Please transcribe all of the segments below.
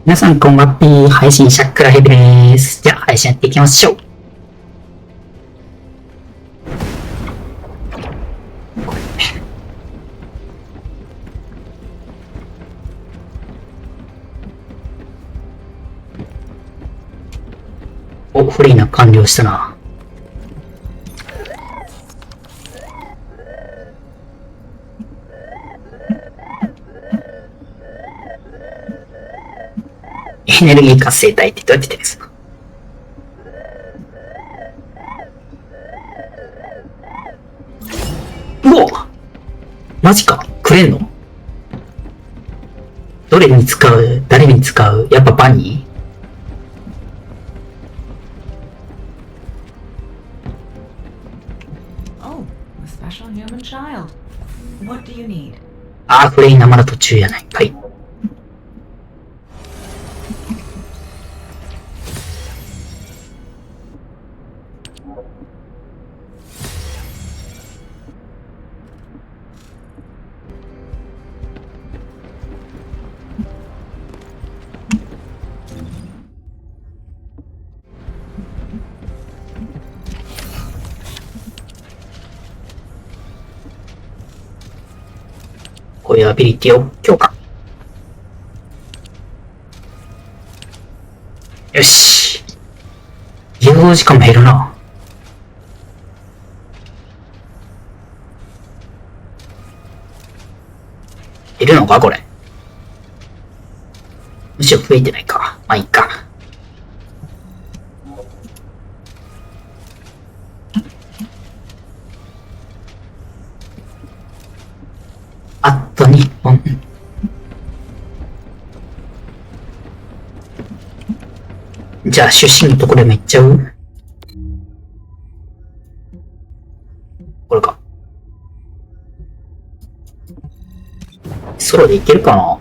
皆さんこんばんは。配信者クラヘビです。じゃあ配信やっていきましょう。お、フリーナ完了したな。エネルギー活性体ってどうやって言ってるんですか？うお！マジか？くれんの？どれに使う？誰に使う？やっぱバニー Oh, a special human child. What do you need? フレイナまだ途中やない。はい。こういうアビリティを強化。よし。誘導時間も減るな。いるのかこれ。むしろ増えてないか。まあいいか。あと2本。じゃあ出身のところでも行っちゃう？これか。ソロでいけるかな？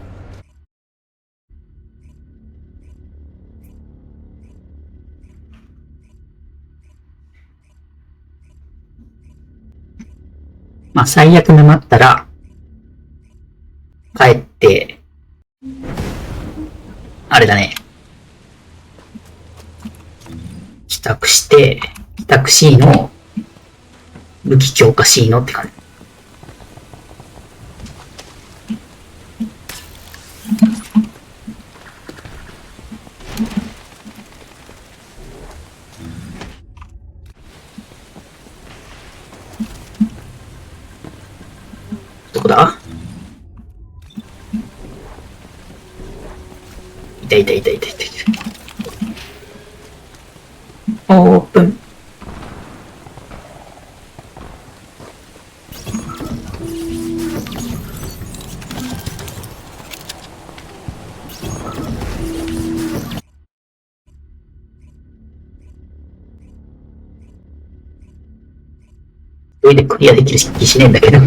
まあ最悪沼ったら、帰って、あれだね。帰宅して、帰宅 C の武器強化 C のって感じ。どこだ？いた。オープン。それでクリアできる気しねえんだけど。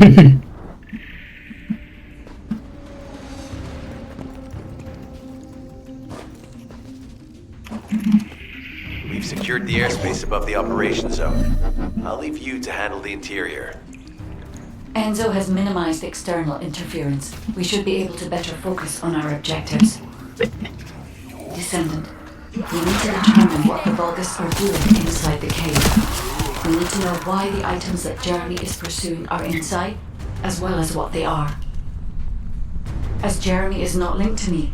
We've secured the airspace above the operation zone. I'll leave you to handle the interior. Enzo has minimized external interference. We should be able to better focus on our objectives. Descendant, we need to determine what the Vulgus are doing inside the cave. We need to know why the items that Jeremy is pursuing are inside, as well as what they are. As Jeremy is not linked to me,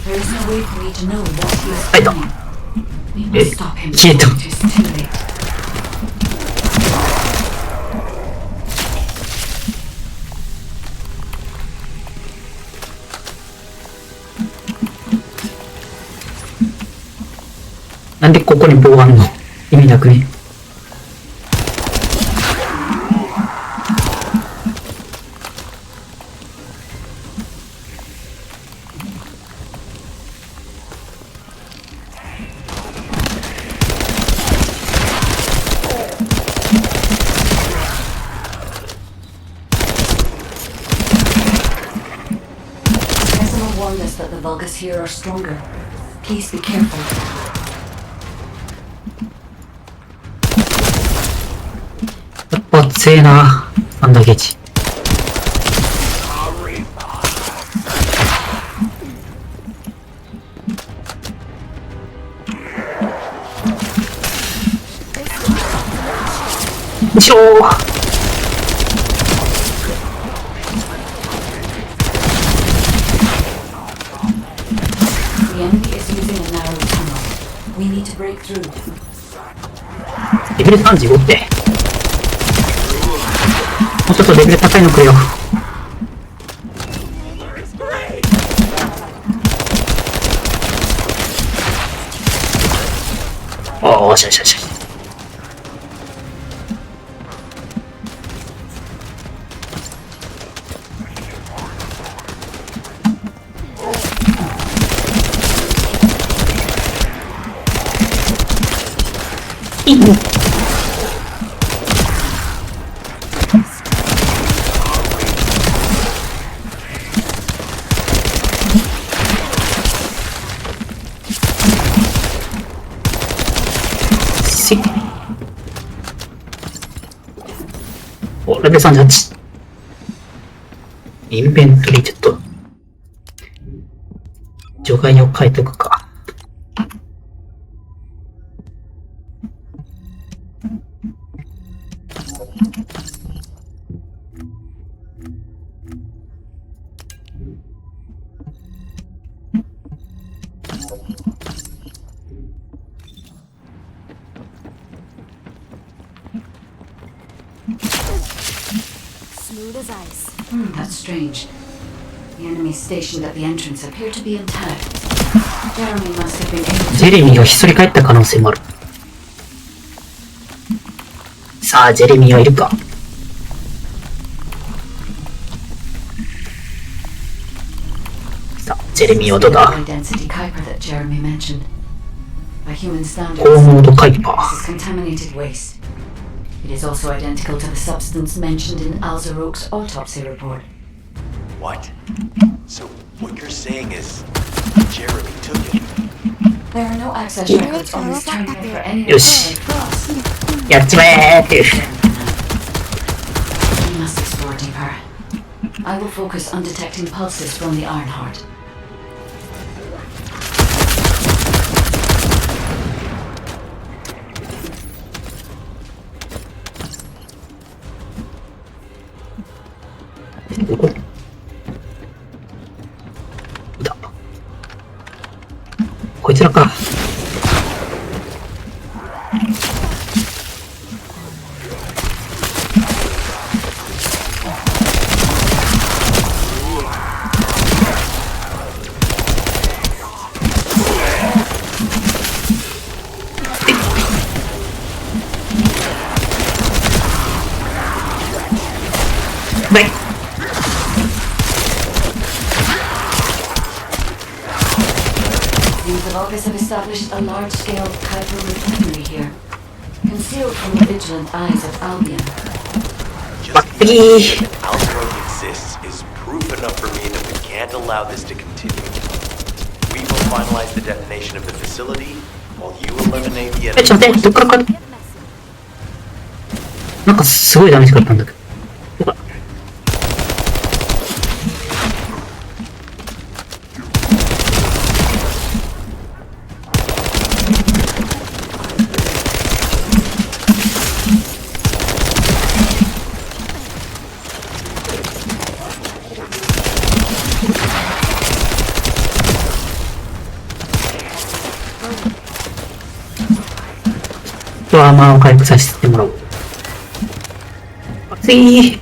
there is no way for me to know what he is doing. We must stop him before it is too late. Why is there a bow? It doesn't make sense. Warned us that the Vulgus here are stronger. Please be careful. やっぱ強えな、アンダーゲージ。後ろー。The enemy is using a narrow tunnel. We need to break through. レベル35って。もうちょっとレベル高いのくれよ。おーしゃしゃしゃ。お、レベル38。インベントリーちょっと、除外を変えとくか。That's strange. The enemies stationed at the entrance appear to be intact. Jeremy must have been able to... ジェレミーをひっそり帰った可能性もある。さあ、ジェレミーはいるか。さあ、ジェレミーはどうだ。高濃度カイパー。It is also identical to the substance mentioned in Alzaroke's autopsy report. What? So, what you're saying is, Jeremy took it? There are no access records on this terminal for any of us. やっちまえーっていう。We must explore deeper. I will focus on detecting pulses from the Ironheart. どこだ。こいつらか。はい。The Vulgus have established a large-scale Kuiper refinery here, concealed from the vigilant eyes of Albion. Just because Alzaroke exists is proof enough for me that we can't allow this to continue. We will finalize the detonation of the facility while you eliminate the enemy. ちょっと待って、どっからか。なんかすごいダメージ食ったんだけど。アーマーを回復させてもらおう。熱い。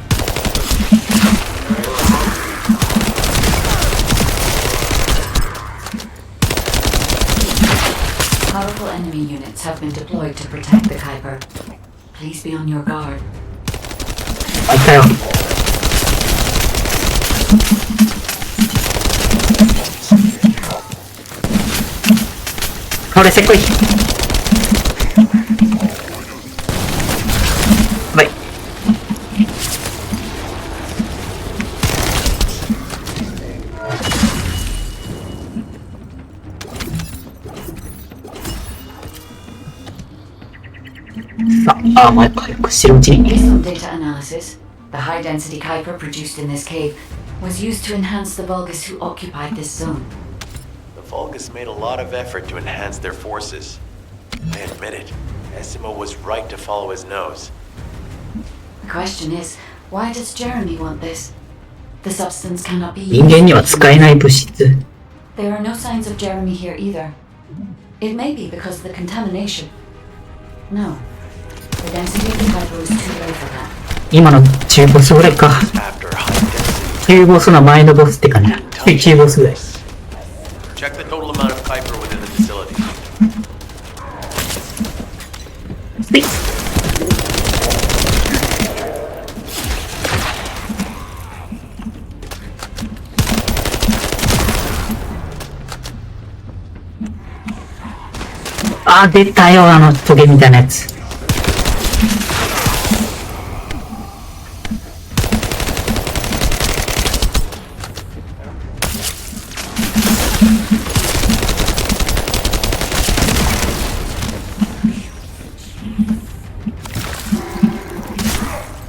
Powerful enemy units have been deployed to protect the Kuiper. Please be on your guard. あ、いたよ。これせっこい。はい。さあ、回復してるうちに。Based on data analysis, the high-density Kuiper produced in this cave was used to enhance the Vulgus who occupied this zone. The Vulgus made a lot of effort to enhance their forces. I admit it, Essimo was right to follow his nose. The question is, why does Jeremy want this? The substance cannot be 人間には使えない物質。There are no signs of Jeremy here either. It may be because of the contamination. No. The density of the Kuiper is too low for that. 今の中ボスぐらいか。After high density, 中ボスの前のボスってかね。中ボスぐらい。check the total amount of Kuiper within the facility. はい。あ、出たよ、あのトゲみたいなやつ。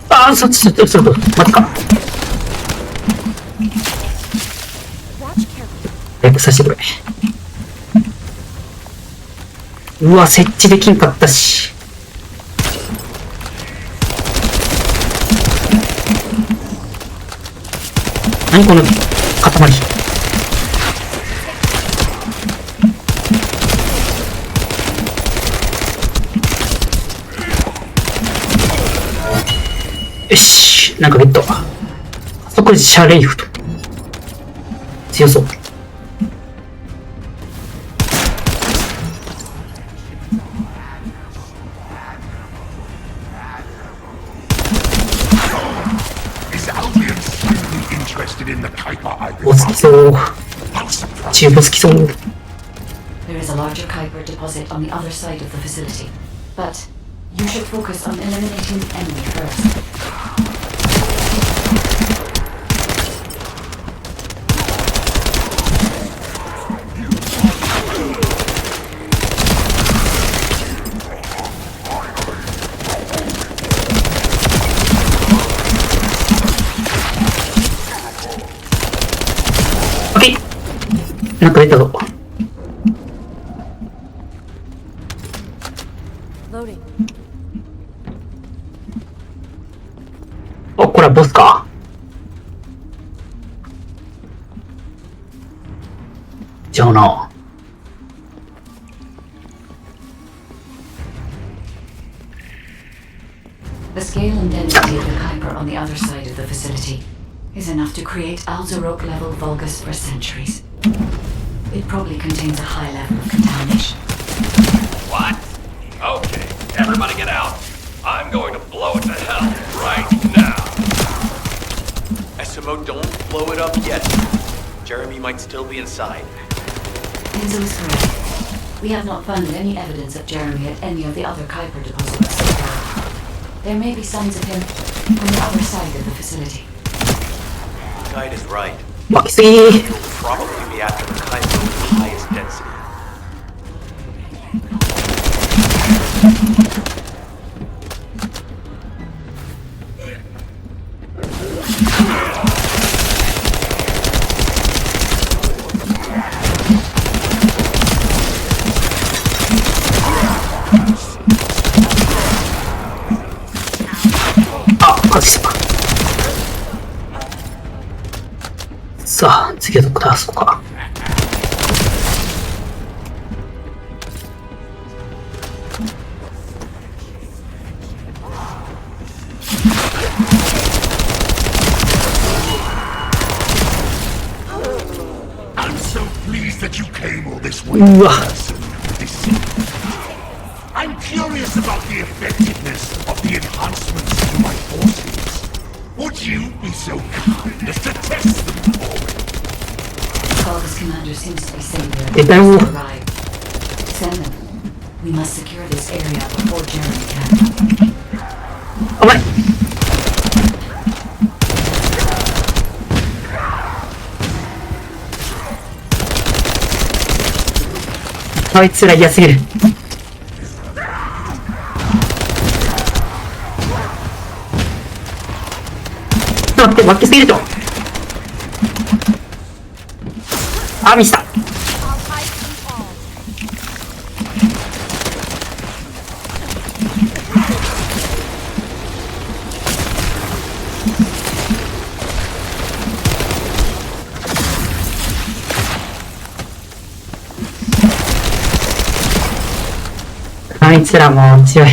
あ、そっち、待ってか。早くさせてくれ。うわ、設置できんかったし。何この塊。よし、なんかゲット。加速車レイフト。強そう。ボス来そう。中ボス来そう。There is a larger Kuiper deposit on the other side of the facility, but you should focus on eliminating the enemy first. OK。なんか出たぞ。お、これはボスか。じゃあな。The scale and density of the Kuiper on the other side of the facility is enough to create Alzarok-level Vulgus for centuries. It probably contains a high level of contamination. What? Okay, everybody get out. I'm going to blow it to hell right now. Esimo, don't blow it up yet. Jeremy might still be inside. Enzo is correct. We have not found any evidence of Jeremy at any of the other Kuiper deposits so far. There may be signs of him on the other side of the facility. Guide is right. 負けすぎ。 He'll probably be after the Kuiper with the highest density. Ah, さあ、次はどこだ、あそこか。うわ。I'm curious about the effectiveness of the enhancements to my forces. Would you be so kind as to test them for me? Vulgus commander seems to be saying they're Get down. about to arrive. Send them. We must secure this area before Jeremy can. お前。あいつら嫌すぎる。待って、負けすぎると。あ、ミスった。あいつらも強い。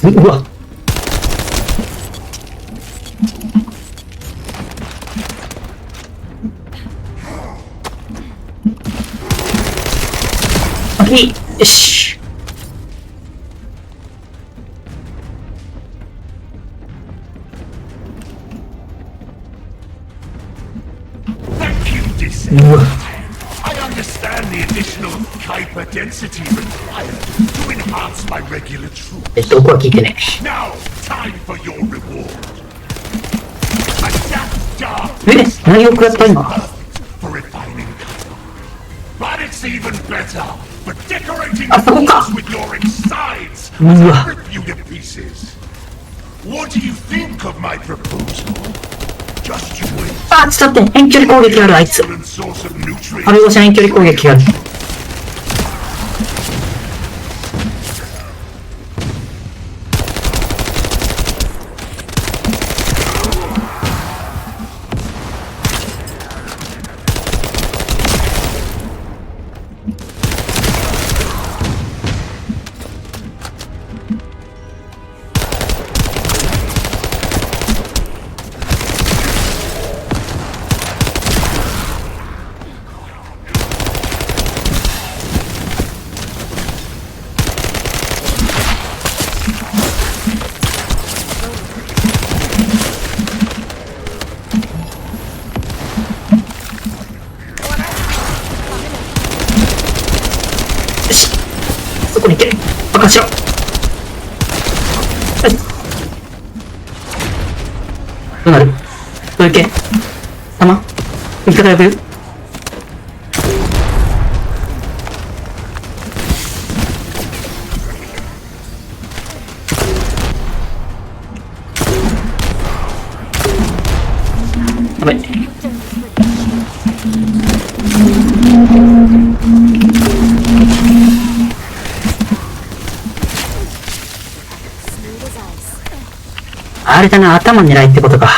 うわ。よし。Thank you, うわ。 I understand the additional Kuiper density required to enhance my regular troops. どこは聞いてね。 Now, time for your reward. Adapt dark 何を食らった今。 for refining Kuiper. But it's even better for decorating Ah, the so walls ka. with your insides as Uwa. I rip you to pieces. What do you think of my proposal? Just you wait. あ、ちょっと待って。遠距離攻撃ある、あいつ。 Excellent source of nutrients. 壁越しの遠距離攻撃がある。そこに行け。爆破しろ。はい。どうなる？どういけ？弾？味方呼ぶ？やばい。あれだな、頭狙いってことか。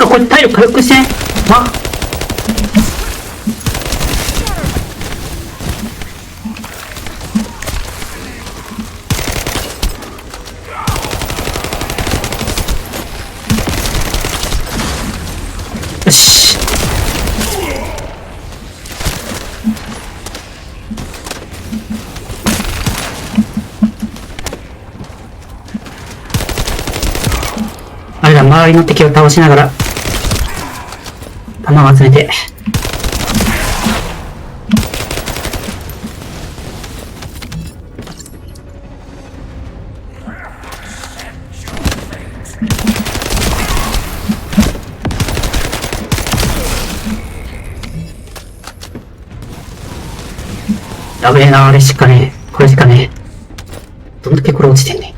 これ体力回復してね。あ、よし。あれだ、周りの敵を倒しながら弾を集めて。やべえな、あれしかねえ。これしかねえ。どんだけこれ落ちてんねん。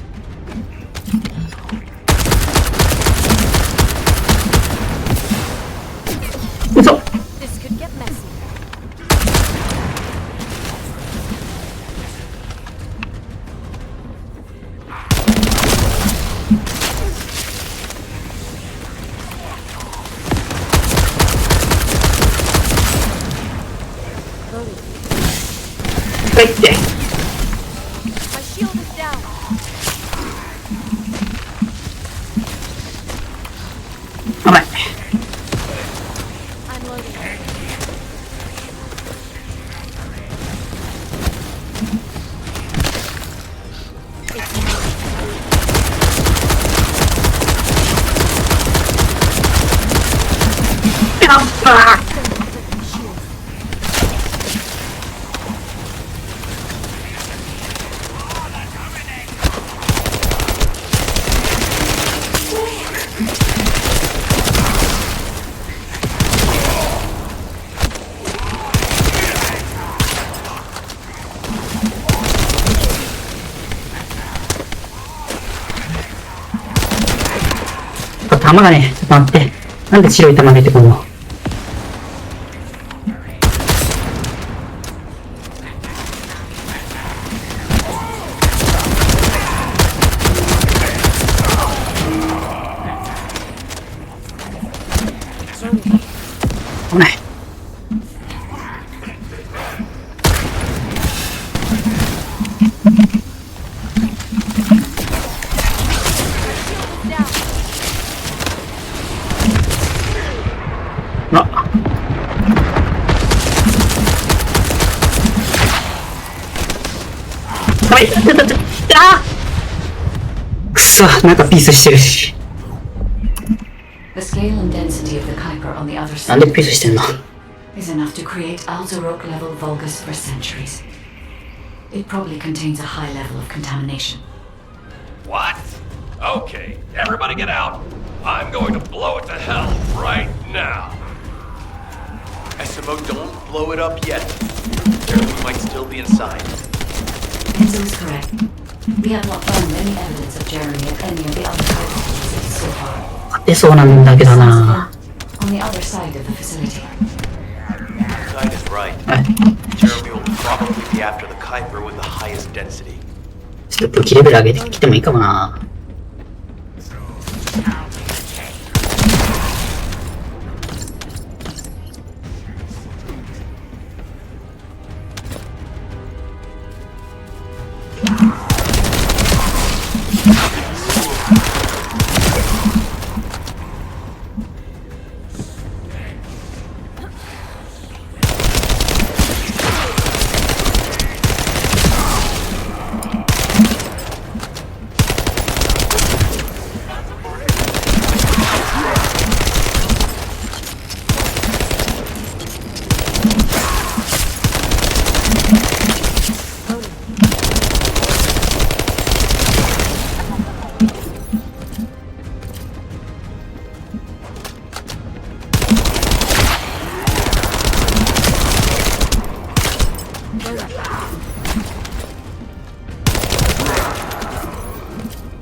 嘘。 This could get messy. 帰って。My shield is down. 危ない。やったー。弾がね、ちょっと待って。なんで白い弾出てくるの？危ない。はい、あくそ、なんかピースしてるし。The scale and density of the Kuiper on the other なん side でピースしてんの？ is enough to create Alzarok level Vulgus for centuries. It probably contains a high level of contamination. What? Okay, everybody get out. I'm going to blow it to hell right now. SMO, don't blow it up yet. Jeremy might still be inside. Enzo is correct. We have not found any evidence of Jeremy at any of the other hypotheses so far. 勝てそうなんだけどな。 On the other side of the facility. Side is right. はい。 Jeremy will probably be after the Kuiper with the highest density. ちょっと武器レベル上げてきてもいいかもな。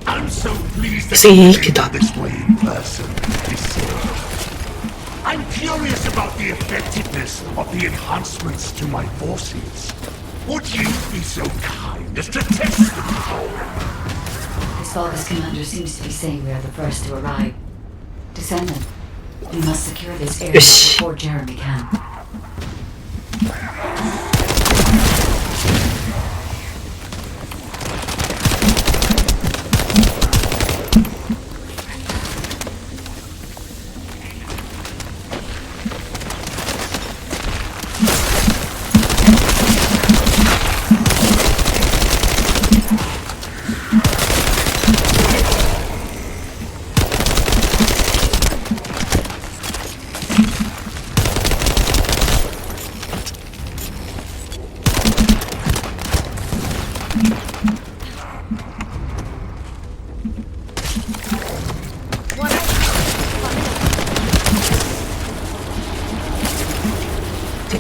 I'm so pleased that See, you get came up. this way in person. I'm curious about the effectiveness of the enhancements to my forces. Would you be so kind as to test them? This Vulgus commander seems to be saying we are the first to arrive. Descendant, we must secure this area Yes. before Jeremy can.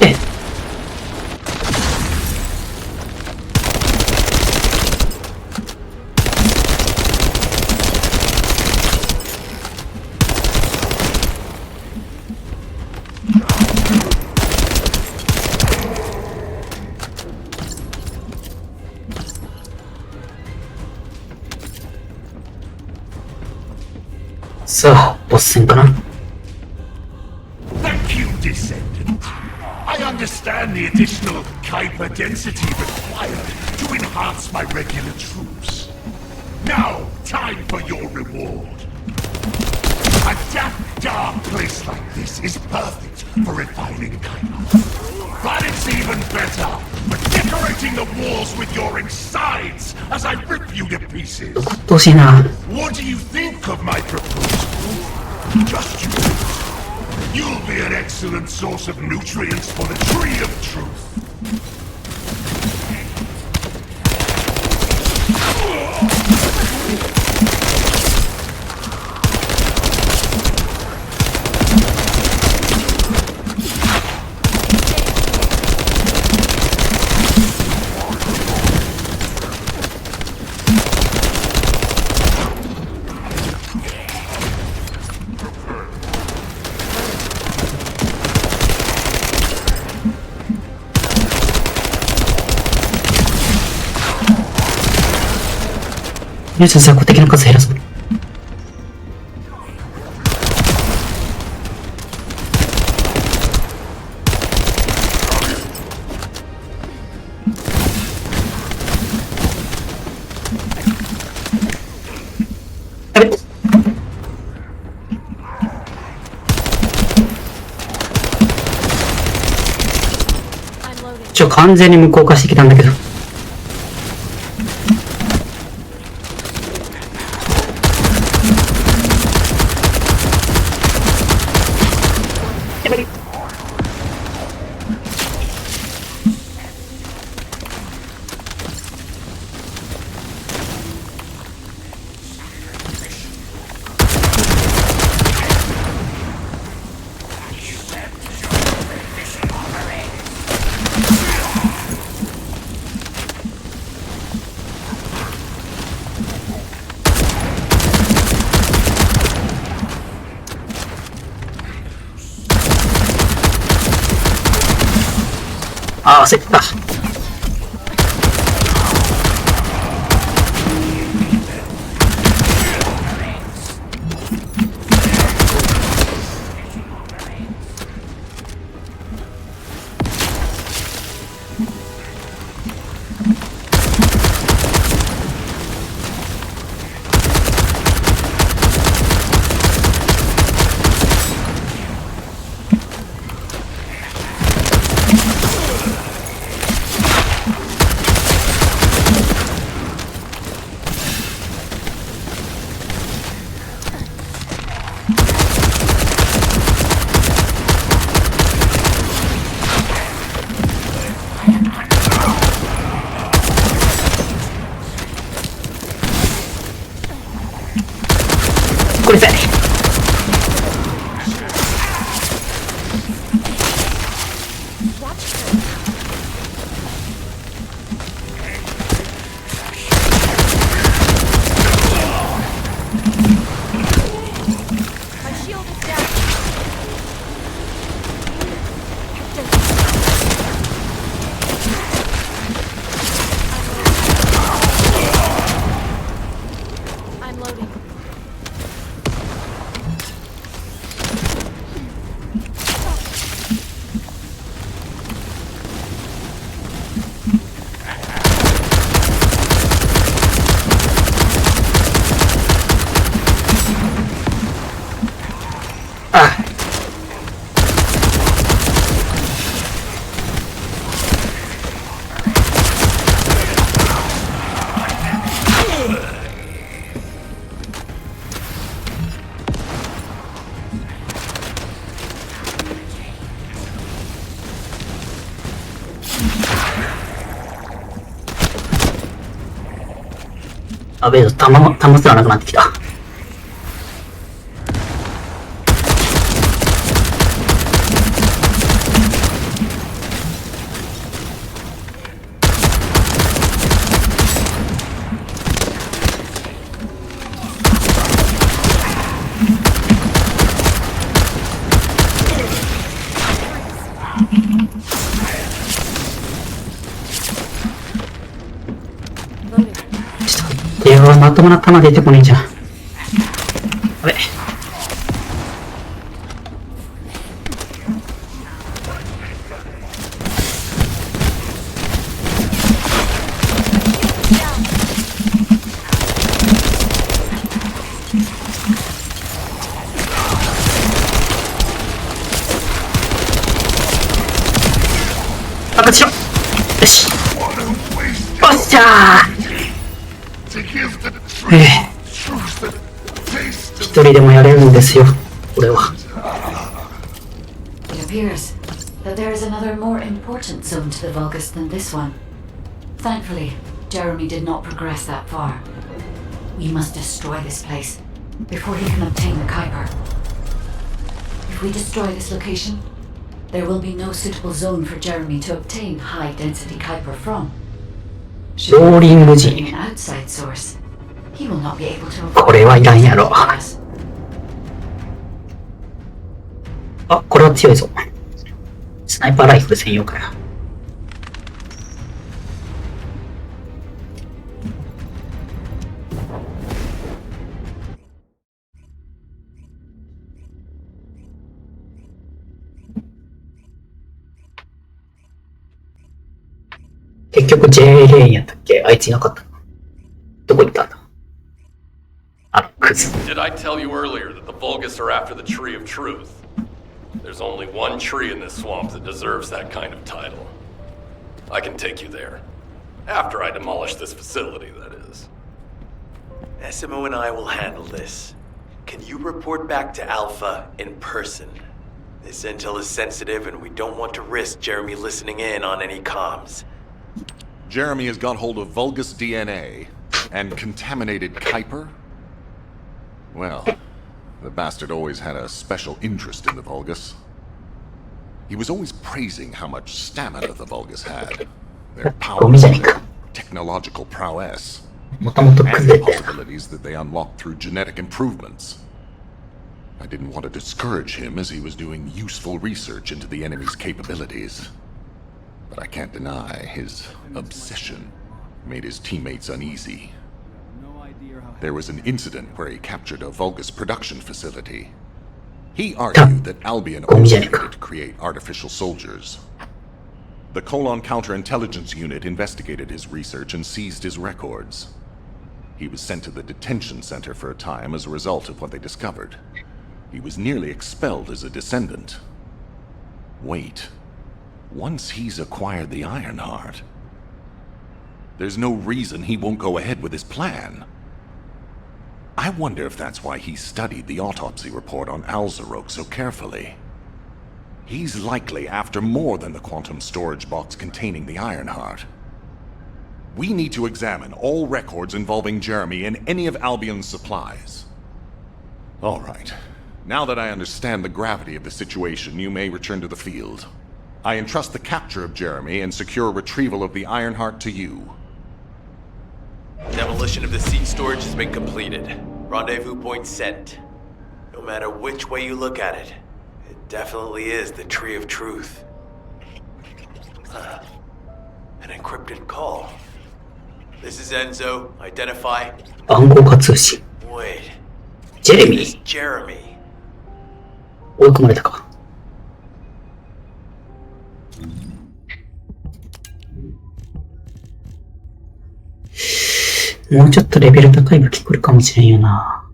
Eh. さあ、ボス戦かな。 Thank you, Descendant. I understand the additional Kuiper density required to enhance my regular troops. Now, time for your reward. A dark place like this is perfect for refining kindness. But it's even better for decorating the walls with your insides as I rip you to pieces. うっとうしいな。 What do you think of my proposal? Just you. You'll be an excellent source of nutrients for the tree of truth. ニュース雑魚的な数減らそう。やべっ。完全に無効化してきたんだけど。ああ、焦った。これさい。あべえ、弾すらなくなってきた。いやー、まともな弾出てこねえじゃん。あれ。爆発しろ。よし。 What a waste おっしゃー。 to give the truth, ええ、 truth the taste 一 of 人でもやれるんですよ、これは。 It appears that there is another more important zone to the Vulgus than this one. Thankfully, Jeremy did not progress that far. We must destroy this place before he can obtain the Kuiper. If we destroy this location, there will be no suitable zone for Jeremy to obtain high-density Kuiper from. Should we Rolling bring G. an outside source, he will not be able to これはいらんやろ。 us. あ、これは強いぞ。スナイパーライフル専用かよ。結局 J レーンやったっけ？あいついなかったの？どこ行ったんだ？あのクズ。 Did I tell you earlier that the Vulgus are after the Tree of Truth? There's only one tree in this swamp that deserves that kind of title. I can take you there. After I demolish this facility, that is. SMO and I will handle this. Can you report back to Alpha in person? This intel is sensitive and we don't want to risk Jeremy listening in on any comms. Jeremy has got hold of Vulgus DNA and contaminated Kuiper? Well, the bastard always had a special interest in the Vulgus. He was always praising how much stamina the Vulgus had, their power, their technological prowess, もともとク and ズ the だよな。 possibilities that they unlocked through genetic improvements. I didn't want to discourage him as he was doing useful research into the enemy's capabilities. But I can't deny his obsession made his teammates uneasy. There was an incident where he captured a Vulgus production facility. He argued that Albion overrated to create artificial soldiers. The Colon Counterintelligence Unit investigated his research and seized his records. He was sent to the detention center for a time as a result of what they discovered. He was nearly expelled as a descendant. Wait. Once he's acquired the Ironheart, there's no reason he won't go ahead with his plan. I wonder if that's why he studied the autopsy report on Alzarok so carefully. He's likely after more than the quantum storage box containing the Ironheart. We need to examine all records involving Jeremy and any of Albion's supplies. All right. Now that I understand the gravity of the situation, you may return to the field. I entrust the capture of Jeremy and secure retrieval of the Ironheart to you. Demolition of the seed storage has been completed. Rendezvous point sent. No matter which way you look at it, it definitely is the Tree of Truth. An encrypted call. This is Enzo. Identify. 暗号化通信。 Wait. ジェレミ It's ー Jeremy. 追い込まれたか。もうちょっとレベル高い武器来るかもしれんよな。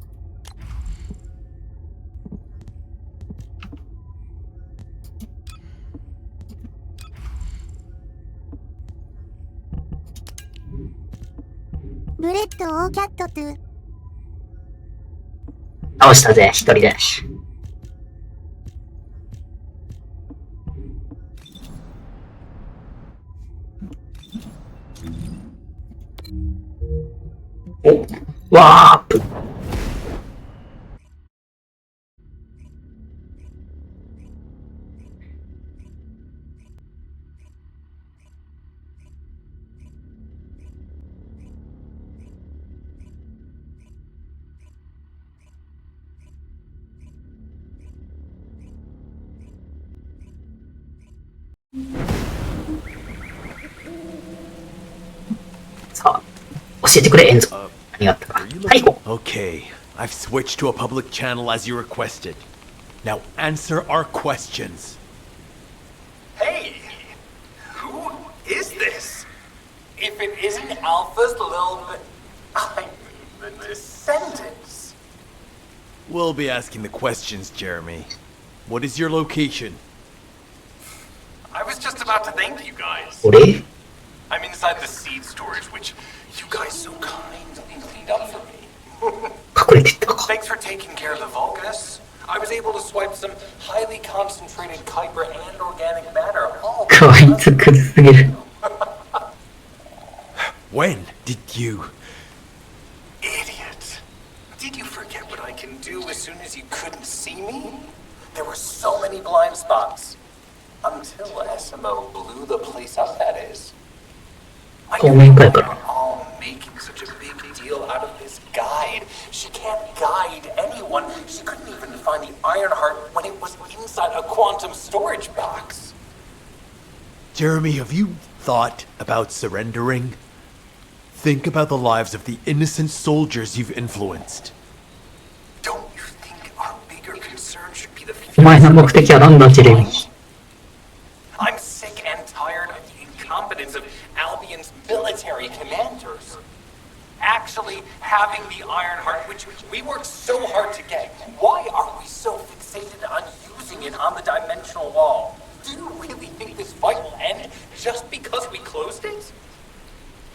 ブレッド・オーキャットトゥ。倒したぜ、一人で。お、ワープ。さあ、教えてくれ、エンゾ。何があったか。はい、行こう。 Okay, I've switched to a public channel as you requested. Now answer our questions. Hey, who is this? If it isn't Alpha's little, I mean, the descendants. We'll be asking the questions, Jeremy. What is your location? I was just about to thank you guys. 俺 I'm inside the seed storage, which you guys so kindly cleaned up for me. 隠れてったか。 Thanks for taking care of the Vulgus. I was able to swipe some highly concentrated Kuiper and organic matter all こいつクズすぎる。 When did you... Idiot. Did you forget what I can do as soon as you couldn't see me? There were so many blind spots. Until SMO blew the place up, that is. I 透明化やか are ら。 all making such a big deal out of this guide. She can't guide anyone. She couldn't even find the Ironheart when it was inside a quantum storage box. Jeremy, have you thought about surrendering? Think about the lives of the innocent soldiers you've influenced. Don't you think our bigger concern should be the お前の目的は何だ、ジェレミー。 I'm sick and tired of the incompetence of Albion's military commanders. Actually having the Ironheart, which we worked so hard to get, why are we so fixated on using it on the dimensional wall? Do you really think this fight will end just because we closed it?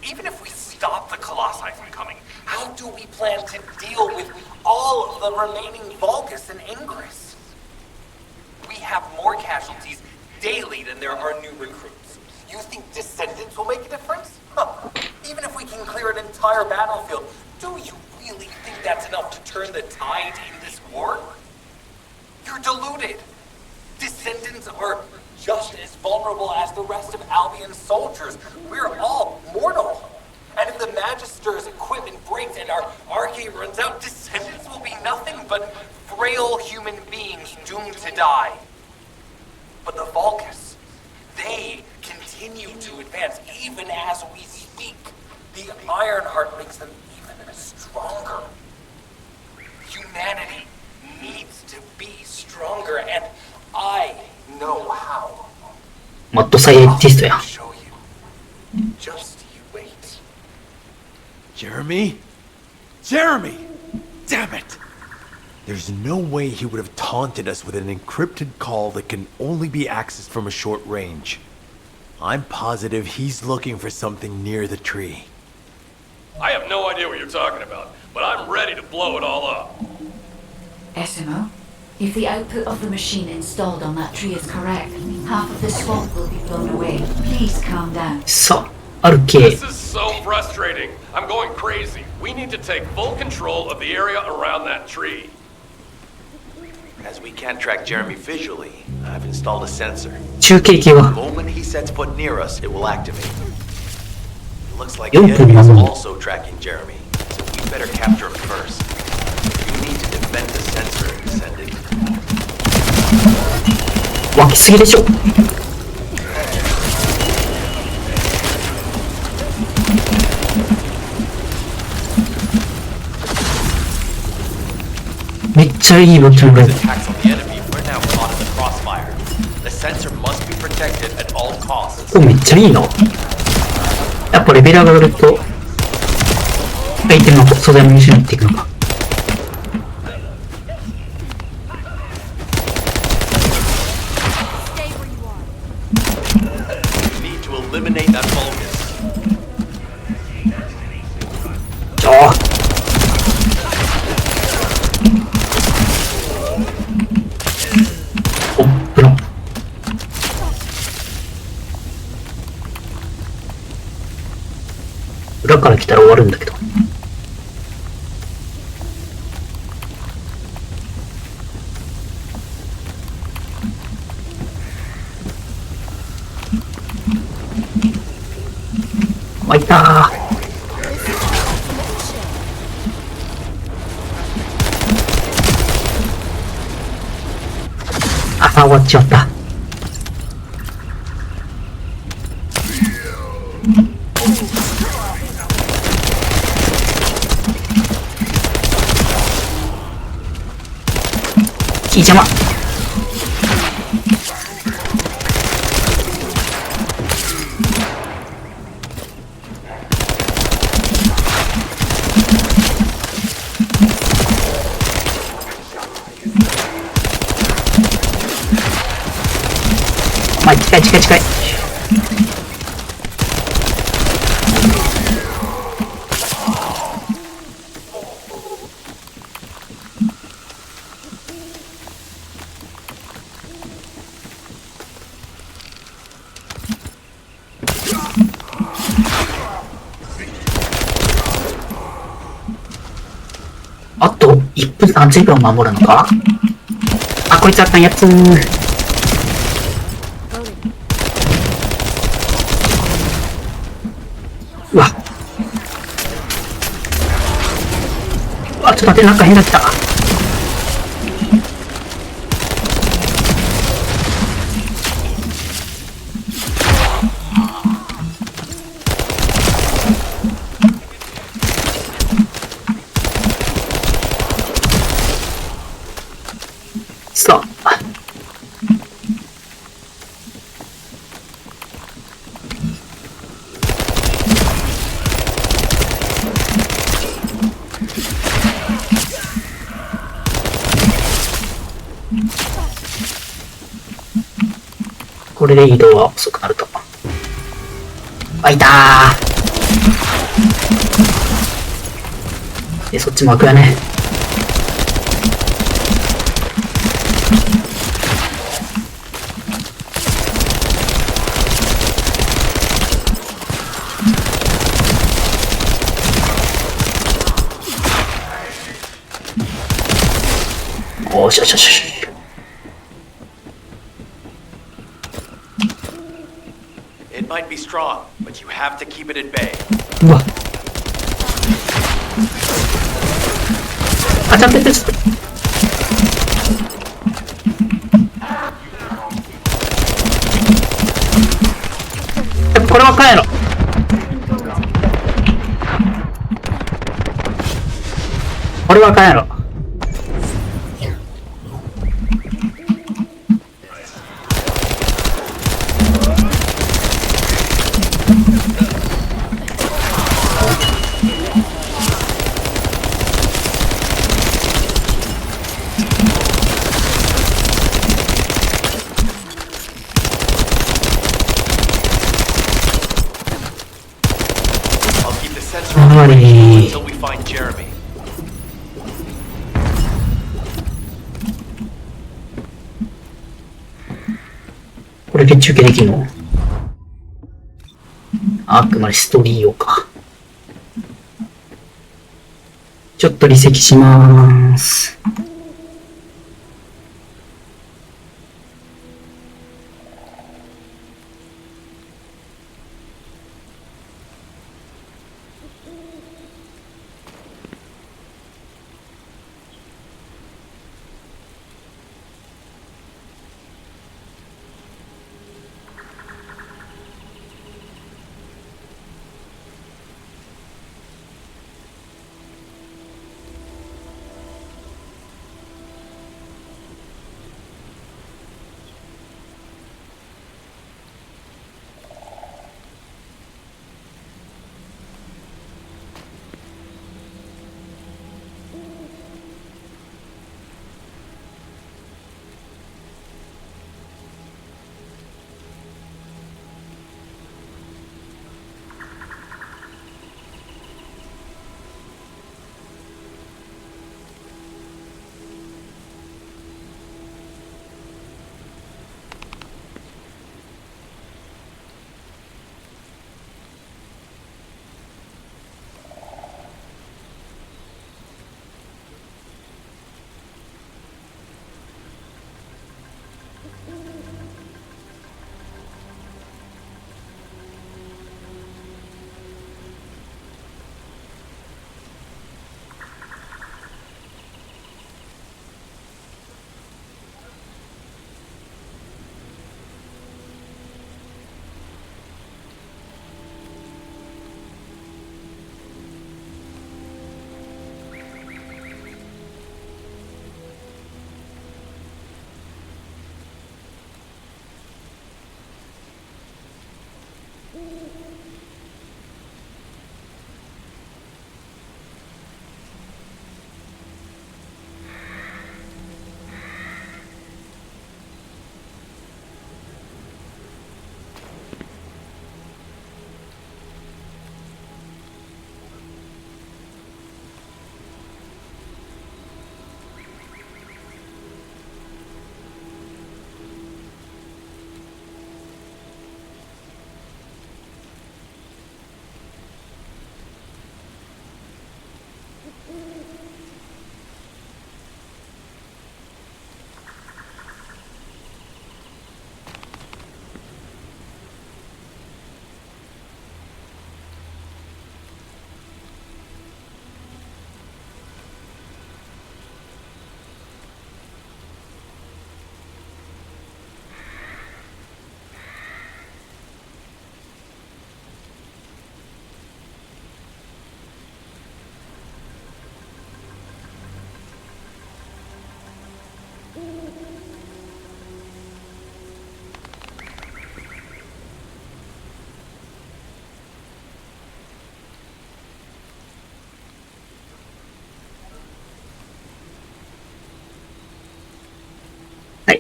Even if we stop the Colossi from coming, how do we plan to deal with all of the remaining Vulgus and Ingress? We have more casualties daily than there are new recruits. You think Descendants will make a difference? Huh. Even if we can clear an entire battlefield, do you really think that's enough to turn the tide in this war? You're deluded. Descendants are just as vulnerable as the rest of Albion's soldiers. We're all mortal. And if the Magister's equipment breaks and our Arche runs out, Descendants will be nothing but frail human beings doomed to die. But the Vulgus, they continue to advance even as we speak. The Ironheart makes them even stronger. Humanity needs to be stronger, and I know how. マッドサイエンティストや。 I'll show you. Just you wait. Jeremy? Jeremy! Damn it! There's no way he would have taunted us with an encrypted call that can only be accessed from a short range. I'm positive he's looking for something near the tree. I have no idea what you're talking about, but I'm ready to blow it all up. SMO, if the output of the machine installed on that tree is correct, half of the swamp will be blown away. Please calm down. さあ、ある系。 This is so frustrating. I'm going crazy. We need to take full control of the area around that tree. As we can't track Jeremy visually, I've installed a sensor. 中継機 The は moment he sets foot near us, it will activate. It looks like 4 the 分 enemy な is のに。 also tracking Jeremy, so we better capture him first. You need to defend the sensor, Descendant. 湧きすぎでしょ。めっちゃいいボット With が attacks on the enemy, we're now caught in the crossfire. The sensor must be protected at all costs. これめっちゃいいな。やっぱレベル上がると相手の素材も一緒になっていくのか。 We need to eliminate that Vulgus. ああ。おっブロン。裏から来たら終わるんだけど。湧いたー。あ、終わっちゃった。キー邪魔。まあ、近い近い近い。あと1分30秒守るのか。あ、こいつあったんやつ。うわ。うわ、ちょっと待って、なんか変だった。さあ。これで移動は遅くなると。あ、いたー。で、そっちも開くよね。おしよしよし。It might be strong, but you have to keep it at bay. うわ。あ、ちゃんとやってる。これはかんやろ。これはかんやろ。Until we find Jeremy. これで中継できるの？あくまでストーリー用か。ちょっと離席しまーす。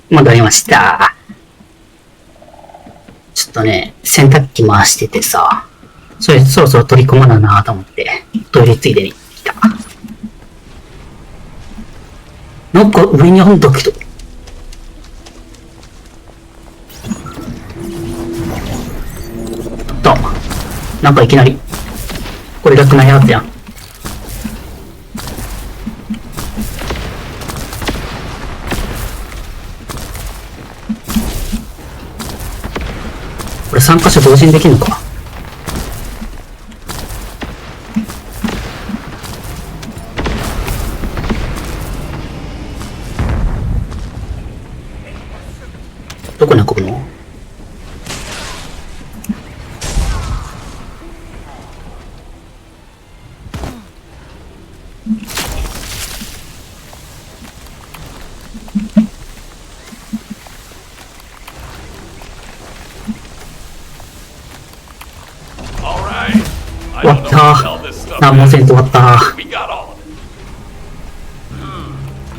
戻りました。ちょっとね、洗濯機回しててさ、そろそろ取り込まななと思って、トイレついでに来た。なんか上にあんだけど。なんかいきなり、これ楽なやつやん。これ3箇所同時にできるのか。どこに運ぶの終わった。何もせんと終わった。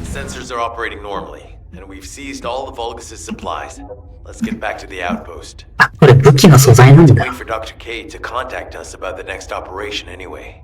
Sensors are operating normally, and we've seized all of Vulgus' supplies. Let's get back to the outpost. あ、これ武器の素材なんだ。Wait for Dr. K to contact us about the next operation anyway.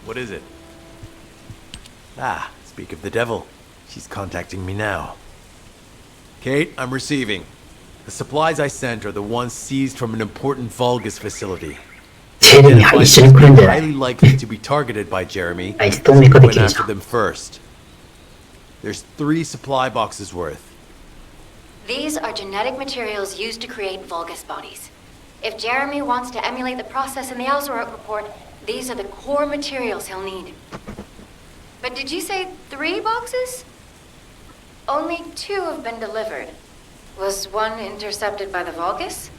What is it? Ah, speak of the devil. She's contacting me now. Kate, I'm receiving. The supplies I sent are the ones seized from an important Vulgus facility. ジェレミー一緒に来るんじゃない？ Highly likely to be targeted by Jeremy. あいつ透明化でき Went るじゃ after ん。 them first. There's 3 supply boxes worth. These are genetic materials used to create Vulgus bodies. If Jeremy wants to emulate the process in the Alzarok report, these are the core materials he'll need. But did you say 3 boxes? Only 2 have been delivered. Was one intercepted by the Vulgus?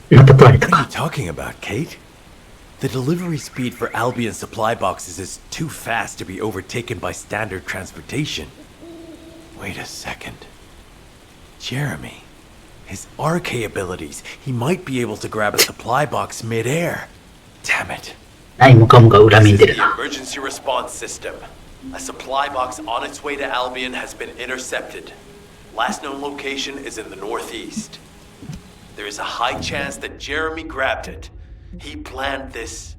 また取られた What are か。 you talking about, Kate? The delivery speed for Albion supply boxes is too fast to be overtaken by standard transportation. Wait a second. Jeremy. His RK abilities. He might be able to grab a supply box mid-air. Damn it. 何もかもが裏目に出 This る is the な。 emergency response system. A supply box on its way to Albion has been intercepted. Last known location is in the northeast. There is a high chance that Jeremy grabbed it. He planned this.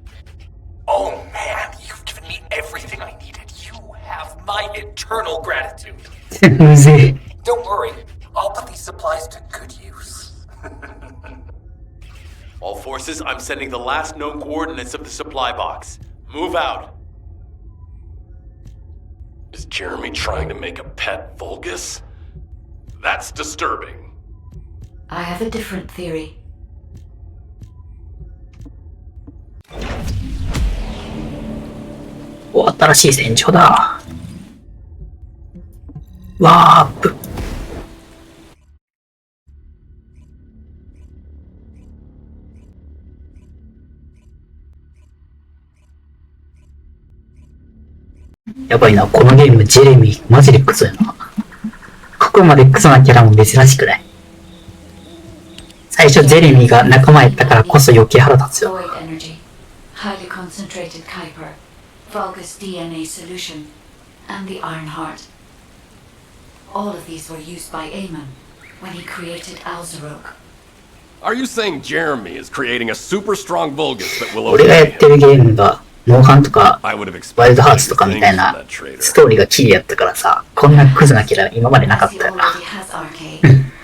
Oh man, you've given me everything I needed. You have my eternal gratitude. うぜえ。 Don't worry, I'll put these supplies to good use. All forces, I'm sending the last known coordinates of the supply box. Move out. Is Jeremy trying to make a pet Vulgus? That's disturbing. I have a different theory. お、新しい戦場だ。ワープ。やばいな、このゲームジェレミーマジでクソやな。ここまでクソなキャラも珍しくない。最初ジェレミーが仲間やったからこそ余計腹立つよ。 Void energy, highly concentrated Kuiper, Vulgus DNA solution, and the Iron Heart. All of these were used by Aemon when he created Alzarok. Are you saying Jeremy is creating a super strong Vulgus that will 俺がや obey ってるゲームがモンハンとか I would have ワイルド expected ハーツとかみたい things な from that traitor. ストーリーがキーやったからさ、こんなクズなキャラ今までなかっ As he たよな。 already has RK,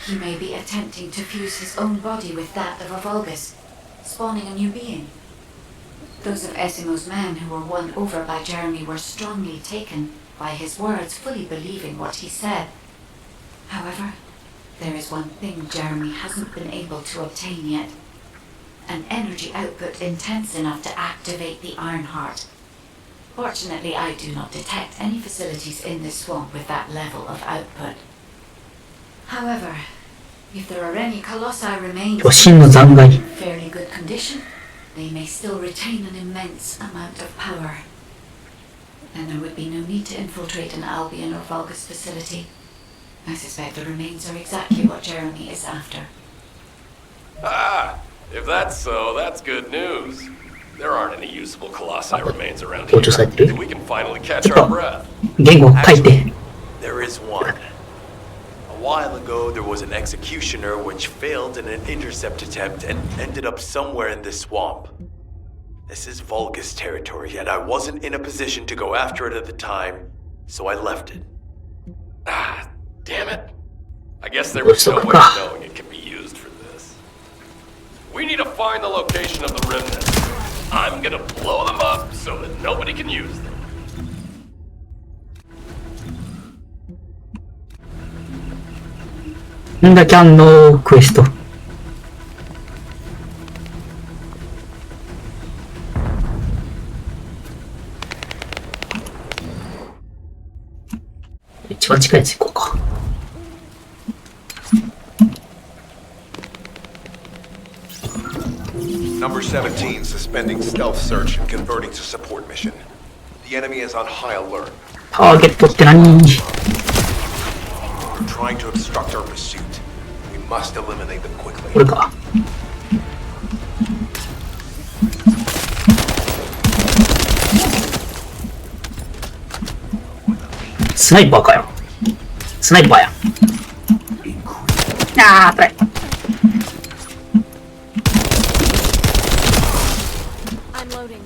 he may be attempting to fuse his own body with that of a Vulgus, spawning a new being. Those of Esimo's men who were won over by Jeremy were strongly taken by his words, fully believing what he said. However, there is one thing Jeremy hasn't been able to obtain yet. An energy output intense enough to activate the Iron Heart. Fortunately, I do not detect any facilities in this swamp with that level of output. However, if there are any colossi remains 巨神の残骸。 in fairly good condition, they may still retain an immense amount of power. then there would be no need to infiltrate an Albion or Vulgus facility. I suspect the remains are exactly what Jeremy is after. Ah, if that's so, that's good news. There aren't any usable colossi remains around here, and we can finally catch our breath. 言語書いて。 There is one. A while ago, there was an executioner which failed in an intercept attempt and ended up somewhere in this swamp. This is Vulgus territory, and I wasn't in a position to go after it at the time, so I left it. Ah, damn it. I guess there was no way of knowing it could be used for this. We need to find the location of the remnants. I'm gonna blow them up so that nobody can use them. なんだキャンのクエスト。一番近いやつ行こうか。Number 17, suspending stealth search and converting to support mission. The enemy is on high alert. ターゲットって何？ They're trying to obstruct our pursuit. We must eliminate them こ quickly. れか。スナイパーかよ。スナイパーや。あー、辛い。I'm loading.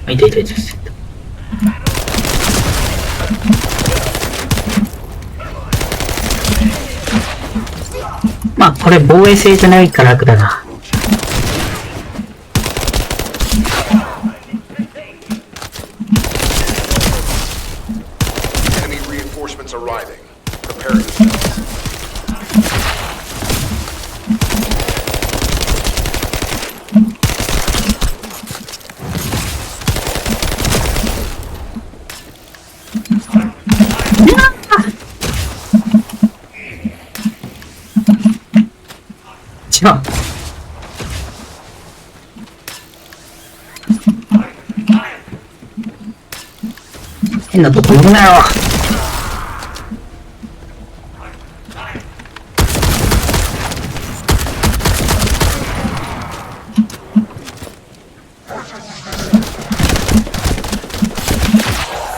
あ、いたいたいた。まあこれ防衛性じゃないから楽だな。Enemy reinforcements arriving. Prepare yourselves. 違う。変なとこ乗るなよ。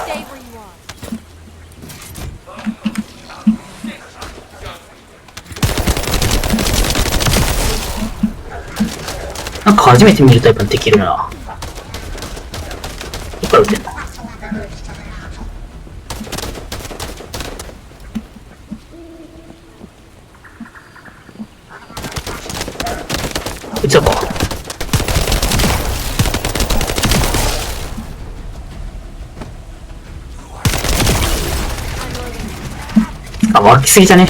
Stay where you are. なんか初めて見るタイプにできるな。どっから撃てんの？こいつだか。あ、湧きすぎじゃね？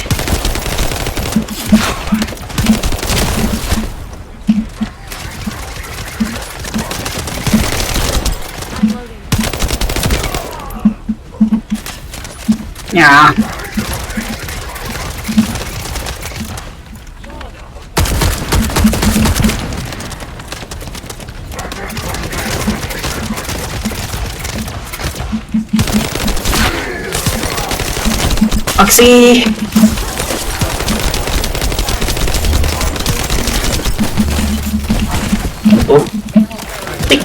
いやー。湧きすぎー。お、はい。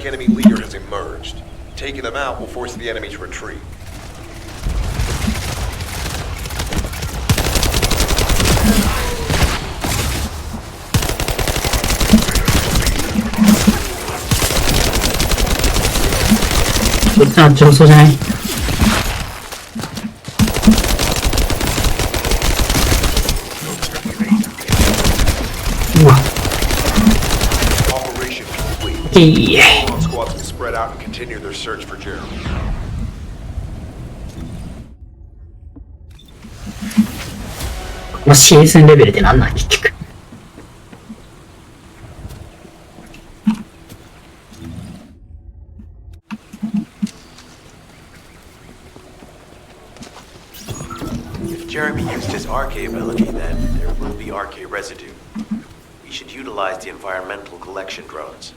Enemy leader has emerged. Taking them out will force the enemy to retreat. It's not just so nice. Operation complete. Okay. All squads will spread out and continue their search for Jeremy. このシーズンレベルって何なん結局。If Jeremy used his RK ability, then there will be RK residue. We should utilize the environmental collection drones.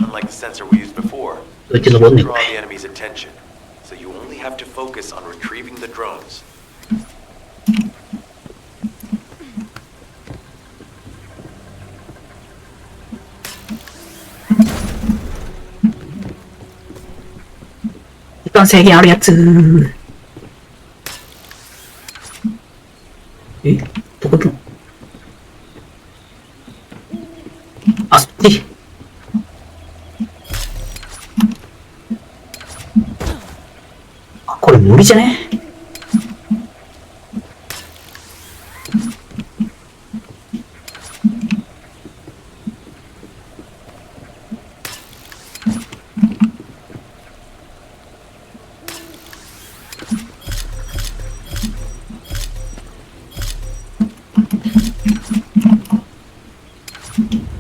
Unlike the sensor we used before, It it is a should one draw the enemy's attention, so you only have to focus on retrieving the drones. Time 制限あるやつ。え、どこ行くの？あ、そっち。あ、これ無理じゃね？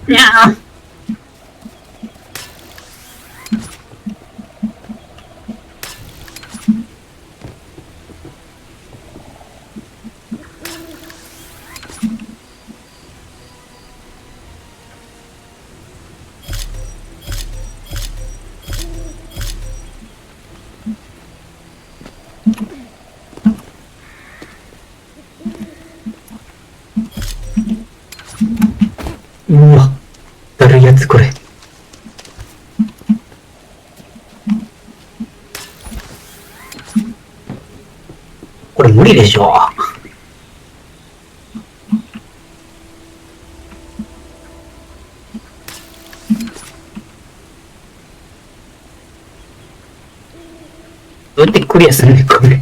にゃー。うわ、だるいやつこれ。これ無理でしょ。どうやってクリアするんだこれ。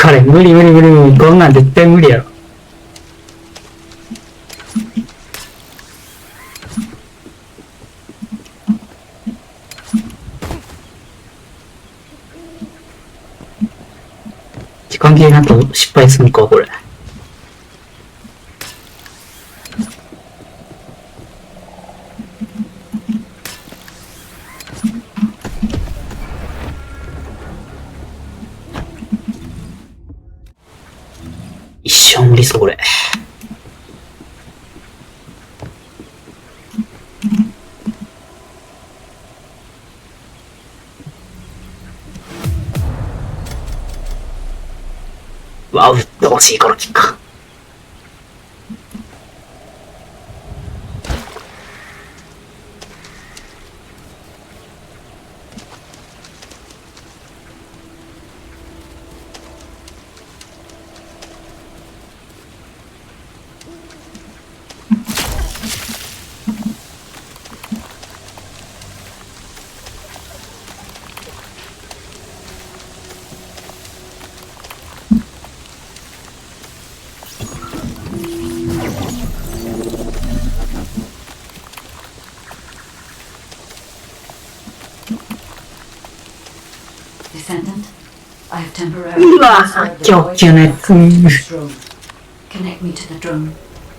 これ無理無理無理無理、こんなん絶対無理やろ。時間切れなんと失敗するのかこれ。一生無理そうこれ。うわ、うっとうしいこのキック。Descendant, I have temporarily うわ、 transferred the 強 voice 急なや of つ。 this drone. Connect me to the drone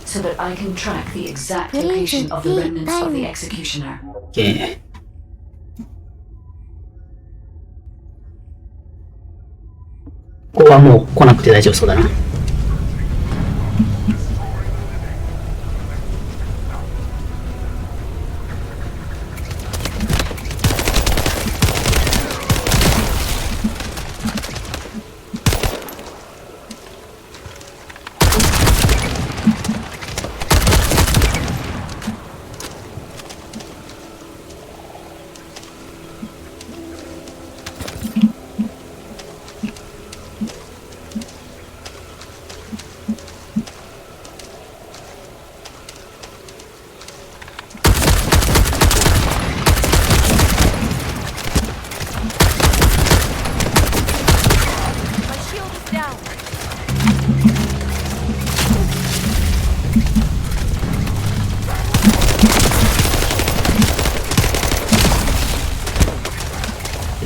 so that I can track the exact location of the remnants of the executioner. オッケー。ここはもう来なくて大丈夫そうだな。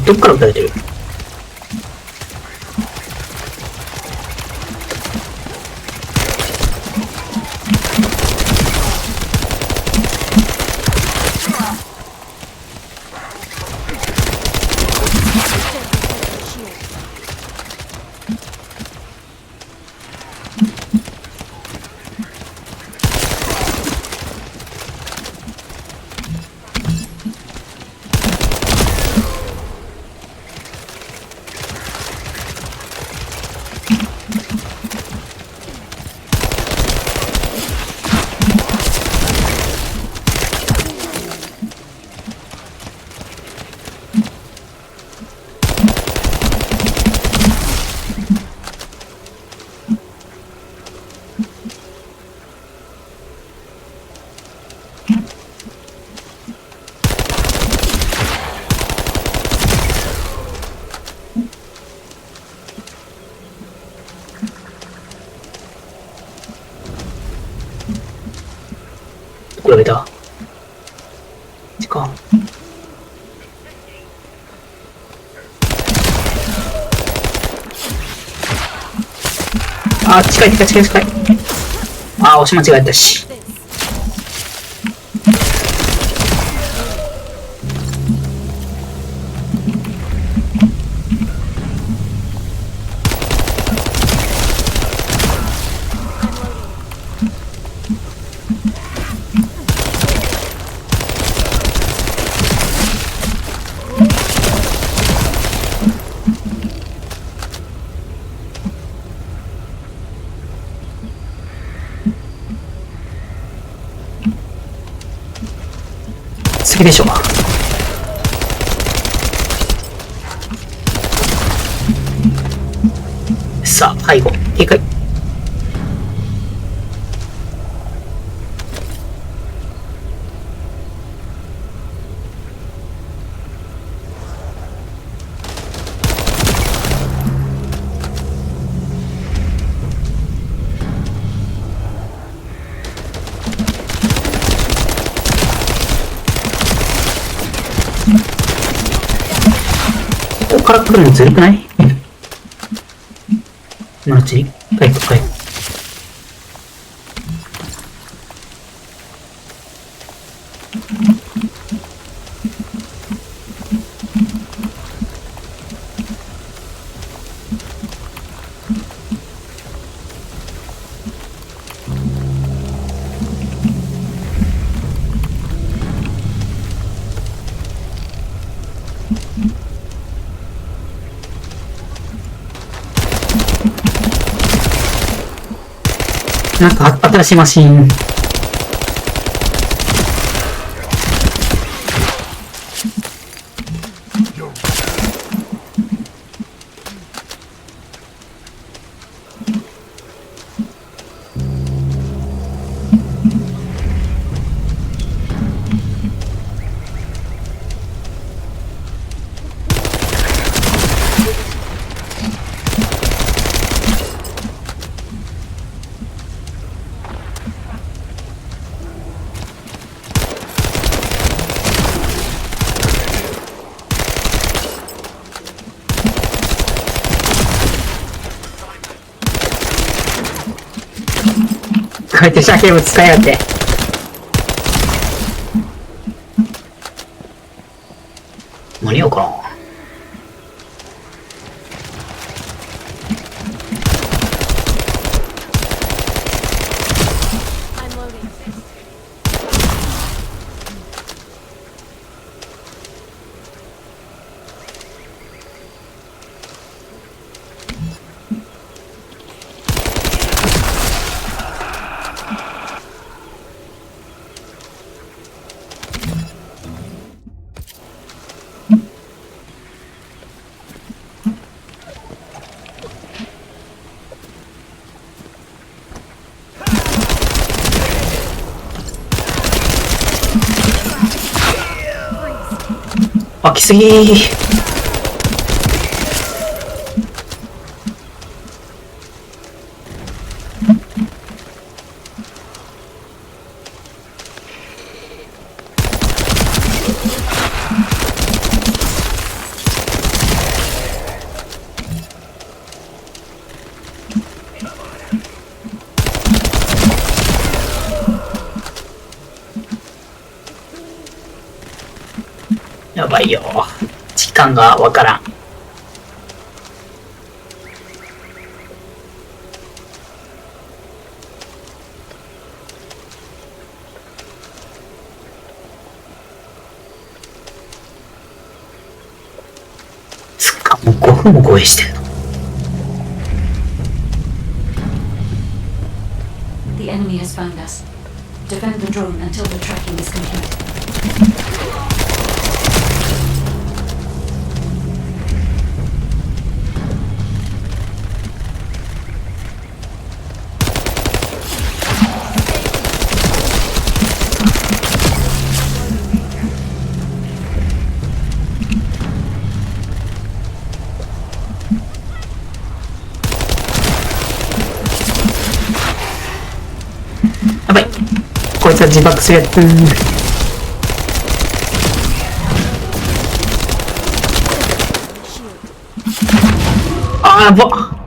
どっから撃たれてる？これだ。時間。あ、近い。あ、押し間違えたし。次でしょ。さあ、背後、警戒。ここから来るのずるくない？今のうちに帰って。なんか新しいマシン。こうやって遮蔽物使いやがって。間に合うかな。I'm loading. あ、来すぎー。ばいよ。時間がわからん。そっか、もう5分も護衛してるの。The enemy has found us. Defend the drone until the tracking is complete.やばい。こいつは自爆するやつ。あー、やば。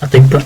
あと1分。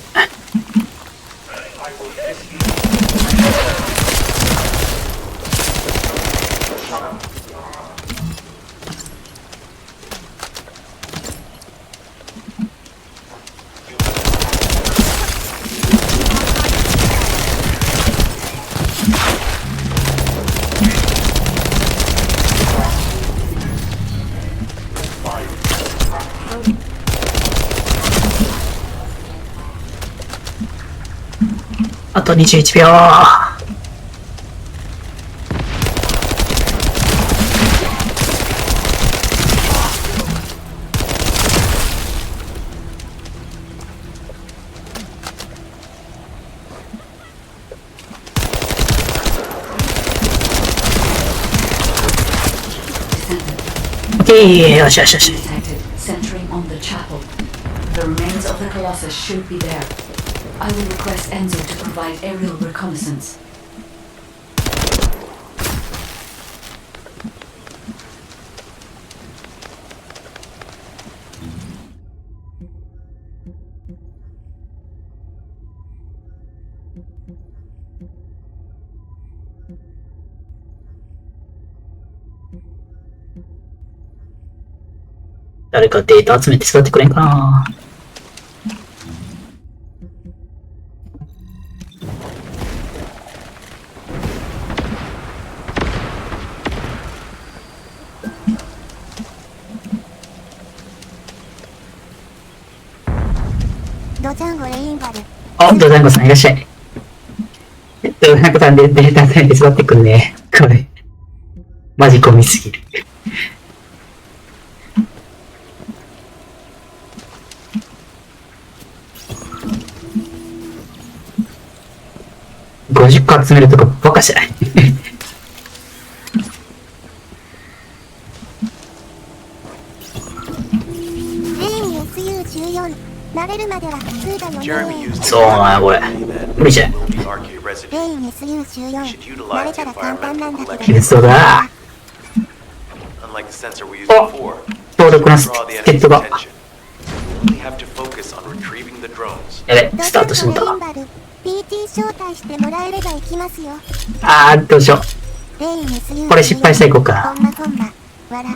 あと21秒。オッケー、よしよしよし。 Detected, centering on the chapel. The remains of the Colossus should be there. I will request Enzo to provide aerial reconnaissance. 誰かデータ集めて使ってくれんかな。ドジャンゴレインバル。あ、ドジャンゴさんいらっしゃい。ドジャンゴさんでデータ集めて使ってくんね。これ。マジ込みすぎる。50個集めるとかバカじゃない。SU14 慣れるまでは普通だよ Jeremy ね。 used そうなのこれ。無理じゃん。 the arcade residue. レイン SU14 慣れたら簡単なんだけど。切れそうだ。 Unlike the sensor we used Oh. before, 強力なス draw the ケッ enemy's トが。 attention. We have to focus on retrieving the drones. やべ、ドスタートしジャンもたわ。ゴレインバル PT 招待してもらえれば行きますよ。あー、どうしよレイン SU14 これ失敗していこうかなほんまほんまわら。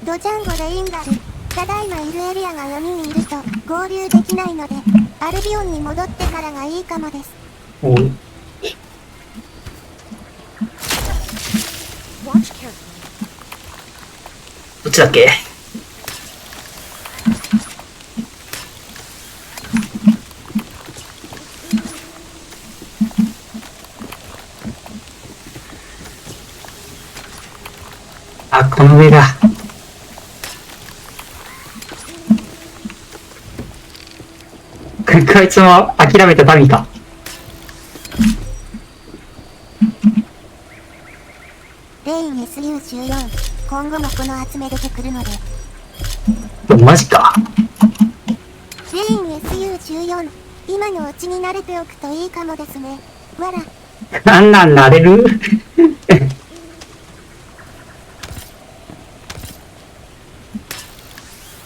ドジャンゴレインバルただいまいるエリアが4人いると合流できないのでアルビオンに戻ってからがいいかもです。う。おい。 Watch carefully. どっちだっけ？あ、この上だ。こいつも諦めた民か。レイン SU14 今後もこの集め出てくるので。マジか。レイン SU14 今のうちに慣れておくといいかもですね。わら。なんなんなれる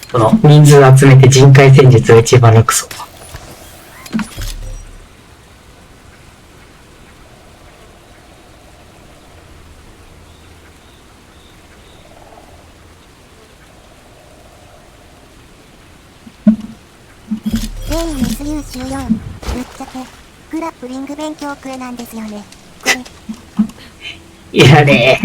この人数集めて人海戦術が一番楽そう。例にミス優秀4。ぶっちゃけ、グラップリング勉強クエなんですよね。これ。いやね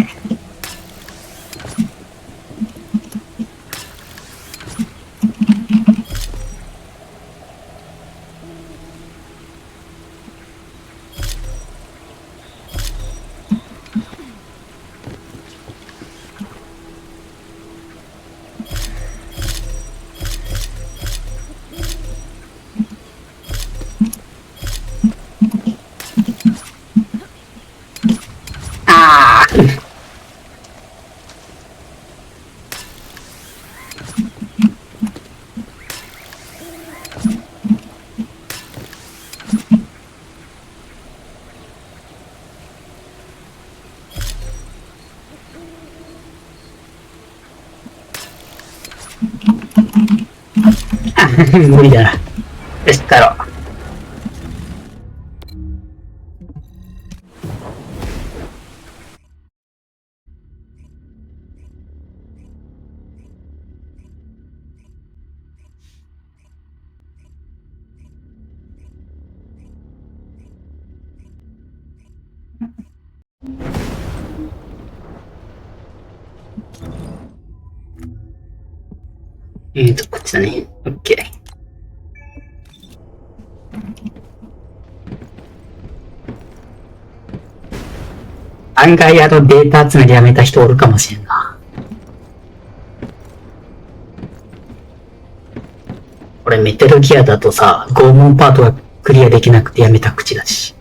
あー無理だな。よし、帰ろう。こっちだね。オッケー。案外データ集めでやめた人おるかもしれんな。これメタルギアだとさ、拷問パートがクリアできなくてやめた口だし。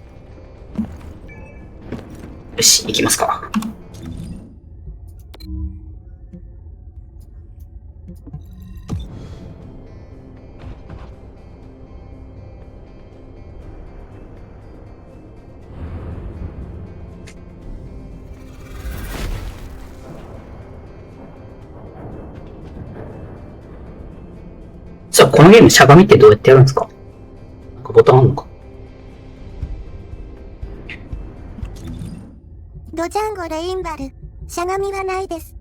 よし、行きますか。さあ、このゲームしゃがみってどうやってやるんですか？なんかボタンあるのか？ドジャンゴレインバル。しゃがみはないです。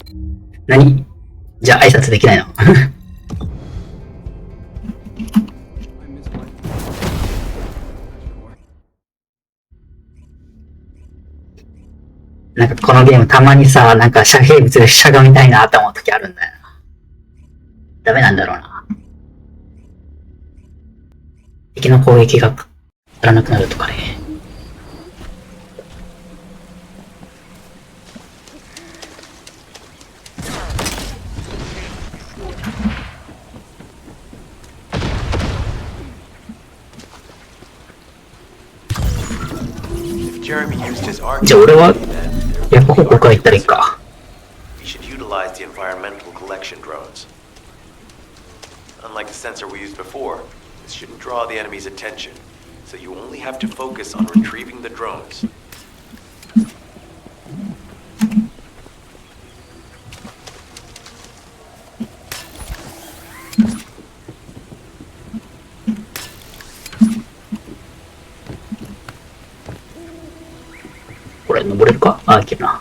何？じゃあ挨拶できないの？なんかこのゲームたまにさ、なんか遮蔽物でしゃがみたいなって思う時あるんだよな。ダメなんだろうな。敵の攻撃が当たらなくなるとかね。Jeremy used his arc. じゃあ俺はやっぱここから行ったらいいか。We should utilize the environmental collection drones. Unlike the sensor we used before, this shouldn't draw the enemy's attention, so you only have to focus on retrieving the drones. これ登れるか？あ、いけるな。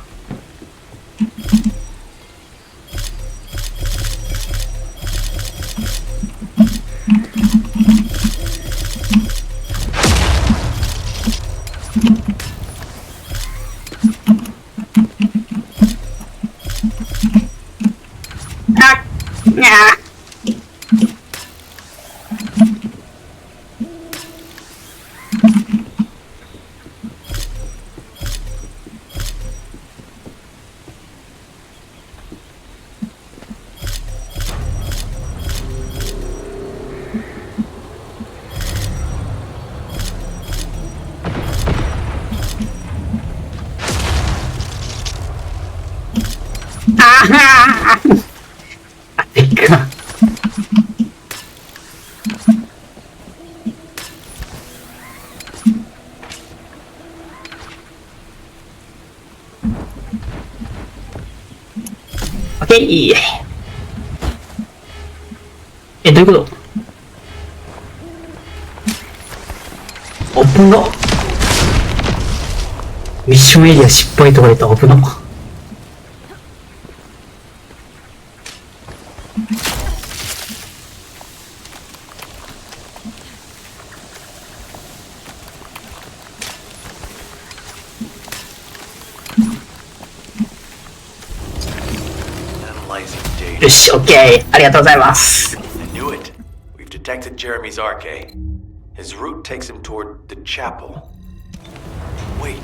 あ、でっか。オッケー。どういうこと？危な。ミッションエリア失敗とか言ったら危な。よし、オッケー。ありがとうございます。I knew it. We've detected Jeremy's arcade. His route takes him toward the chapel. Wait,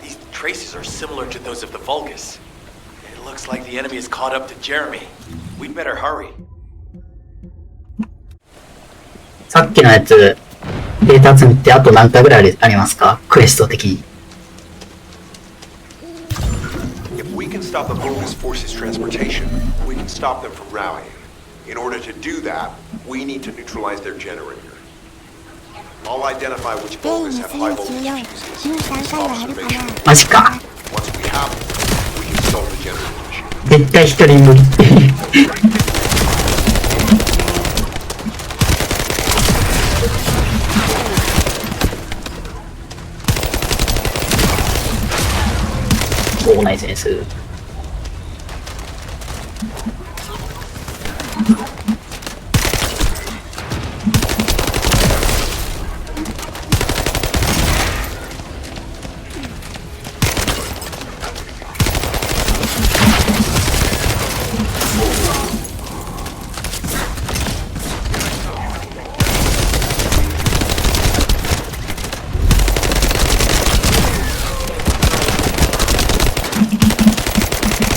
these traces are similar to those of the Vulgus. It looks like the enemy is caught up to Jeremy. We'd better hurry. さっきのやつ、データ積みってあと何回ぐらいありますか？クエスト的に。If we can stop the Vulgus forces' transportation, we can stop them from rallying. In order to do that, we need to neutralize their generator. I'll identify which レイ Vulgus に have high 左 voltage 14 fuses. 準3回はあるかな。 マジか。 Once we have them, we can solve the generator issue. 絶対一人無理。おー、ナイスです。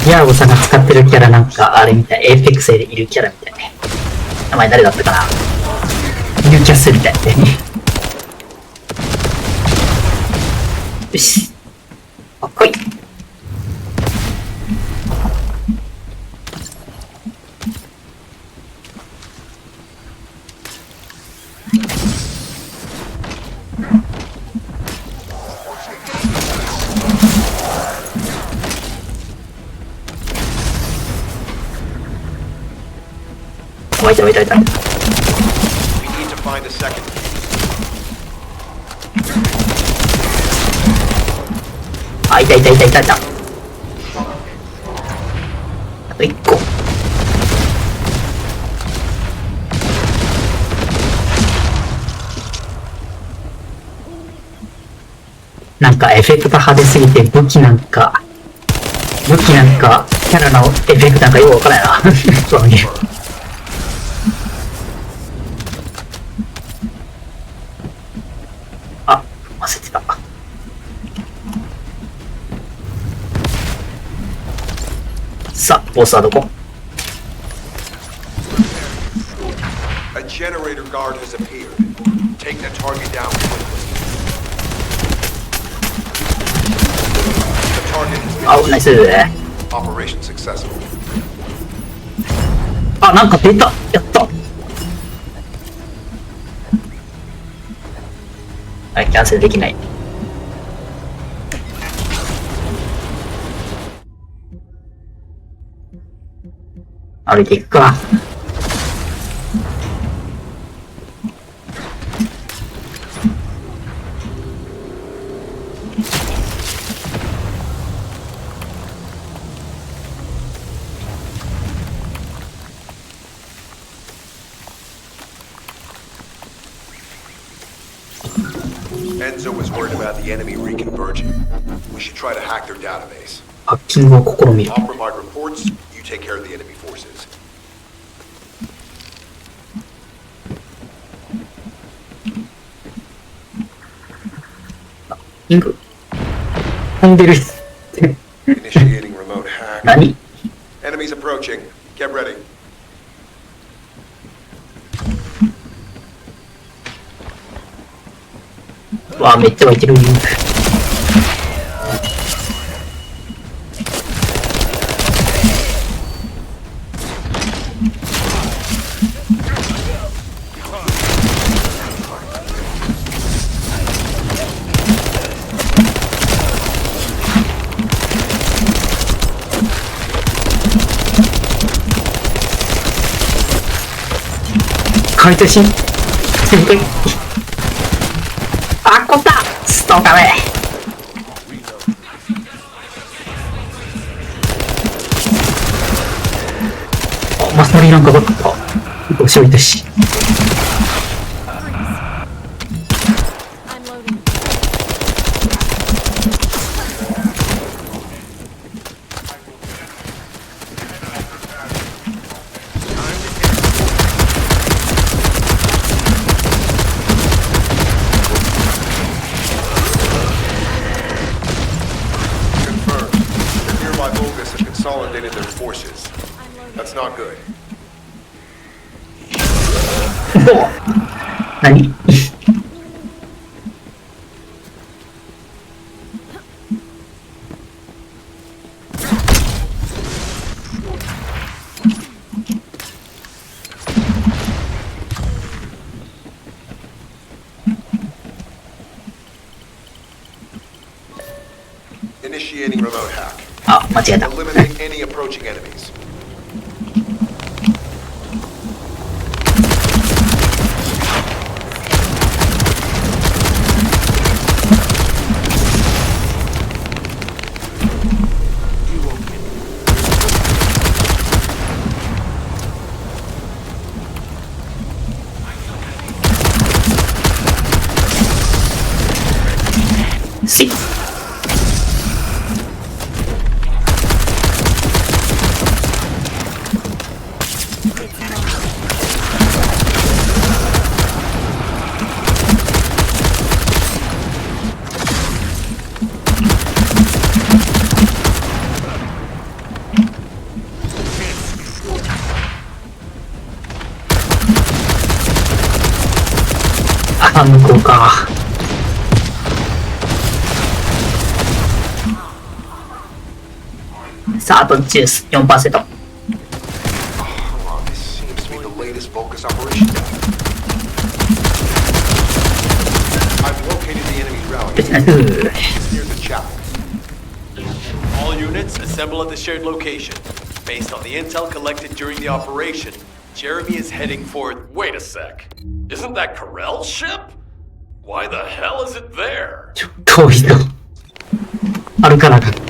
ギャーゴさんが使ってるキャラなんかあれみたい。エーペックスでいるキャラみたいね。名前誰だったかな。ニューキャッスルみたいなね。よし。あっこい。いたいたいた。 We need to find a second. あ、いたいたいたいたいた。あと1個。なんかエフェクト派手すぎて武器なんかキャラのエフェクトなんかよくわからないな。そうね。あ、忘れてた。さあ、ボスはどこ？ A generator guard has appeared. Take the target down quickly. The target has been あ、ナイス。 Operation successful. あ、なんか出た。やった。はい、キャンセルできない。歩いていくか。Enzo was worried about the enemy reconverging. We should try to hack their database. ハッキングを試みる。 I'll provide reports, you take care of the enemy forces. イング飛んでる。 Initiating remote hack. 何？ Enemies approaching. Get ready. わあ、めっちゃ湧いてる。壁とし全部あ、こったストーカーめあ、マストリーなんかばっかった後ろいたしConsolidated their forces. That's not good. 何Initiating remote hack. あ、間違えた Eliminate any approaching enemies. See. あ、向こうか。さあ、あとジュース 4%。This seems to be the latest Vulgus operation. I've located the enemy's rally. It's near the chapel. All units assemble at the shared location. Based on the intel collected during the operation, Jeremy is heading for... Wait a sec. Isn't that Corell's ship? Why the hell is it there? ちょっと遠いな。歩かなかった。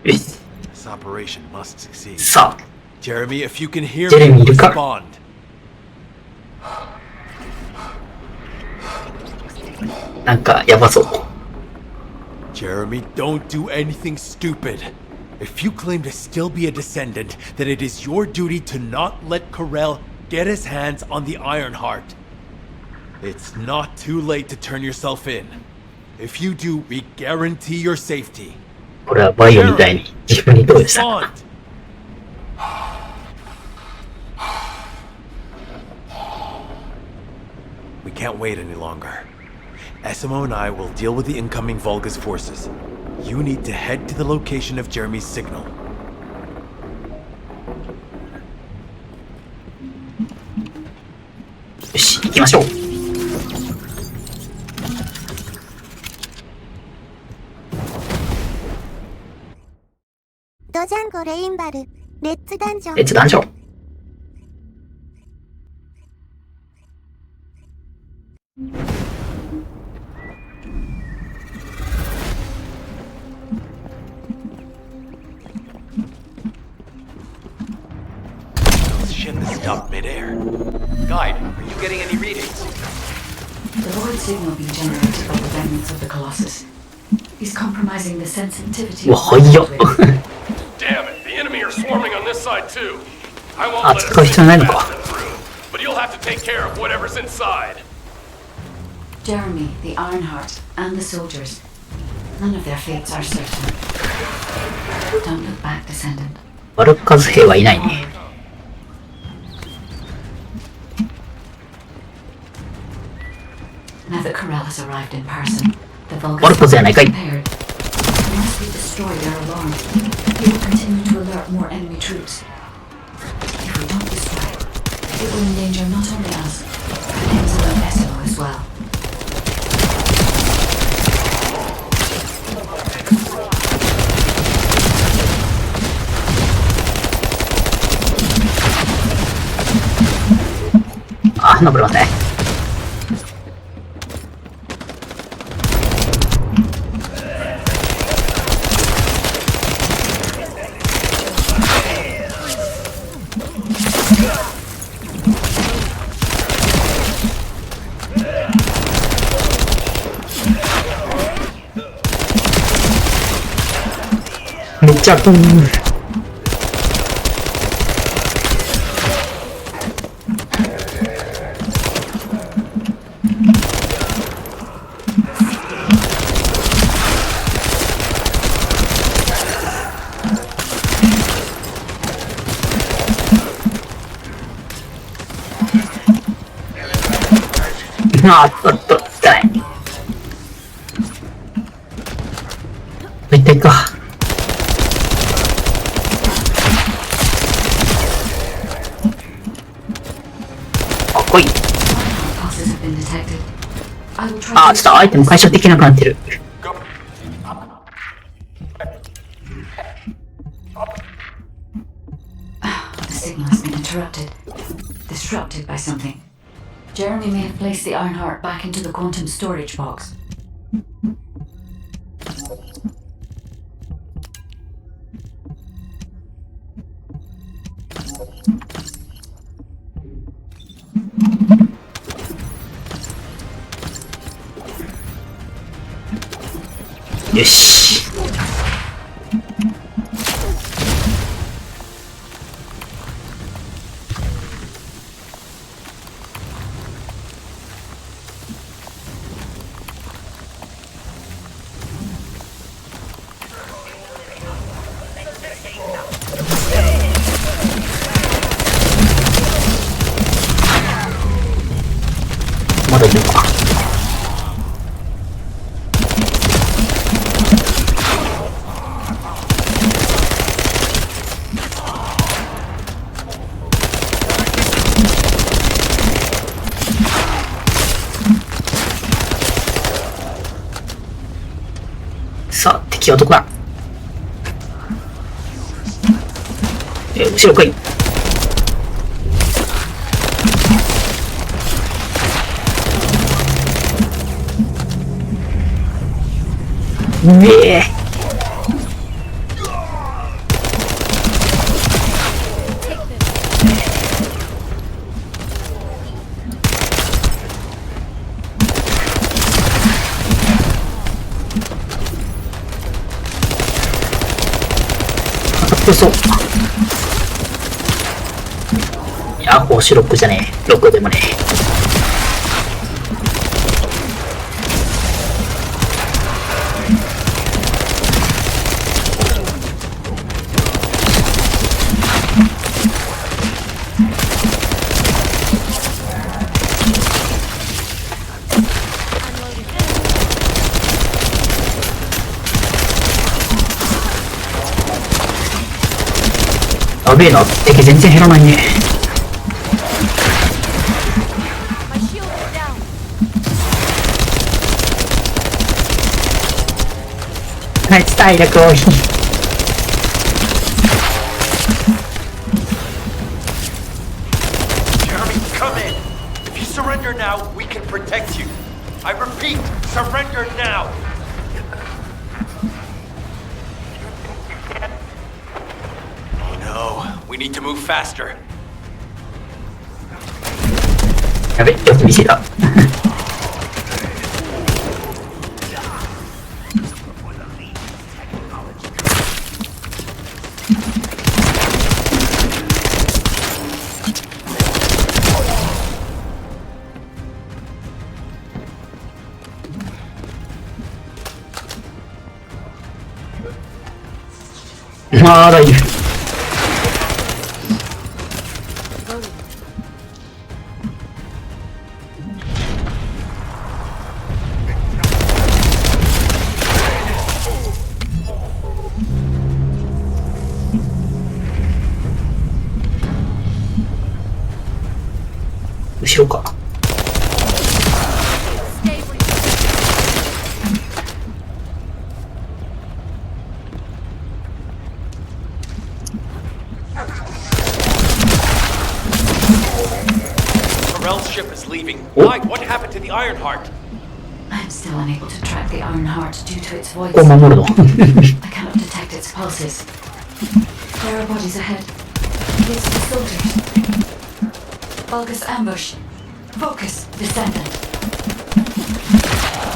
This operation must succeed. さあ、 Jeremy, if you can hear ジェレミ me, ーいるか respond. なんかやばそう。 Jeremy, don't do anything stupid. If you claim to still be a descendant, then it is your duty to not let Corell get his hands on the Ironheart. It's not too late to turn yourself in. If you do, we guarantee your safety. これはバイオみたいに自分にどうでした。 Respond. We can't wait any longer. SMO and I will deal with the incoming Vulgus forces. You need to head to the location of Jeremy's signal. よし、行きましょう。ドジャンゴレインバル、レッツダンジョン。レッツダンジョン。The ship is stopped midair. Guide, are you getting any readings? The void signal being generated by the remnants of the Colossus is compromising the sensitivity of Whoa, the yo. hardware. Damn it, the enemy are swarming on this side too. I won't Ah, let it's us going to pass them through, but you'll have to take care of whatever's inside. Jeremy, the Ironheart, and the soldiers. None of their fates are certain. Don't look back, Descendant. バルカズ兵はいないね。Now that Corral has arrived in person, the Vulgus バルカズやないかい。 prepared. Unless we destroy their alarm, they will continue to alert more enemy troops. If we don't destroy it, it will endanger not only us, but Enzo and Essimo as well. Ah, no problema. Me chato. Ah, tonto, dai. Vete acá. Ah,来い。 Pulses have been detected. I will try あ、 to ちょっとアイテム回収できなくなってる。 The signal has been interrupted. Disrupted by something. Jeremy may have placed the Ironheart back into the quantum storage box. Yoし。まだいるのか。さあ、敵はどこだ。後ろ来い。うえー。そう。いや、星6じゃねえ。6でもねえ。やべえな、敵全然減らないね。My shield is down. あいつ体力多い。Jeremy, come in. If you surrender now, we can protect you. I repeat, surrender now. Oh no, we need to move faster. やべ、よく見せた。まだいる。後ろか。Morel's ship is leaving. Why? What happened to the Ironheart? I'm still unable to track the Ironheart due to its voice. ここを守るの。 I cannot detect its pulses. There are bodies ahead. It's the soldiers. Vulgus ambush. Focus, descendant.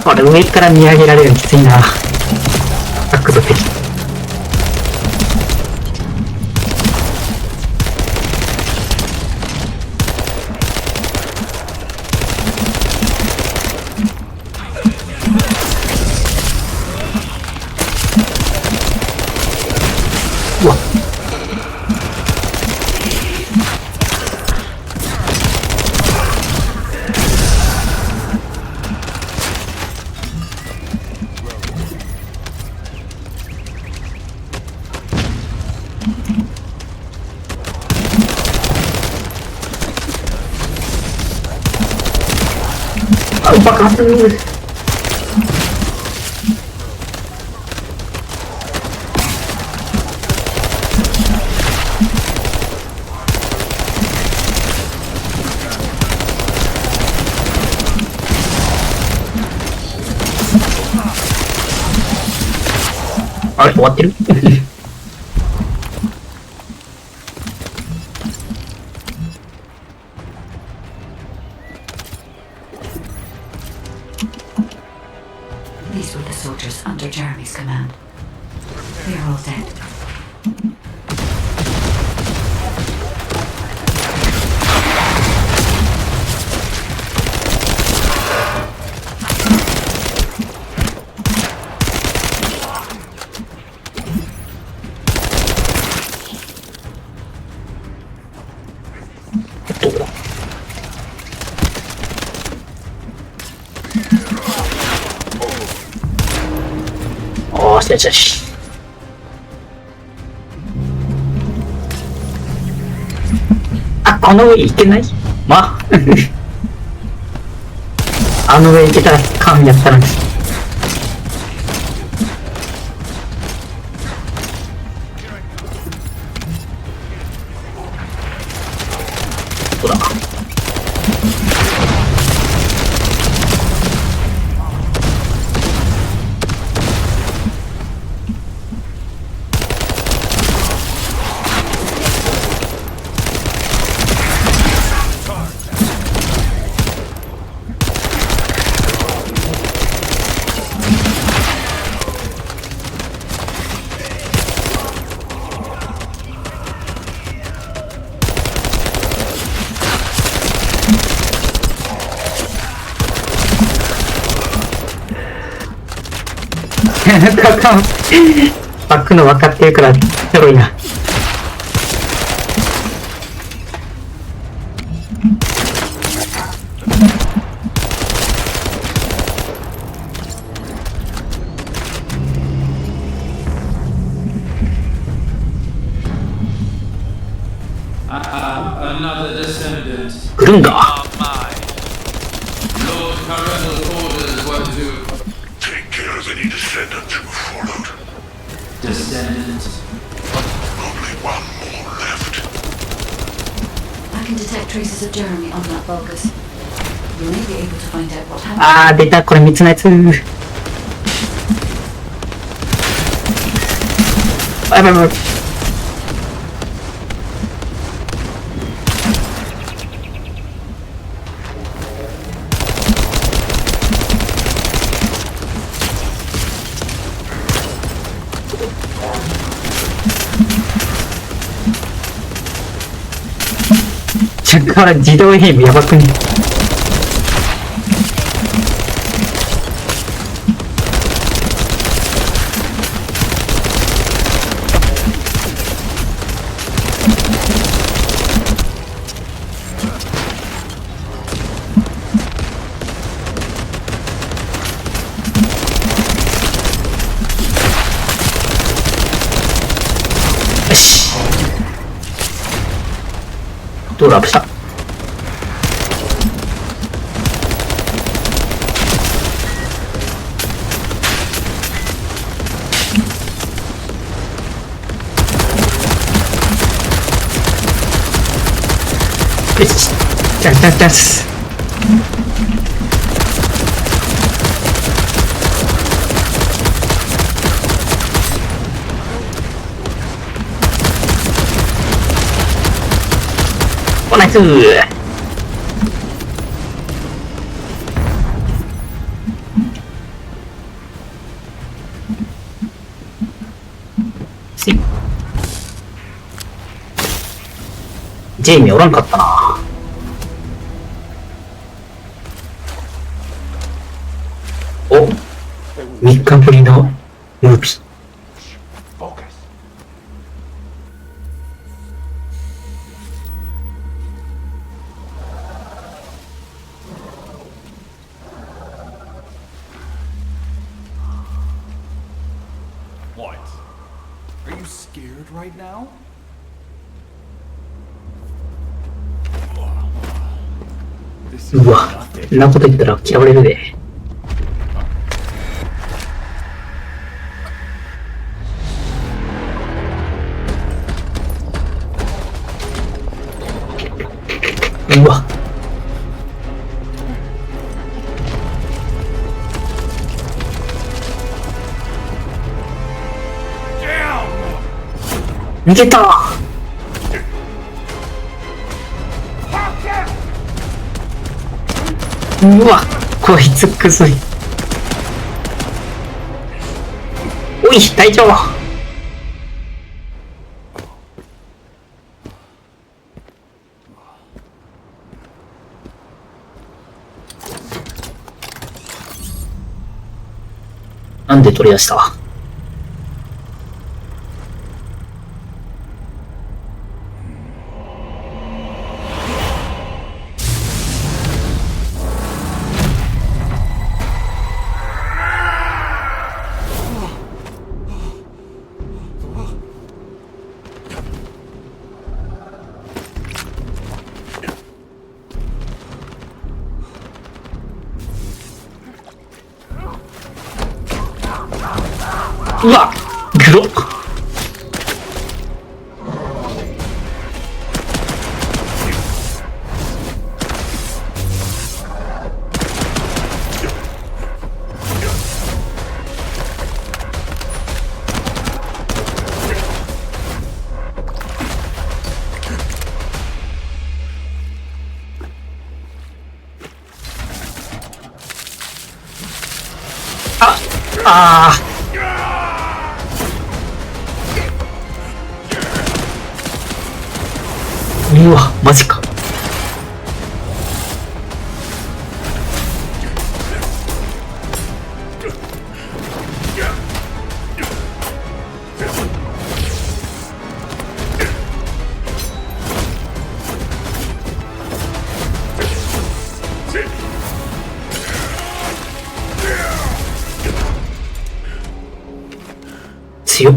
あれ上から見上げられるのきついな。角度的。うわ。あ、爆発。あれ終わってるThese were the soldiers under Jeremy's command. They are all dead. Oh,よしよし。あ、この上行けない？まあ。あの上行けたら神やったのに。どうだ。バックの分かってるからちょろいな。Another descendant. 来るんだ。 Lord Parental's orders were to Take care of any descendants who followed. descendant. Only one more left. I can detect traces of Jeremy on that Vulgus. You may be able to find out what happened. あー出た、これ3つのやつ。やばいやばい。だから自動エイムやばくね。よし。ドールアップした。よし。チャンスチャンスチャンス。お、ナイスー。ジェイミーおらんかったな。お、3日ぶりのムービー。What? Are you scared right now? うわ、そんなこと言ったら嫌われるで。うわ。逃げた。うわ、こいつくずい。おい、大丈夫。なんで取り出した？うわ、グロ。ああ。うわ、マジか。強っ。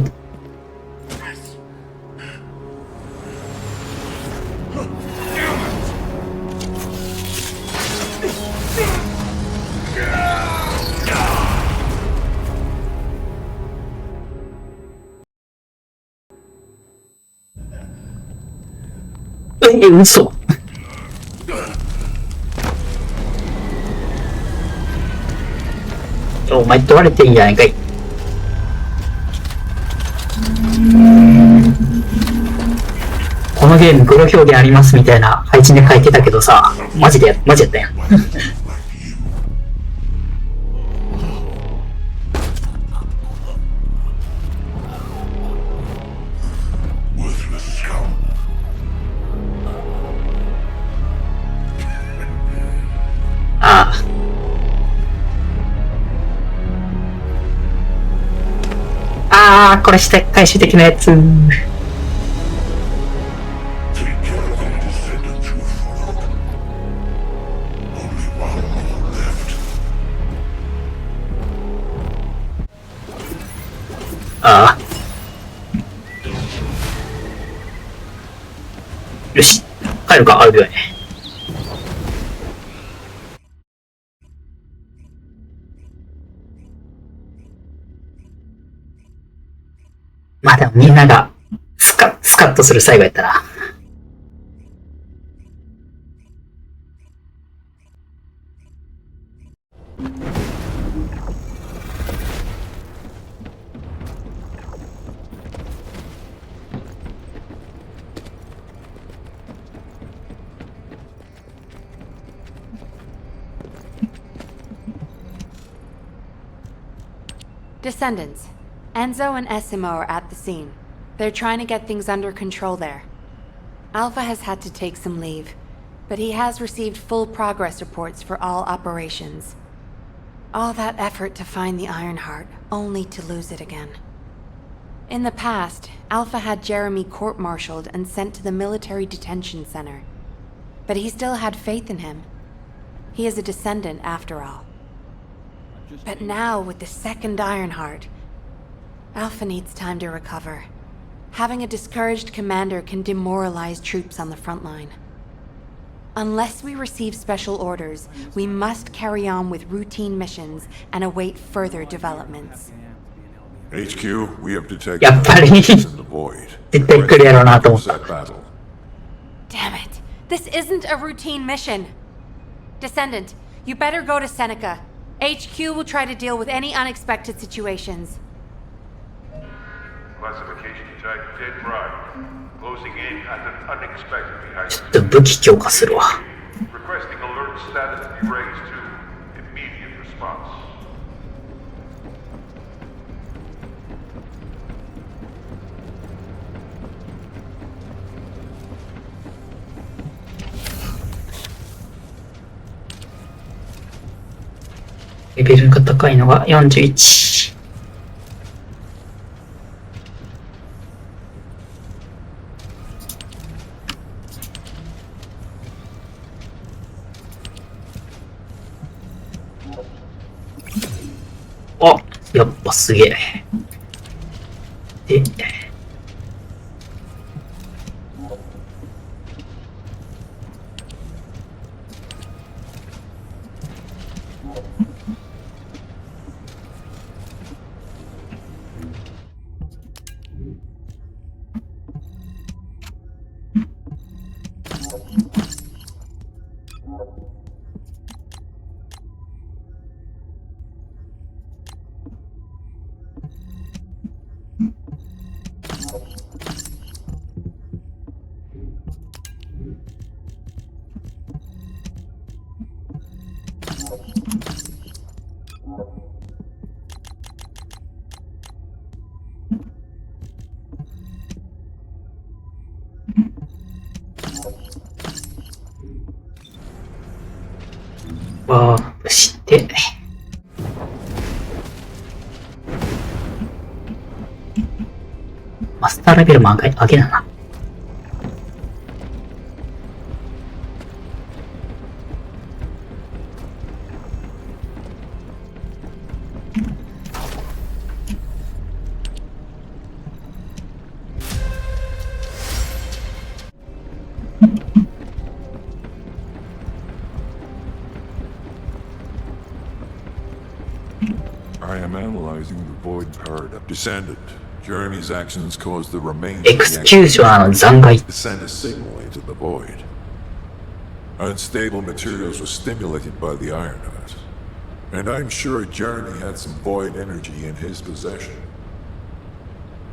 嘘。お前取られてんじゃないかい。このゲームグロ表現ありますみたいな配置で書いてたけどさ、マジやったやん。これして回収的なやつ。ああ。入るか、あるよね。まあでもみんながスカッとする最後やったな。Descendants, Enzo and Essimo are at the scene. They're trying to get things under control there. Alpha has had to take some leave, but he has received full progress reports for all operations. All that effort to find the Ironheart, only to lose it again. In the past, Alpha had Jeremy court-martialed and sent to the military detention center. But he still had faith in him. He is a descendant after all. But now, with the second Ironheart, Alpha needs time to recover. Having a discouraged commander can demoralize troops on the front line. Unless we receive special orders, we must carry on with routine missions and await further developments. HQ, we have detected やっぱり in the void. 絶対来るやろうなと思った。 That battle. Damn it! This isn't a routine mission! Descendant, you better go to Seneca. HQ will try to deal with any unexpected situations. Classification type dead bright. Closing in at an unexpectedly high ちょっと武器強化するわ。 Requesting alert status to be raised to immediate response.レベルが高いのが41。あ、やっぱすげえ。で、ワープして、マスターレベルも上げだな。I am analyzing the void paradigm. Descendant. Jeremy's actions caused the remaining エクスキューショナーの残骸。 to send a signal into the void. Unstable materials were stimulated by the Ironheart. And I'm sure Jeremy had some void energy in his possession.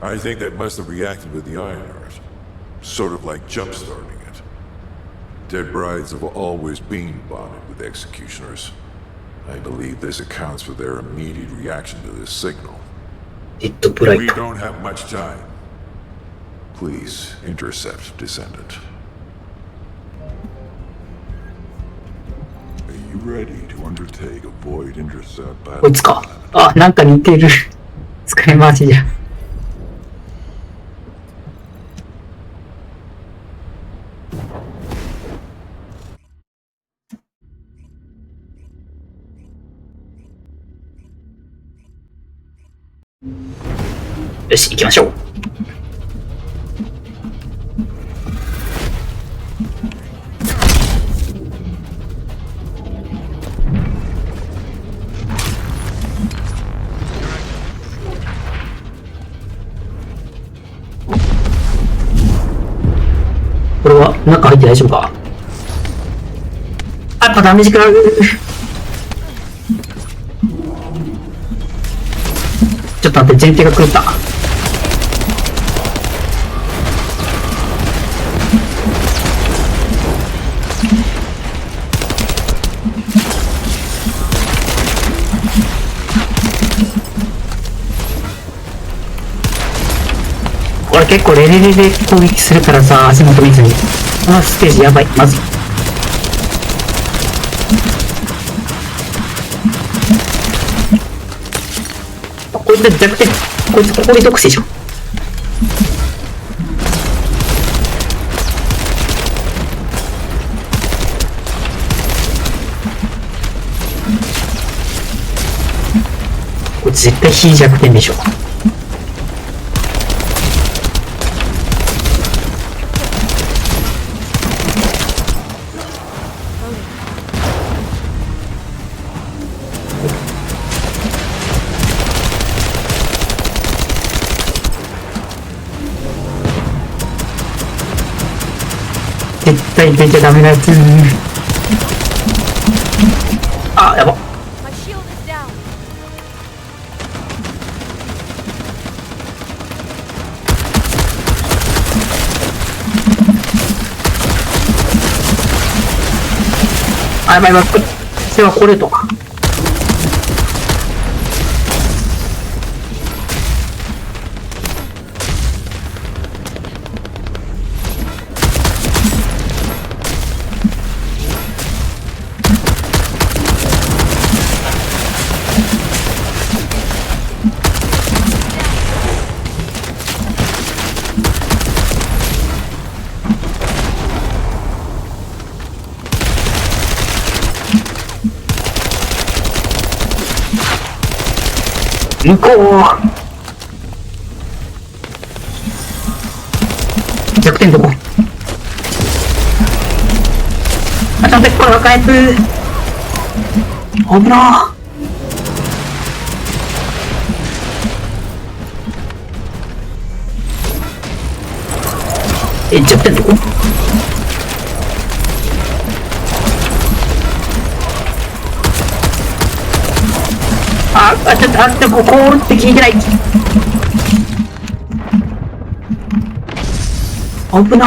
I think that must have reacted with the Ironheart. Sort of like jump-starting it. Dead brides have always been bonded with executioners. I believe this accounts for their immediate reaction to this signal. デッドブライ We ト。 don't have much time. Please intercept, Descendant. Are you ready to undertake a void intercept こい battle? つか。あ、なんか似てる。使い回しじゃん。よし、行きましょう。中入って大丈夫か。あ、やっぱダメージ食らう。ちょっと待って、前提が狂った。俺結構レレレで攻撃するからさ、足元見ずに。このステージやばい、まずい。こいつ弱点、こいつここに特性でしょ。こいつ絶対非弱点でしょ。絶対出ちゃダメなやつ。あ、やば。My shield is down. あ、やばいやばい。これはこれとか。向こう弱点どこ。あ、ちゃんとこれ若いやつ。危なー。弱点どこ。ちょっと、でもこうって聞いてない。危な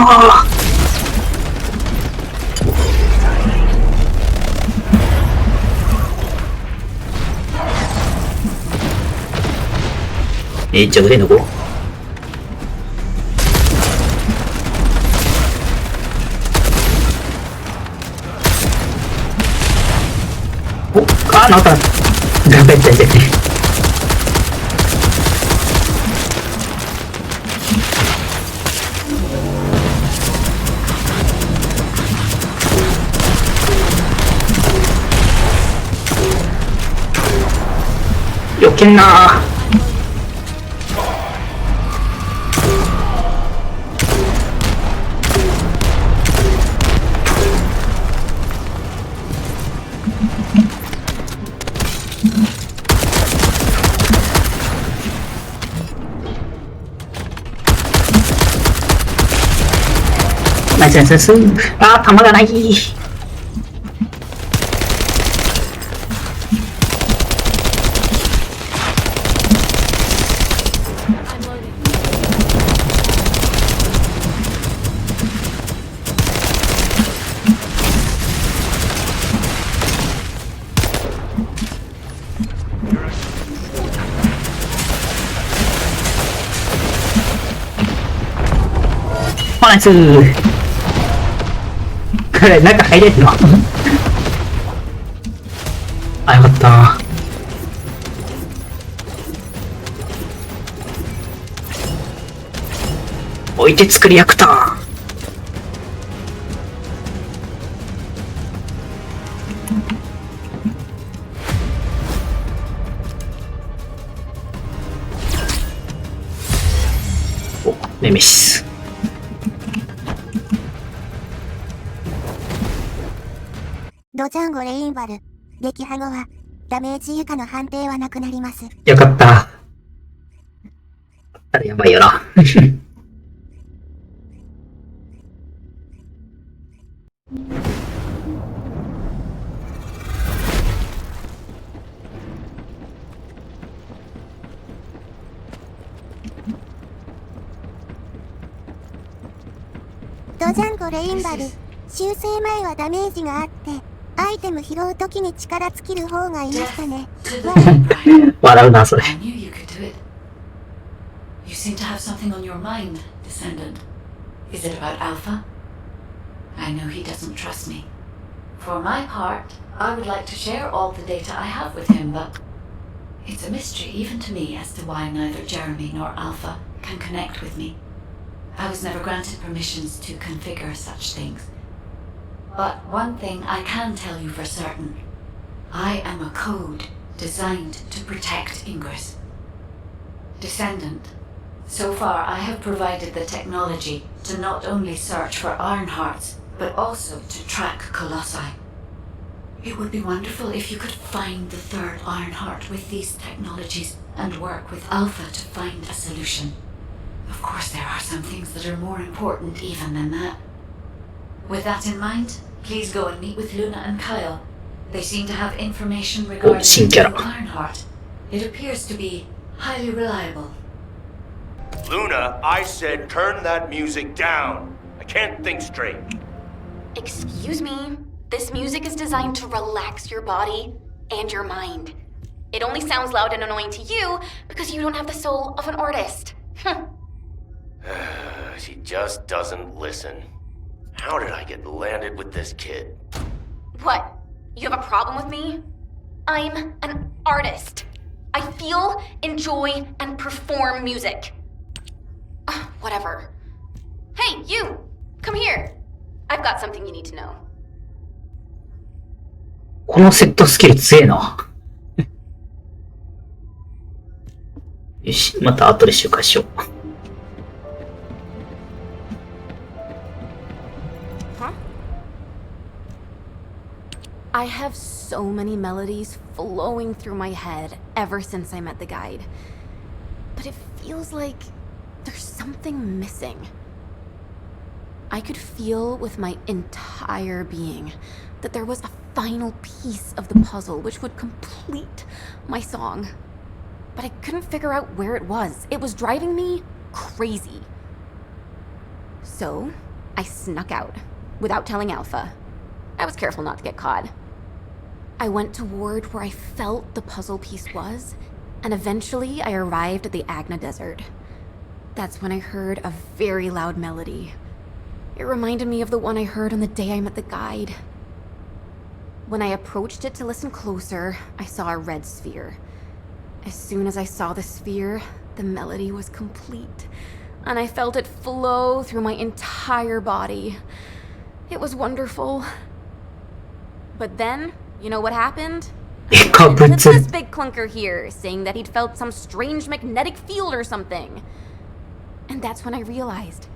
ー。弱点どこ。お、あ、なんかダメだぜ。よけんなー。ナイスナイスナイス。あー、弾がない。ナイスー。これ中入れんの。あ、よかった。置いて作りやくた。お、ネメシス。ドジャンゴレインバル、撃破後は、ダメージ以下の判定はなくなります。よかった。だったらやばいよな。ドジャンゴレインバル。修正前はダメージがあって、アイテム拾うときに力尽きる方がいましたね。笑うな、それ。 I knew you could do it. You seem to have something on your mind, Descendant. Is it about Alpha? I know he doesn't trust me. For my part, I would like to share all the data I have with him, but it's a mystery even to me as to why neither Jeremy nor Alpha can connect with me. I was never granted permissions to configure such things. But one thing I can tell you for certain. I am a code designed to protect Ingress. Descendant, so far I have provided the technology to not only search for Ironhearts, but also to track Colossi. It would be wonderful if you could find the third Ironheart with these technologies and work with Alpha to find a solution. Of course, there are some things that are more important even than that. With that in mind, please go and meet with Luna and Kyle. They seem to have information regarding the new Ironheart. It appears to be highly reliable. Luna, I said turn that music down. I can't think straight. Excuse me? This music is designed to relax your body and your mind. It only sounds loud and annoying to you because you don't have the soul of an artist. She just doesn't listen. How did I get landed with this kid? What? You have a problem with me? I'm an artist. I feel, enjoy, and perform music. Whatever. Hey, you! Come here. I've got something you need to know. このセットスキル強えな。よし、また後で周回しよう。I have so many melodies flowing through my head ever since I met the guide. But it feels like there's something missing. I could feel with my entire being that there was a final piece of the puzzle which would complete my song. But I couldn't figure out where it was. It was driving me crazy. So, I snuck out without telling Alpha. I was careful not to get caught. I went toward where I felt the puzzle piece was, and eventually I arrived at the Agna Desert. That's when I heard a very loud melody. It reminded me of the one I heard on the day I met the guide. When I approached it to listen closer, I saw a red sphere. As soon as I saw the sphere, the melody was complete, and I felt it flow through my entire body. It was wonderful. But then, you know what happened? This big clunker here, saying that he'd felt some strange magnetic field or something. And that's when I realized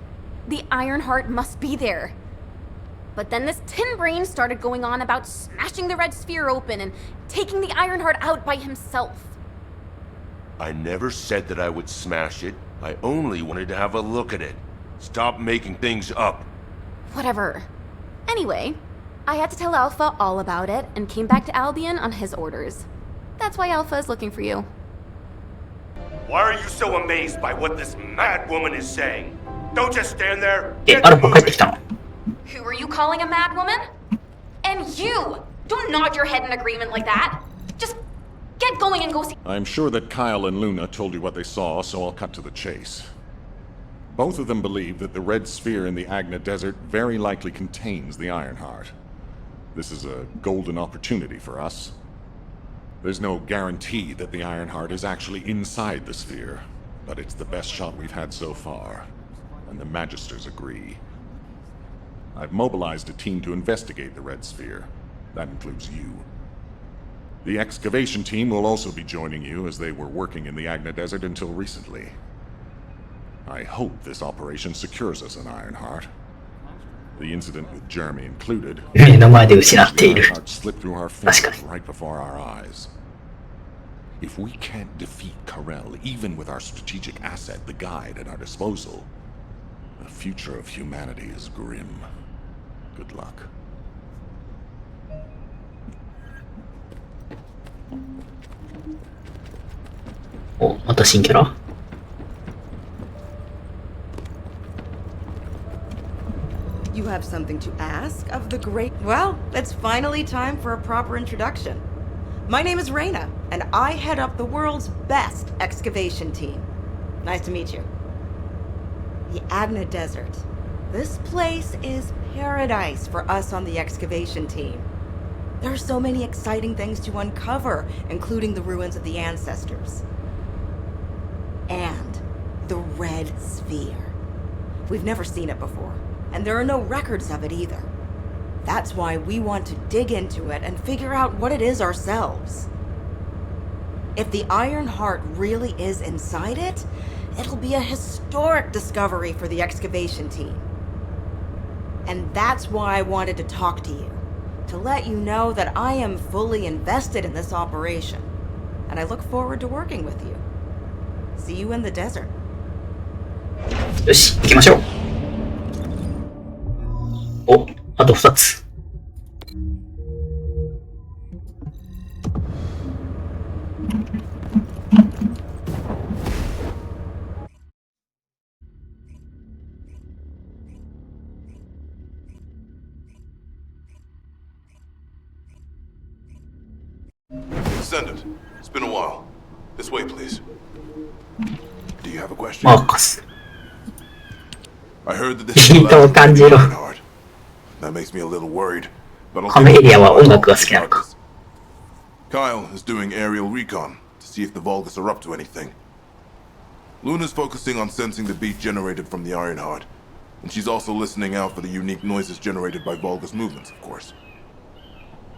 the Ironheart must be there. But then this tin brain started going on about smashing the red sphere open and taking the Ironheart out by himself. I never said that I would smash it. I only wanted to have a look at it. Stop making things up. Whatever. Anyway, I had to tell Alpha all about it and came back to Albion on his orders. That's why Alpha is looking for you. Why are you so amazed by what this mad woman is saying? Don't just stand there. Who are you calling a mad woman? And you! Don't nod your head in agreement like that. Just get going and go see. I'm sure that Kyle and Luna told you what they saw, so I'll cut to the chase. Both of them believe that the red sphere in the Agna Desert very likely contains the Ironheart. This is a golden opportunity for us. There's no guarantee that the Ironheart is actually inside the sphere, but it's the best shot we've had so far, and the Magisters agree. I've mobilized a team to investigate the red sphere. That includes you. The excavation team will also be joining you, as they were working in the Agna Desert until recently. I hope this operation secures us an Ironheart. The incident with Jeremy included. The Ironheart slipped through our fingers right before our eyes. If we can't defeat Karel, even with our strategic asset, the guide, at our disposal, the future of humanity is grim. Good luck. Oh, また新キャラ? have something to ask of the great... Well, it's finally time for a proper introduction. My name is Reyna, and I head up the world's best excavation team. Nice to meet you. The Adna Desert. This place is paradise for us on the excavation team. There are so many exciting things to uncover, including the ruins of the ancestors. And the Red Sphere. We've never seen it before, and there are no records of it either. That's why we want to dig into it and figure out what it is ourselves. If the Iron Heart really is inside it, it'll be a historic discovery for the excavation team. And that's why I wanted to talk to you, to let you know that I am fully invested in this operation, and I look forward to working with you. See you in the desert. よし、行きましょう。お、あと2つ。Descendant, it's been a while. This way, please. Do you have a question? マーカス。 I heard that this is ビートを感じろ。 That makes me a little worried. But このエリアは音楽が好きなのか。 Kyle is doing aerial recon to see if the Vulgus are up to anything. Luna's focusing on sensing the beat generated from the Ironheart, and she's also listening out for the unique noises generated by Vulgus movements, of course.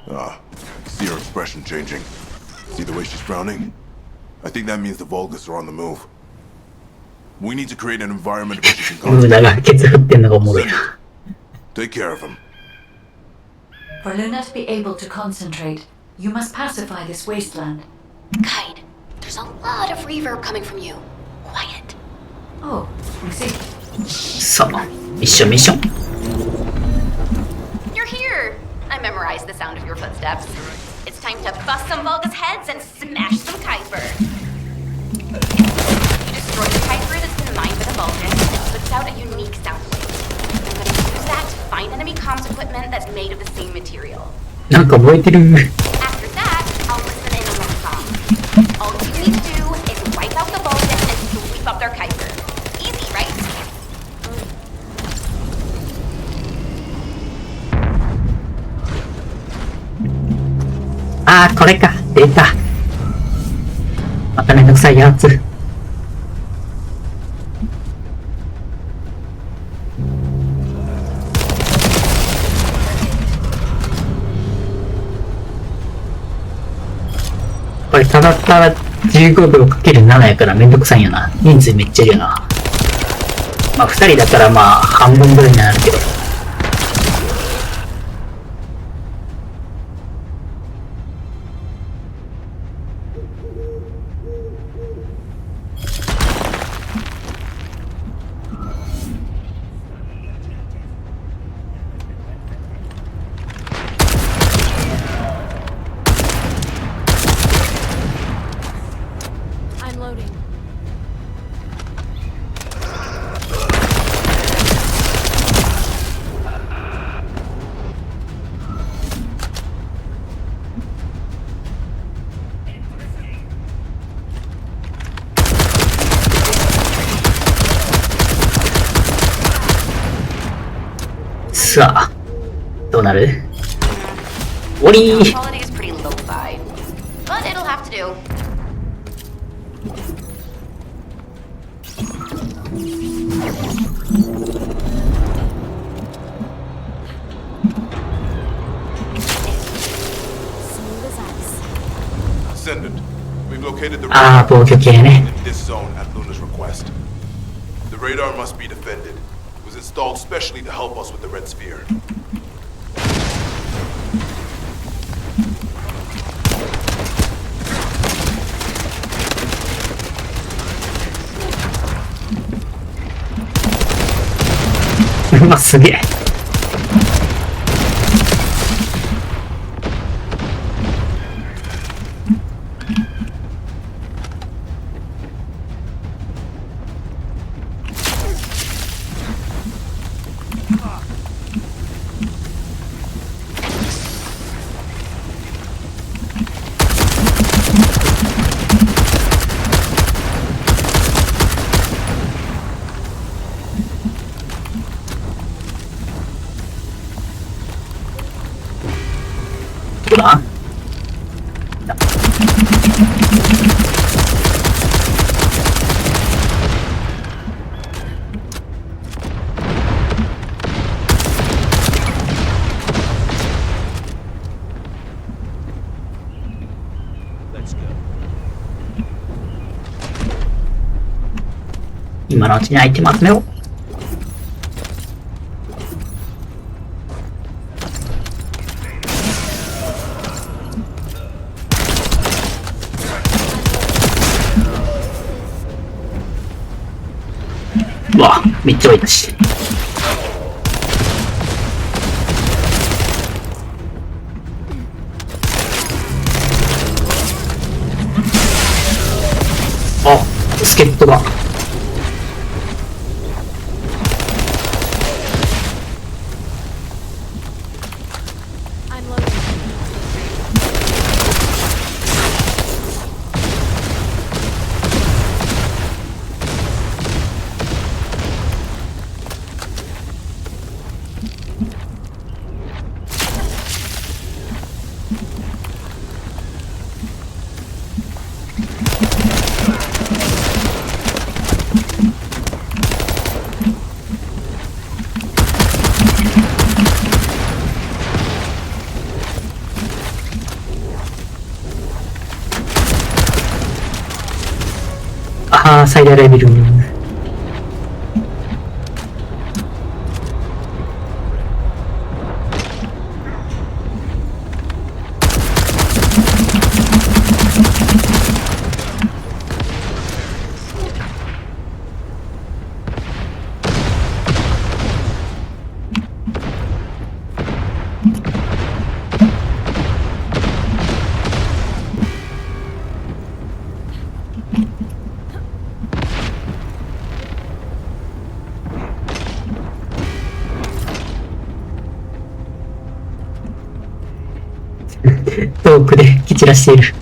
I see her expression changing. See the way she's frowning? I think that means the Vulgus are on the move. We need to create an environment where she can ムーダがケツ振ってんのがおもろいな。 Take care of him. For Luna to be able to concentrate, you must pacify this wasteland. Guide, there's a lot of reverb coming from you. Quiet. Oh, I see. さあ、ミッションミッション。 You're here! I memorized the sound of your footsteps. It's time to bust some Vulgus heads and smash some Kuiper. You destroy the Kuiper that's been mined by the Vulgus, and it puts out a unique sound wave. I'm gonna use that to find enemy comms equipment that's made of the same material. なんか燃えてる。 After that, I'll listen in on the comms. All you need to do is wipe out the Vulgus and sweep up their Kuiper. Easy, right? あー、これか。出た。まためんどくさいやつ。これただただ15秒かける7やからめんどくさいんやな。人数めっちゃいるよな。まあ2人だからまあ半分ぐらいになるけど。I'm loading. Quality is pretty low-fi, but it'll have to do. Ascendant, we've located the radar in this zone at Luna's request. The radar must be defended. It was installed specially to help us with the Red Sphere. 今のうちにアイテム集めろ。うわ、めっちゃ多いだし。あ、助っ人だ。I'm loading. ああ、最大レベル。遠くで蹴散らしている。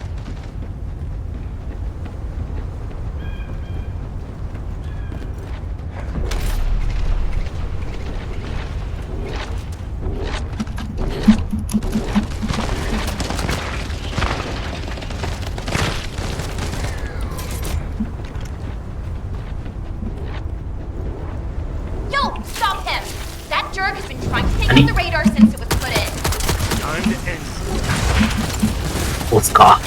Yo, stop him! That jerk has been trying to take out the radar since it was put in. Time to end. 押すか。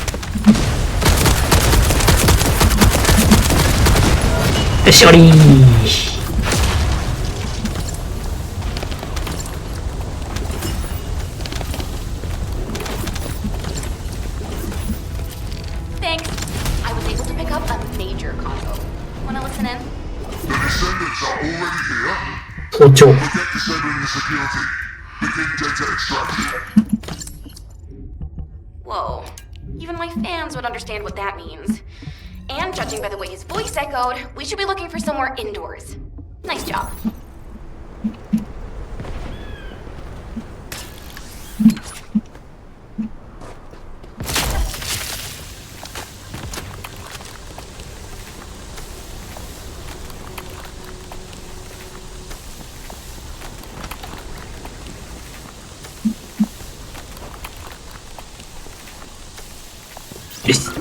よし、終わりー。Thanks. I was able to pick up a major combo. Wanna listen in? The descendants are already here. 包丁。 Forget disabling the security. Begin data extraction. Whoa. Even my fans would understand what that means. And judging by the way his voice echoed, we should be looking for somewhere indoors. Nice job.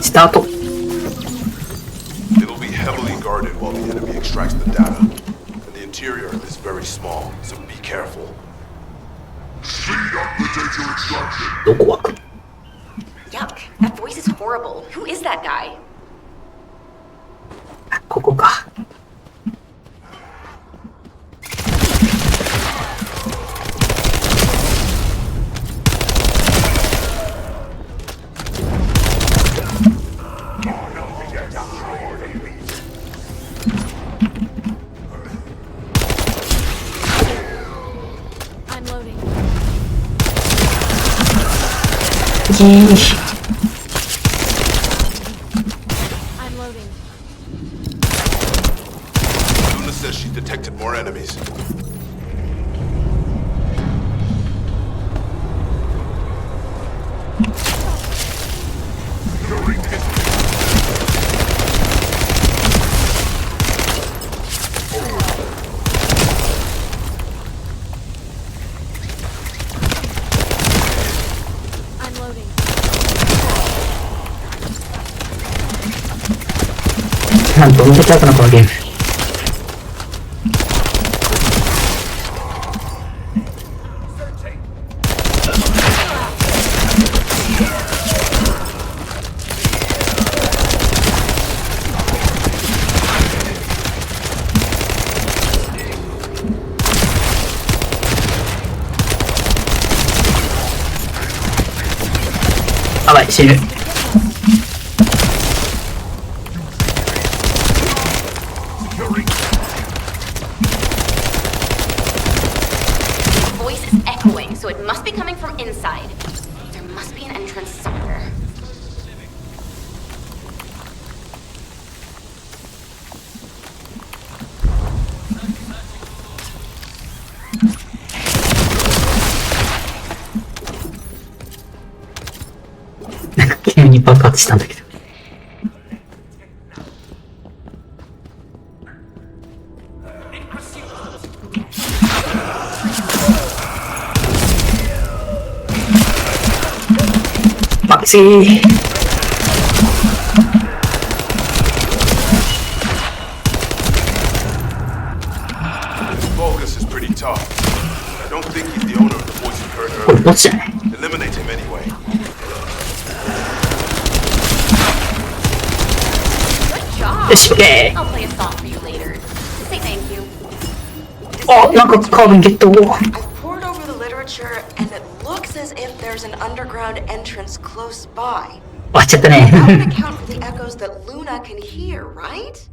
Start. It'll be heavily guarded while the enemy extracts the data. And the interior is very small, so be careful. Speed up the data extraction. どこ湧く？ Yuck. That voice is horrible. Who is that guy? ここか。I'm loading. I'm loading. Luna says she detected more enemies. I'm loading. なんと、どんだけあったのこのゲーム。死ぬ。Voice is echoing, so it must be coming from inside. There must be an entrance somewhere.なんか急に爆発したんだけど。マジー。Vulgus is pretty tough. I don't think he's the owner of the voice you heard これ earlier. ボスじゃない？ Eliminate him anyway. Good job. よし、オッケ I'll play a song for you later. Say thank you. ー。あ、なんかカーブンゲット。 I've poured over the literature, and it looks as if there's an underground entrance close by. 終わっちゃった That would ね。 account for the echoes that Luna can hear, right?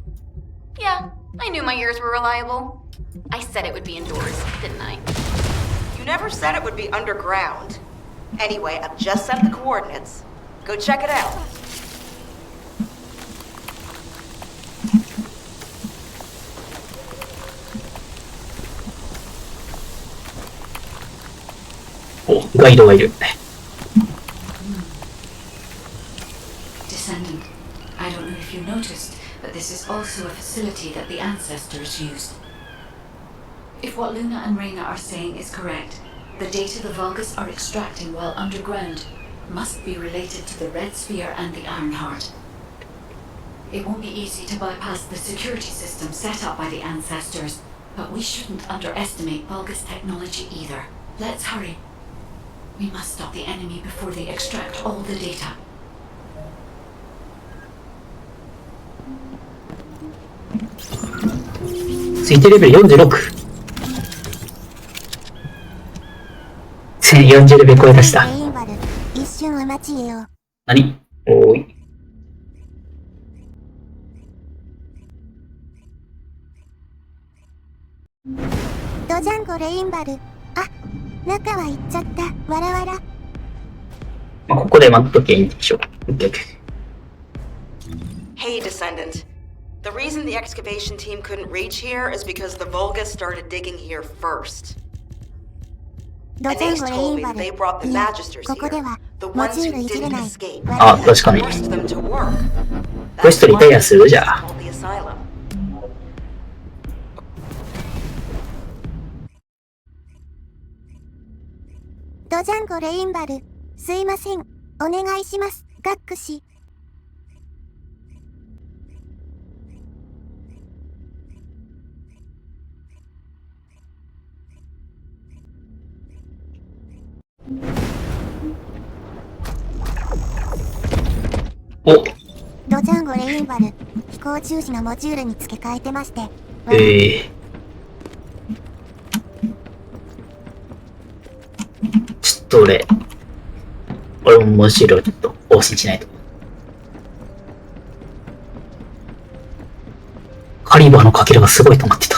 Yeah, I knew my ears were reliable. I said it would be indoors, didn't I? You never said it would be underground. Anyway, I've just sent the coordinates. Go check it out. お、ガイドがいる。 Descendant, I don't know if you noticed, but this is also a facility that the ancestors used. If what Luna and Reyna are saying is correct, the data the Vulgus are extracting while underground must be related to the Red Sphere and the Iron Heart. It won't be easy to bypass the security system set up by the ancestors, but we shouldn't underestimate Vulgus technology either. Let's hurry. We must stop the enemy before they extract all the data. 推定レベル46。40レベル超えました。レインバル、一瞬お待ちよ。何？おーい。ドジャンゴレインバル。あ、中は行っちゃった。わらわら。まあ、ここで待っとけばいいんでしょう。Hey, Descendant. The reason the excavation team couldn't reach here is because the Vulgus started digging here first. ド And ジャン Ace ゴレイ told ン me バ that ル。 they brought the いや、 Magisters ここで here. は The モ ones ジュー who ルいじれ didn't ない。 escape. あ、確かに。 Forced them to work. クエストリタイアするじゃあ。 Called the asylum. ドジャンゴレインバル。すいません。お願いします。ガック氏。お、ドジャンゴレインバル。飛行中止のモジュールに付け替えてまして。ちょっと俺もモジュールをちょっと更新しないと。カリバーのかけらがすごいと思ってた。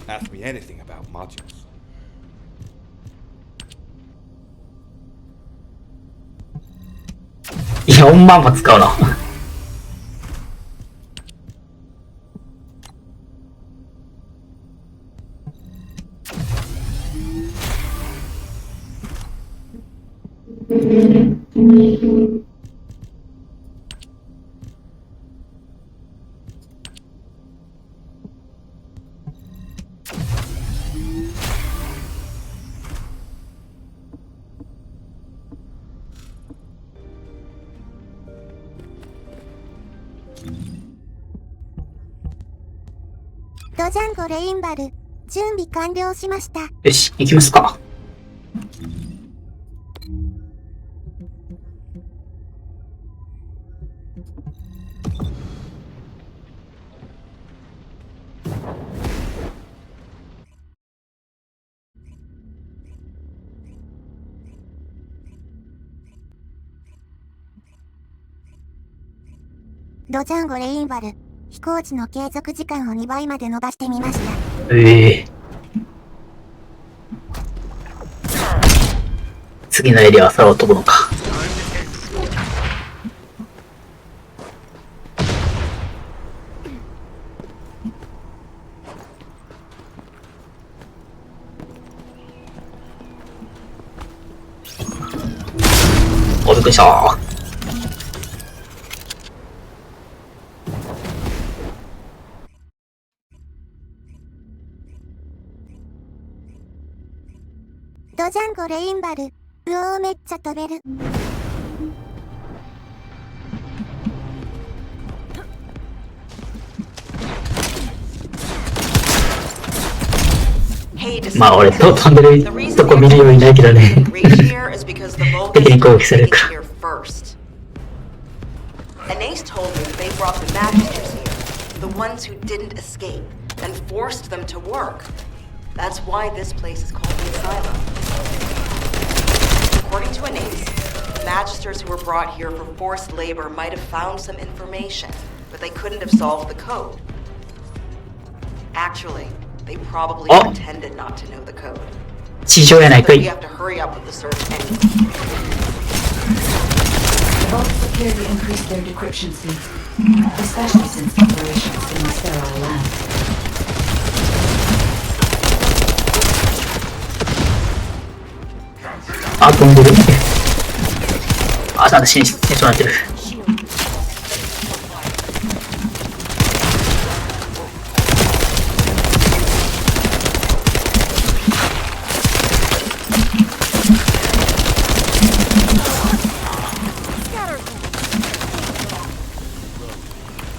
Ask me anything about modules. 4万も使うな。ドジャンゴレインバル。準備完了しました。よし、行きますか。ドジャンゴレインバル、飛行時の継続時間を2倍まで伸ばしてみました。次のエリアは空を飛ぶのか。お、びっくりした。ドジャンゴレインバル、うおーめっちゃ飛べる。まあ俺と飛んでるとこ見るようにないけどね。敵に攻撃されるから。And Ace told me that they brought the Magisters here, the ones who didn't escape, and forced them to work. That's why this place is called the Asylum. According to Ace, the Magisters who were brought here for forced labor might have found some information, but they couldn't have solved the code. Actually, they probably pretended not to know the code. We have to hurry up with the search anyway. The vaults appear to increase their decryption speeds, especially since operations in the sterile land. Ah, 飛んでる。あ、なんだ、死にそうなってる。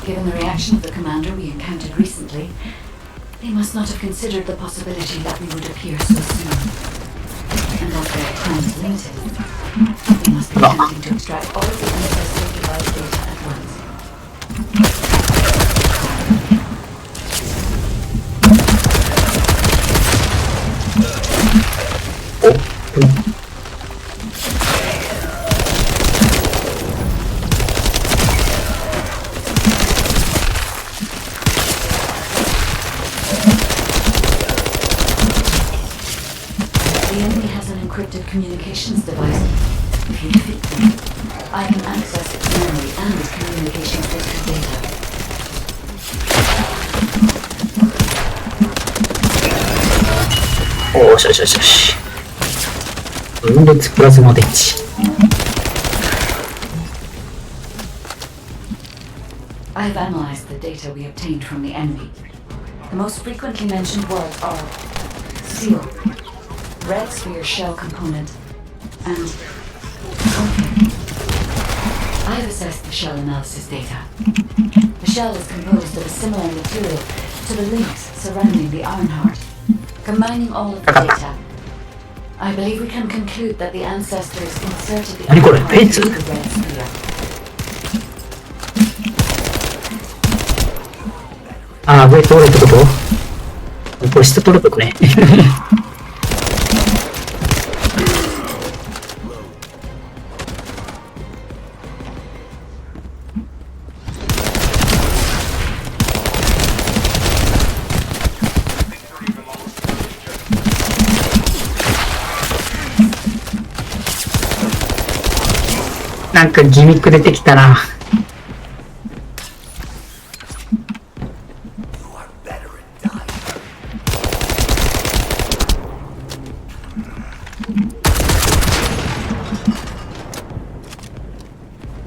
Given the reaction of the commander we encountered recently, they must not have considered the possibility that we would appear so soon. And as their time is limited, we must be attempting to extract all of the ancestral device data at once. Encrypted communications device. If you defeat them, I can access its memory and its communication system data. Oh, よしよしよしよし。分裂プラズマ電池。I've analyzed the data we obtained from the enemy. The most frequently mentioned words are seal, red sphere shell component, and okay. I've assessed the shell analysis data. The shell is composed of a similar material to the links surrounding the Ironheart. Combining all of the data, I believe we can conclude that the ancestors inserted the Ironheart into the red sphere. ああ、上通るってこと？これ下取るとこね。なんかギミック出てきたな。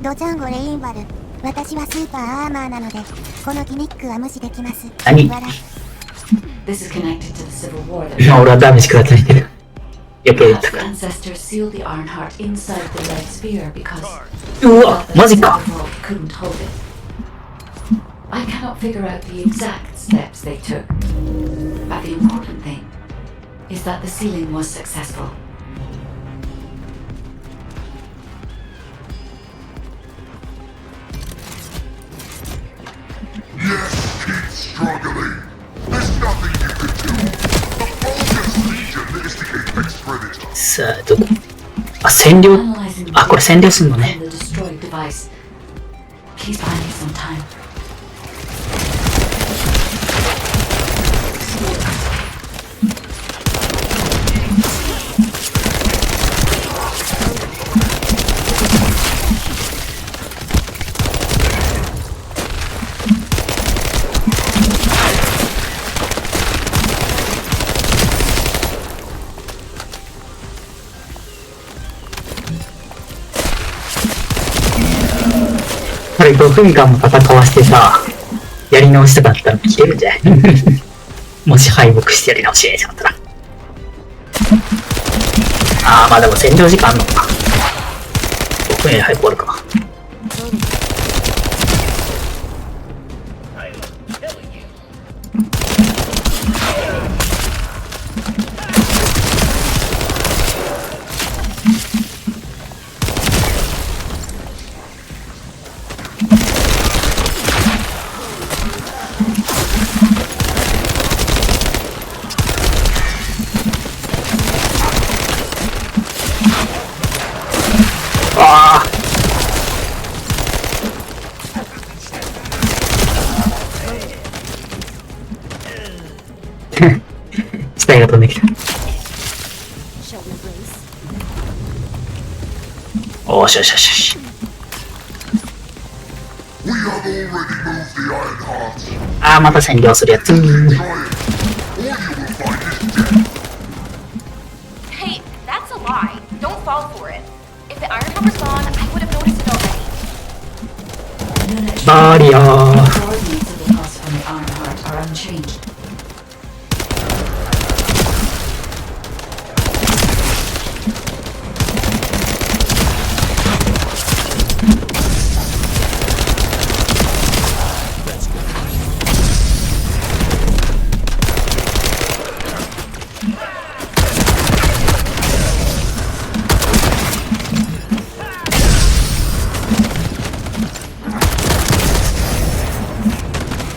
ドジャンゴレインバル、私はスーパーアーマーなので、このギミックは無視できます。何？ This is connected to the civil war that 今俺はダメージ食らってきてる。余計だったか。 ancestors sealed the Ironheart inside the red sphere because うわ、マジか。 couldn't hold it. I cannot figure out the exact steps they took, but the important thing is that the sealing was successful. Yes, keep struggling. There's nothing you can do. The Vulgus Legion is the apex predator. さあ、どこ？あ、占領。あ、これ占領すんのね。He's buying me some time.これ5分間も戦わしてさ、やり直したかったら切れるんじゃないもし敗北してやり直しやりたかったら。あー、まあでも占領時間あんのか。5分より早く終わるか。ああ死体が飛んできた。おーしよしよしよし。ああ、また占領するやつ。Hey, that's a lie. Don't fall for it. If the iron hammer's gone, I would have noticed it already. バリアー。 The coordinates of the pulse from the Iron Heart are unchanged.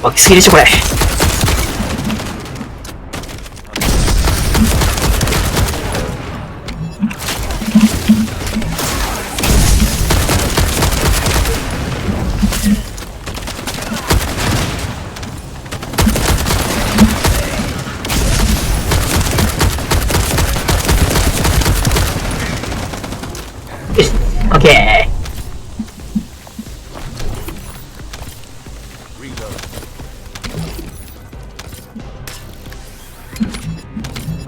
湧きすぎでしょこれ。よし、オッケー。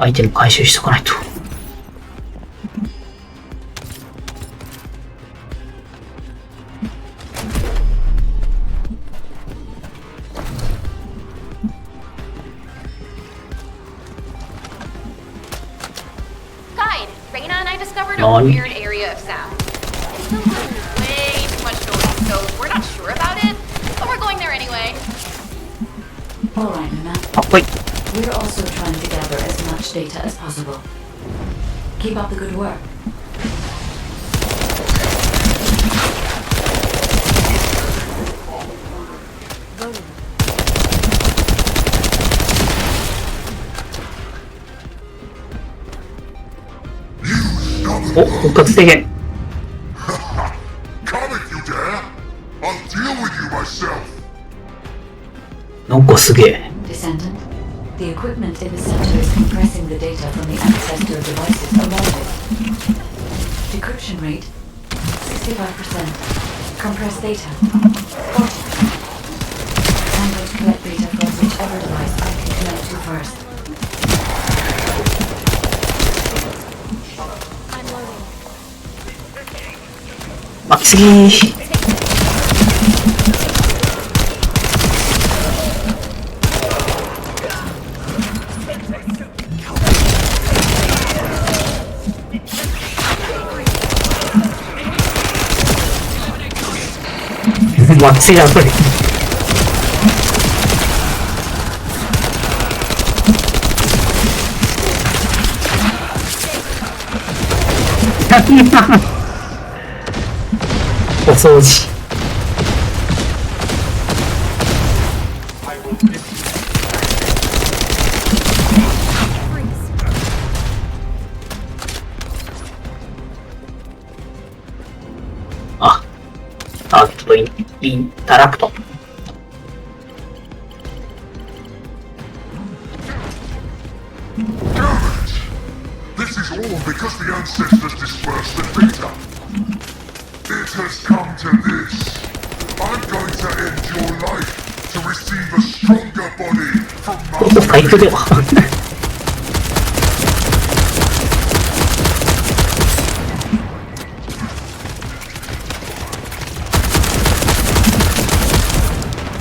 アイテム回収しとかないと。Guide, Reyna and I discovered a Non. weird area of sound. It's way too much noise, so we're not sure about it, but we're going there anyway. Alright, Luna. あ、ほい。 We're also trying to gather as much data as possible. Keep up the good work. Come お、復活制限。 if you dare. I'll deal with you myself. なんかすげえ。 Descendant, the equipment in the center is compressing the data from the ancestor devices around it. Decryption rate 65%. Compressed data 40%. I'm going to collect data from whichever device I can connect to first. I'm loading. 湧きすぎ。湧きすぎだこれ。お掃除。あ、あ、ちょっととインタラクト。This is all because the ancestors dispersed the data. It has come to this. I'm going to end your life to receive a stronger body from ここファイトでは。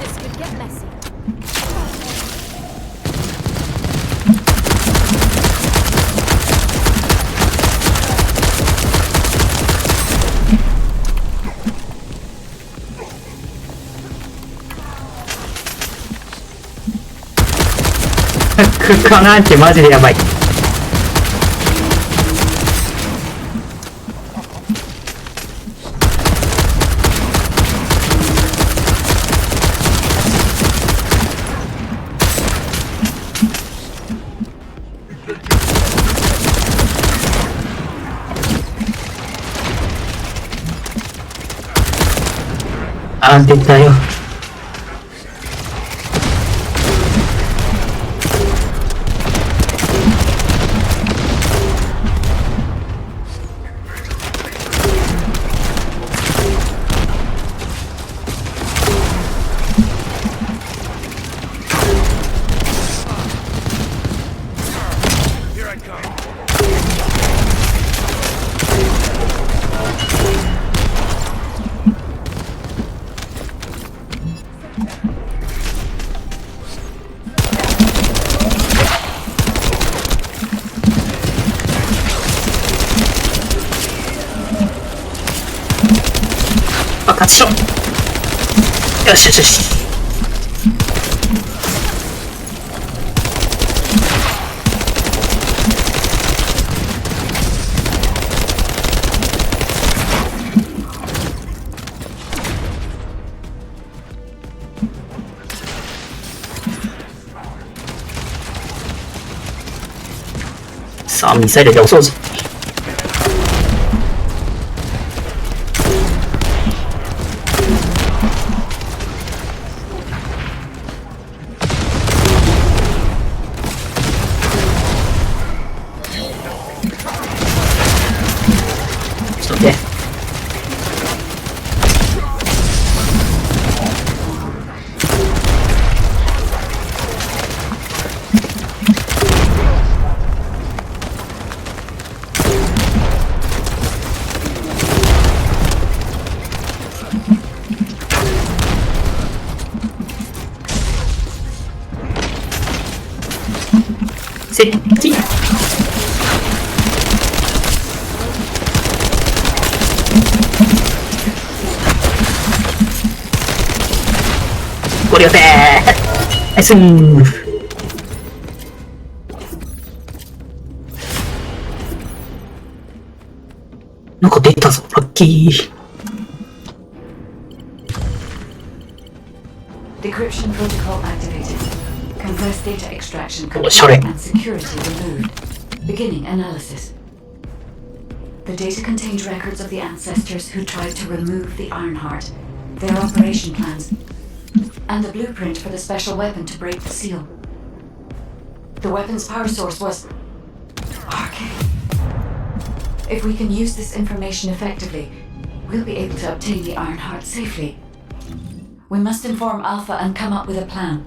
This could get messy. 空間なんてマジでやばい。あ、出たよ。爆発しろ。よしよしよし。さあ、ミサイルでお掃除。ちょっと待って。設置。ご了承。ナイスー。なんか出たぞ、ラッキー。Decryption protocol activated. Compressed data extraction sorry. complete and security removed. Beginning analysis. The data contained records of the ancestors who tried to remove the Ironheart, their operation plans, and the blueprint for the special weapon to break the seal. The weapon's power source was arcane. If we can use this information effectively, we'll be able to obtain the Ironheart safely. We must inform Alpha and come up with a plan.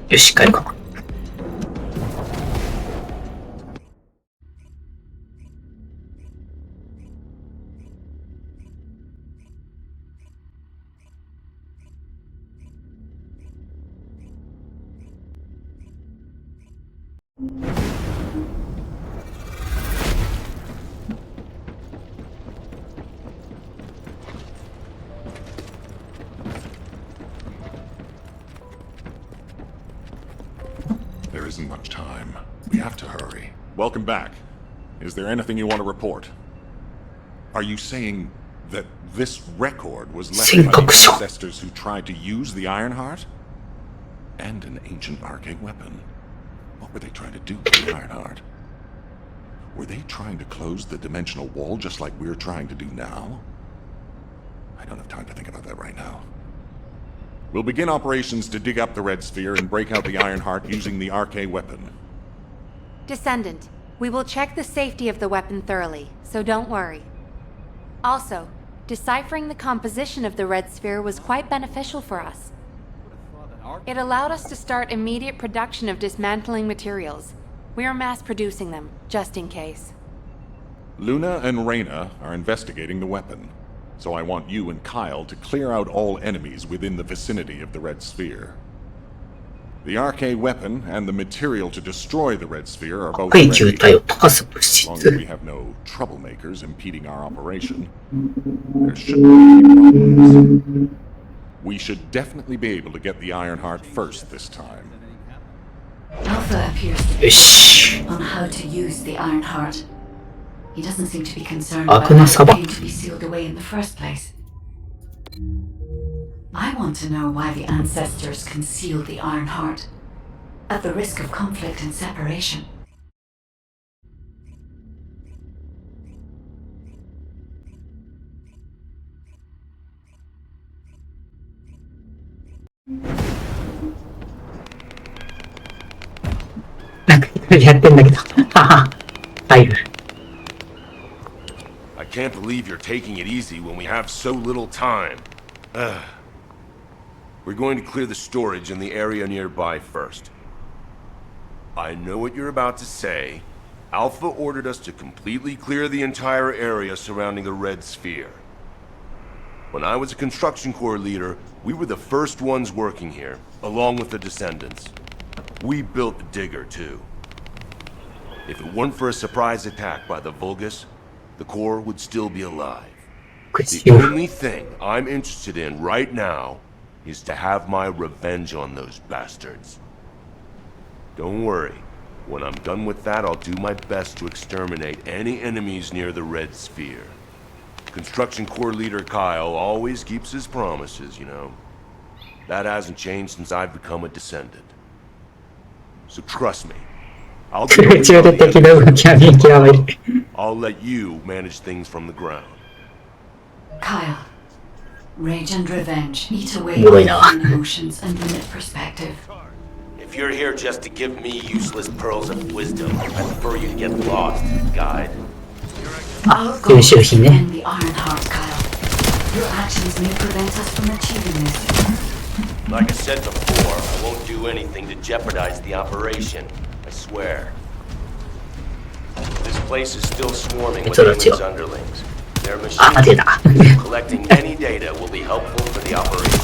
よし、帰るか。There isn't much time. We have to hurry. Welcome back. Is there anything you want to report? Are you saying that this record was left by the ancestors who tried to use the Ironheart? And an ancient arcane weapon. What were they trying to do with the Ironheart? Were they trying to close the dimensional wall just like we're trying to do now? I don't have time to think about that right now. We'll begin operations to dig up the Red Sphere and break out the Ironheart using the RK weapon. Descendant, we will check the safety of the weapon thoroughly, so don't worry. Also, deciphering the composition of the Red Sphere was quite beneficial for us. It allowed us to start immediate production of dismantling materials. We are mass producing them, just in case. Luna and Reyna are investigating the weapon, so I want you and Kyle to clear out all enemies within the vicinity of the Red Sphere. The RK weapon and the material to destroy the Red Sphere are both ready. As long as we have no troublemakers impeding our operation, there shouldn't be any problems. We should definitely be able to get the Ironheart first this time. Alpha appears to be clear on how to use the Ironheart. He doesn't seem to be concerned about how it came to be sealed away in the first place. I want to know why the ancestors concealed the Ironheart, at the risk of conflict and separation. I can't believe you're taking it easy when we have so little time. We're going to clear the storage in the area nearby first. I know what you're about to say. Alpha ordered us to completely clear the entire area surrounding the Red Sphere. When I was a construction corps leader, we were the first ones working here, along with the Descendants. We built the digger, too. If it weren't for a surprise attack by the Vulgus, the Corps would still be alive. The only thing I'm interested in right now is to have my revenge on those bastards. Don't worry. When I'm done with that, I'll do my best to exterminate any enemies near the Red Sphere. Construction Corps leader Kyle always keeps his promises, you know. That hasn't changed since I've become a Descendant. So trust me. I'll let you manage things from the ground. Kyle, rage and revenge eat away all human emotions and limit perspective. If you're here just to give me useless pearls of wisdom, I prefer you to get lost, guide. Our goal is to end the Ironheart, Kyle. Your actions may prevent us from achieving this. Like I said before, I won't do anything to jeopardize the operation. I swear. This place is still swarming with humans underlings. Their machines collecting any data will be helpful for the operation.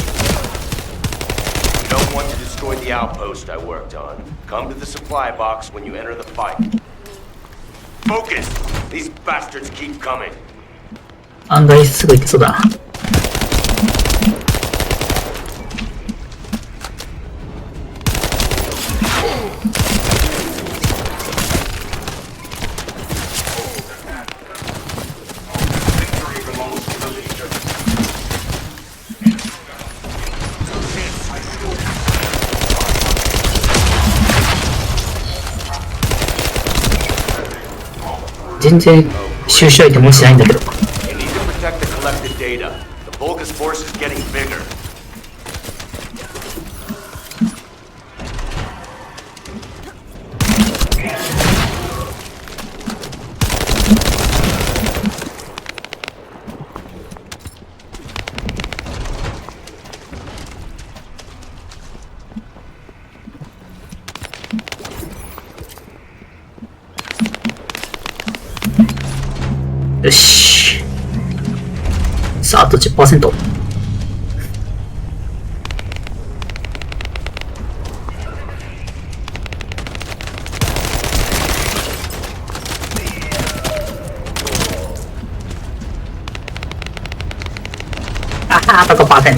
You don't want to destroy the outpost I worked on. Come to the supply box when you enter the fight. Focus! These bastards keep coming. 案外すぐ行けそうだな。全然収集アイテム落ちてないんだけど。You need to protect the collected data. The Vulgus force is getting bigger.よし。さあ、あと 10%。あと 5%。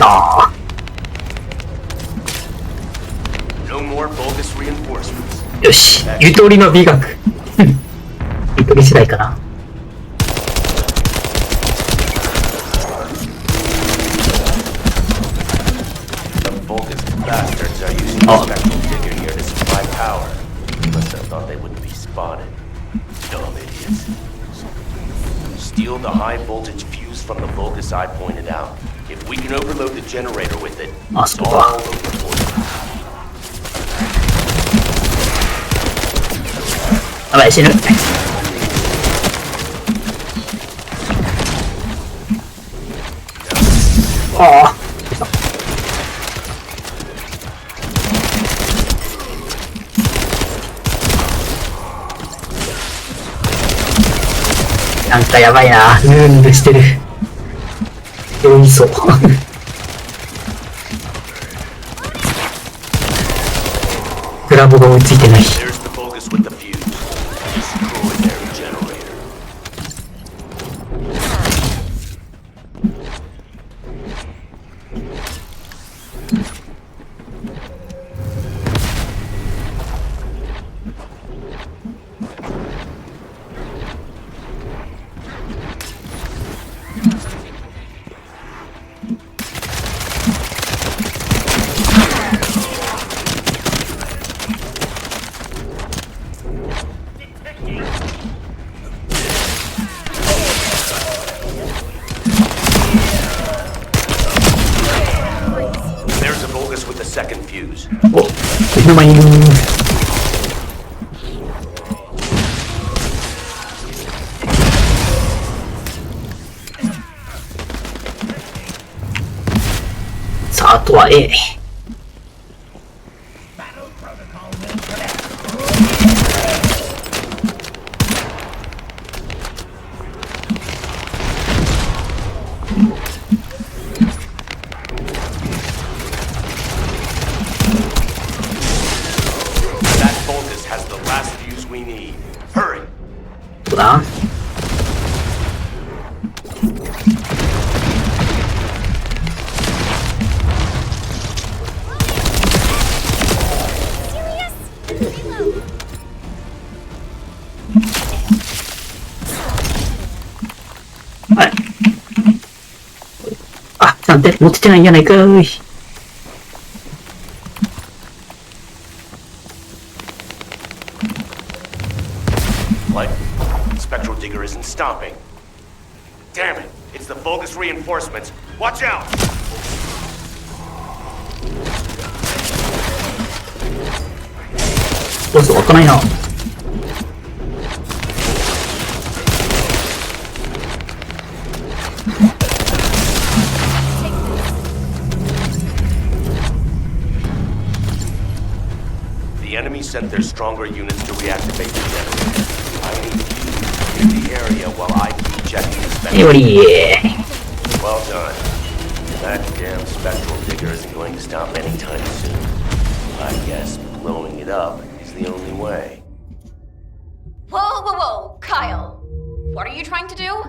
よし。ゆとりの美学。ゆとり世代かな。Bastards are using the spectral digger here to supply power. Must have thought they wouldn't be spotted. Dumb idiots. Steal the high voltage fuse from the Vulgus I pointed out. If we can overload the generator with it, Ah, it's so all va. over for you. Vabbè, se no... Oh!なんかやばいな。ヌルヌルしてる。酔いそう。グラボが追いついてない。There's the Vulgus with the fuse. Destroy their generator. There's a Vulgus with the second fuse. お、目の前にいる。さあ、あとは A。That Vulgus has the last fuse we need. Hurry! どうだ？はい。あ、なんで持っててないんやないかーい。What? Spectral Digger isn't stopping. Damn it! It's the Vulgus reinforcements. Watch out! どうぞ、開かないな。The enemy sent their stronger units to reactivate the generator. I need you in the area while I keep checking the え、 spectral. おりー。 Well done. That damn Spectral Digger isn't going to stop anytime soon. I guess blowing it up is the only way. Whoa, whoa, whoa, Kyle. What are you trying to do?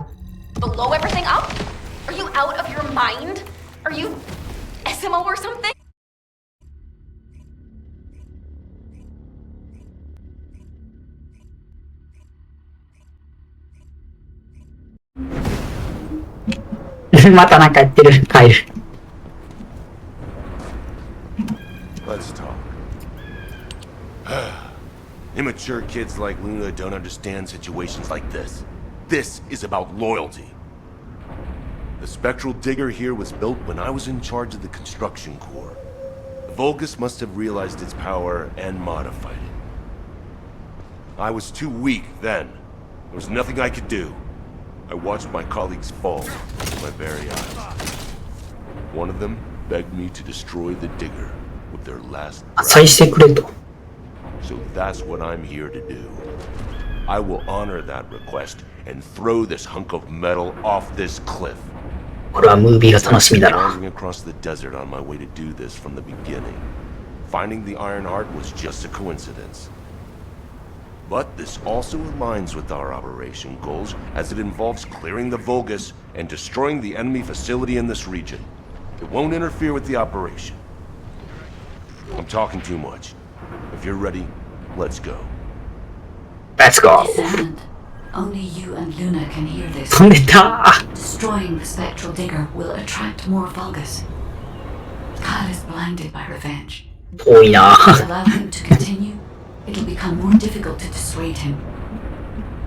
Blow everything up? Are you out of your mind? Are you SMO or something? またなんかやってる。帰る。Let's talk. Immature kids like Luna don't understand situations like this. This is about loyalty. The Spectral Digger here was built when I was in charge of the construction corps. The Vulgus must have realized its power and modified it. I was too weak then. There was nothing I could do. I watched my colleagues fall with my very eyes. One of them begged me to destroy the Digger with their last 再してくれと。 So that's what I'm here to do. I will honor that request and throw this hunk of metal off this cliff. これはムービーが楽しみだな。 Wandering across the desert on my way to do this from the beginning. Finding the Iron Heart was just a coincidence. But this also aligns with our operation goals as it involves clearing the Vulgus and destroying the enemy facility in this region. It won't interfere with the operation. I'm talking too much. If you're ready, let's go. Let's go. Descend. Only you and Luna can hear this. 飛んでた。 Destroying the Spectral Digger will attract more Vulgus. Kyle is blinded by revenge. 遠いな。 Allow him to continue, it'll become more difficult to dissuade him,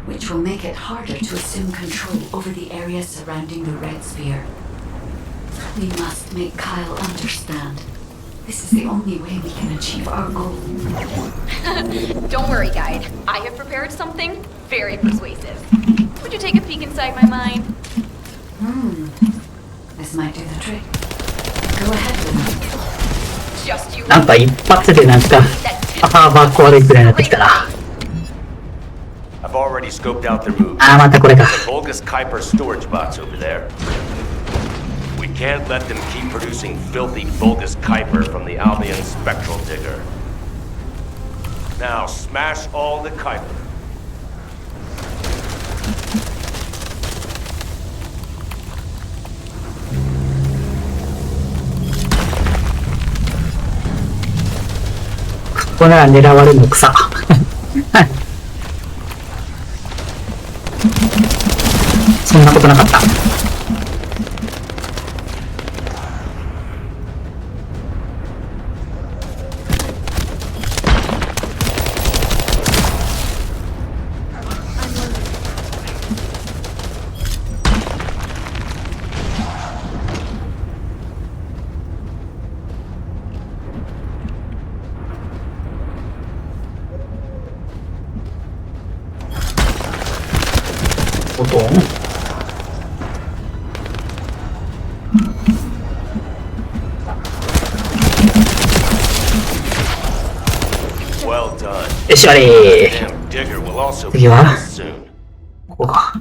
which will make it harder to assume control over the area surrounding the Red Sphere. We must make Kyle understand. This is the only way we can achieve our goal. Don't worry, guide. I have prepared something very persuasive. Would you take a peek inside my mind? This might do the trick. Go ahead with it. Just you. なんか一発でなんかハーバー壊れるくらいになってきたな。 I've already scoped out their moves. あーまたこれか。 The Vulgus Kuiper storage box over there. We can't let them keep producing filthy Vulgus Kuiper from the Albion Spectral Digger. Now smash all the Kuiper.ここなら狙われるの草。そんなことなかった。ボトン。Well done. よし、あれ。 Damn digger will also be 次は soon. ここか。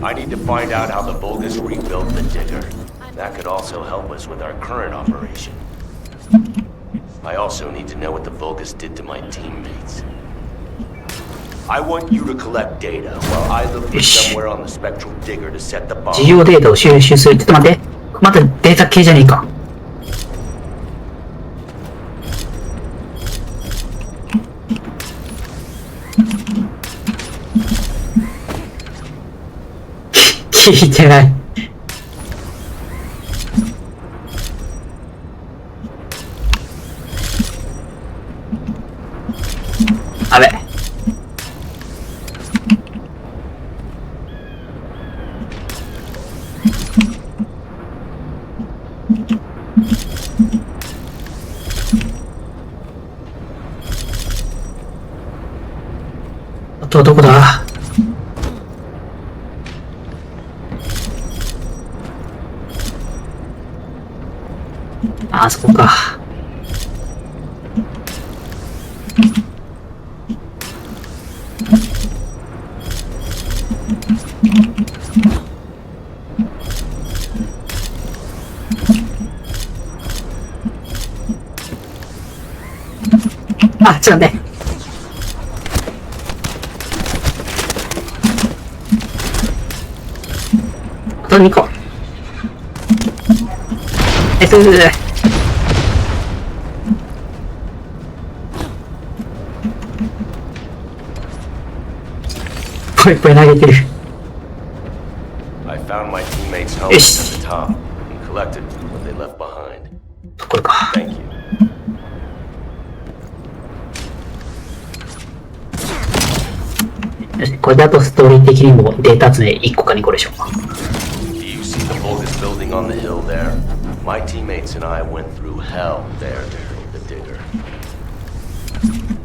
I need to find out how the Vulgus rebuilt the digger. That could also help us with our current operation. I also need to know what the Vulgus did to my teammates. I want you to collect data while I look for somewhere on the spectral digger to set the bomb. 事業データを収集する。ちょっと待って。またデータ系じゃねえか。聞いてない。あれ。あとはどこだ？あそこか。あ、ちょっと待って。あと2個。ぽいぽい投げてる。I found my teammates' helmets at the top and collected what they left behind. これか。Thank you. よし、これだとストーリー的にもデータ集め1個か2個でしょ。Do you see the Vulgus building on the hill there? My teammates and I went through hell there during the digger.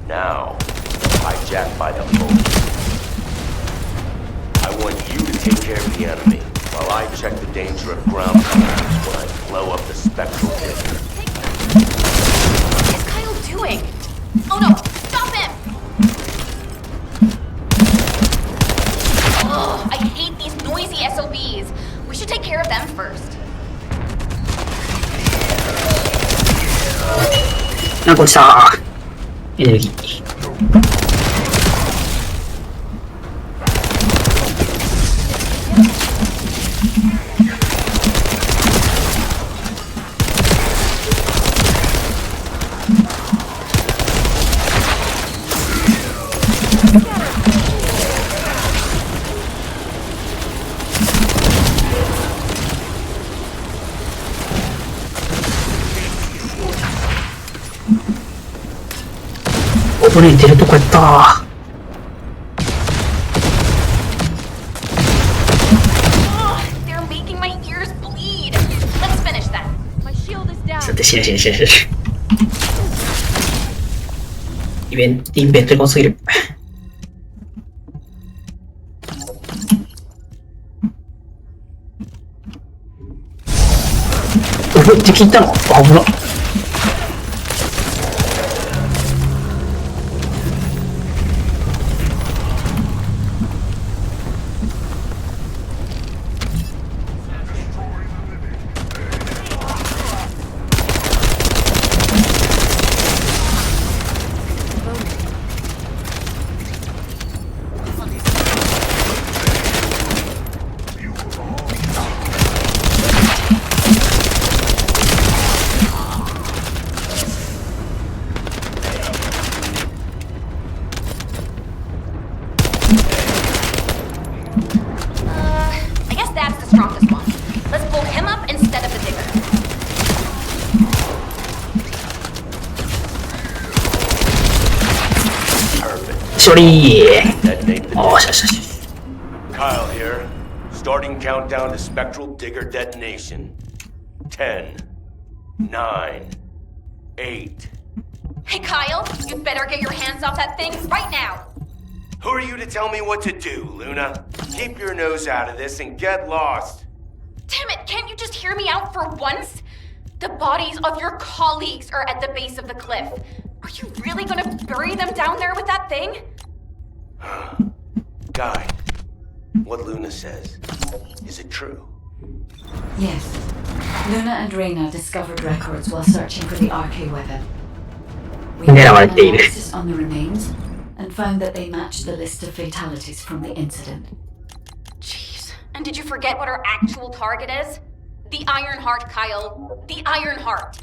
Now, hijacked by the Vulgus. I want you to take care of the enemy, while I check the danger of ground commands when I blow up the spectral digger. What is Kyle doing? Oh no! Stop him! Ugh, I hate these noisy SOBs. We should take care of them first. なんか落ちた。エネルギー。オポネントいるとこやった。しよしよしよしよし。イベントが多すぎる。敵いたの？危な。I guess that's the strongest one. Let's pull him up instead of the digger. 処理。おしよしよし。 Kyle here. Starting countdown to spectral digger detonation. 10, 9, 8. Hey, Kyle, you'd better get your hands off that thing right now. Who are you to tell me what to do, Luna? Keep your nose out of this and get lost. Damn it, can't you just hear me out for once? The bodies of your colleagues are at the base of the cliff. Are you really gonna bury them down there with that thing? Guy, what Luna says, is it true? Yes. Luna and Reyna discovered records while searching for the RK weapon. We did analysis on the remains and found that they matched the list of fatalities from the incident. Jeez. And did you forget what our actual target is? The Iron Heart, Kyle. The Iron Heart.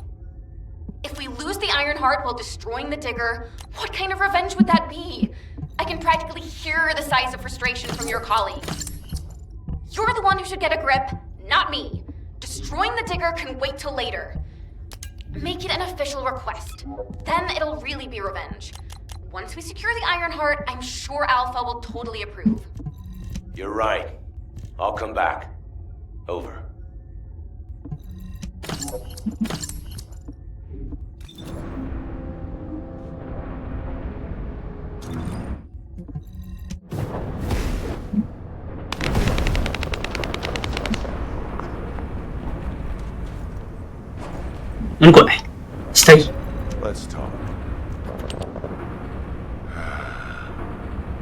If we lose the Iron Heart while destroying the digger, what kind of revenge would that be? I can practically hear the sighs of frustration from your colleagues. You're the one who should get a grip, not me. Destroying the digger can wait till later. Make it an official request. Then it'll really be revenge. Once we secure the Iron Heart, I'm sure Alpha will totally approve. You're right. I'll come back. Over. Let's talk.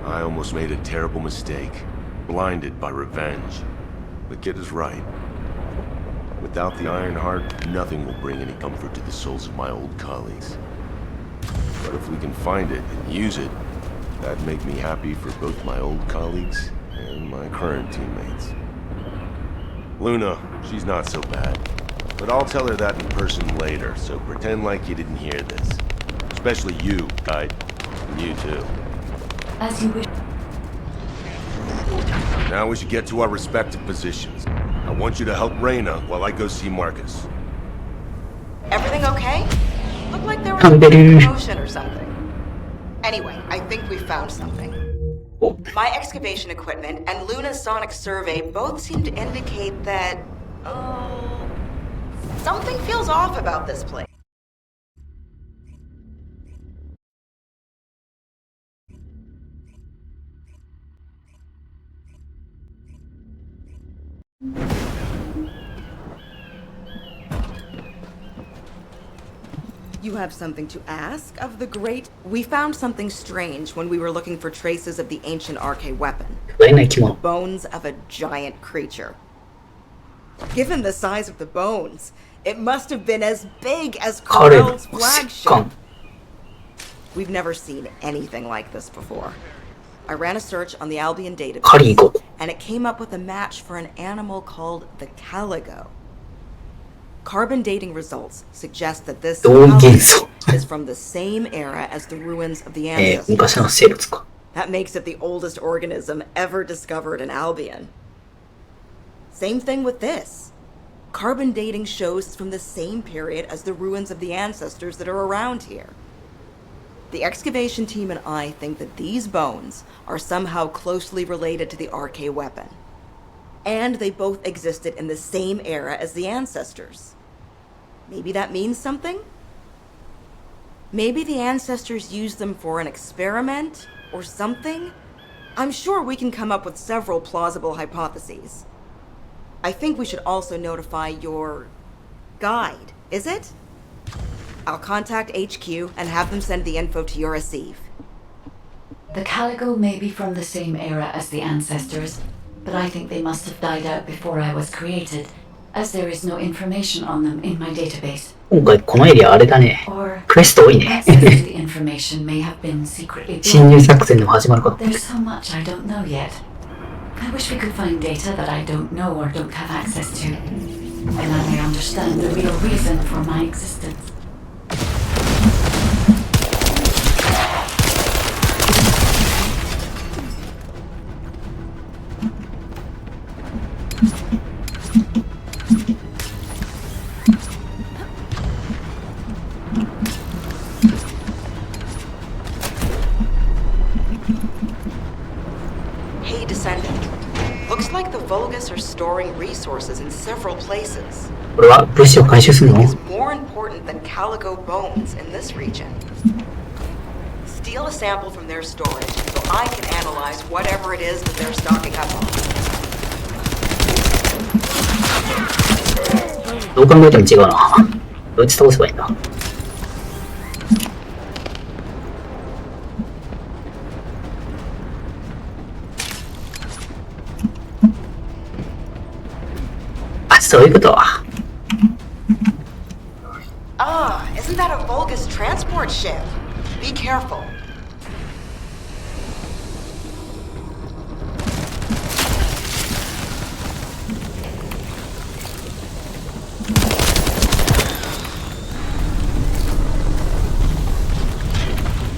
I almost made a terrible mistake. Blinded by revenge. The kid is right. Without the Iron Heart, nothing will bring any comfort to the souls of my old colleagues. But if we can find it and use it, that'd make me happy for both my old colleagues and my current teammates. Luna, she's not so bad. But I'll tell her that in person later, so pretend like you didn't hear this. Especially you, Guide. And you too. As you wish. Now we should get to our respective positions. I want you to help Reyna while I go see Marcus. Everything okay? Looked like there was a commotion or something. Anyway, I think we found something. My excavation equipment and Luna's sonic survey both seem to indicate that... something feels off about this place. You have something to ask of the great? We found something strange when we were looking for traces of the ancient RK weapon. The bones of a giant creature. Given the size of the bones, it must have been as big as Corell's flagship. We've never seen anything like this before. I ran a search on the Albion database, and it came up with a match for an animal called the caligo. Carbon dating results suggest that this caligo is from the same era as the ruins of the ancestors. That makes it the oldest organism ever discovered in Albion. Same thing with this. Carbon dating shows it's from the same period as the ruins of the ancestors that are around here. The excavation team and I think that these bones are somehow closely related to the RK weapon. And they both existed in the same era as the ancestors. Maybe that means something? Maybe the ancestors used them for an experiment or something? I'm sure we can come up with several plausible hypotheses. I think we should also notify your guide, is it? I'll contact HQ and have them send the info to your receive. The Calico may be from the same era as the ancestors, but I think they must have died out before I was created, as there is no information on them in my database. 今回このエリアあれだね。 Or クエスト多いね。 access to the information may have been secretly 侵入 blocked. 作戦でも始まるかと。 There's so much I don't know yet. I wish we could find data that I don't know or don't have access to. And I may understand the real reason for my existence. Hey, Descendant. Looks like the Vulgus are storing resources in several places. これは物資を回収するの？ Is more important than Calico bones in this region. Steal a sample from their storage so I can analyze whatever it is that they're stocking up on. どう考えても違うな。どっち倒せばいいんだ。あ、そういうことは。Ah, isn't that a Vulgus transport ship? Be careful.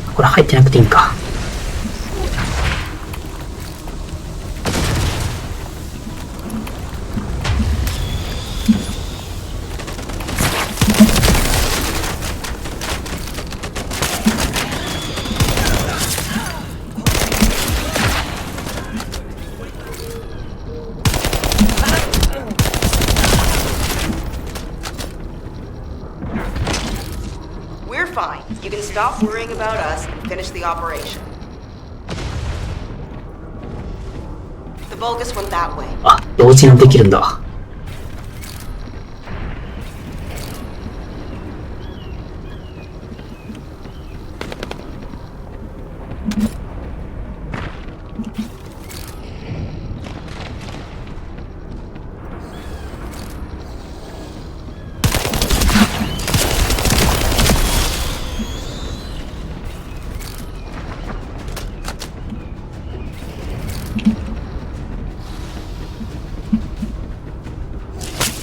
This これ入ってなくていいんか。We're fine. You can stop worrying about us and finish the operation. The Vulgus went that way. あ、同時にできるんだ。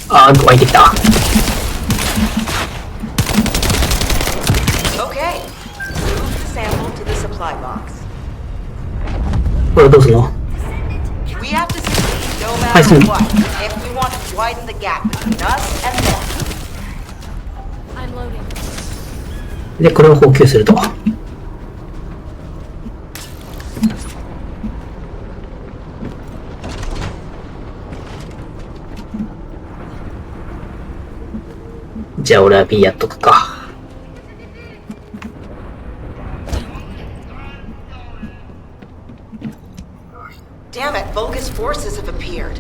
あー、湧いてきた。 Okay. Move the sample to the supply box. これどうするの？ We have to succeed no matter はい、そう。 what if we want to widen the gap between us and them. I'm loading. で、これを補給すると。じゃあ俺は B やっとくか。 Damn it, Vulgus forces have appeared.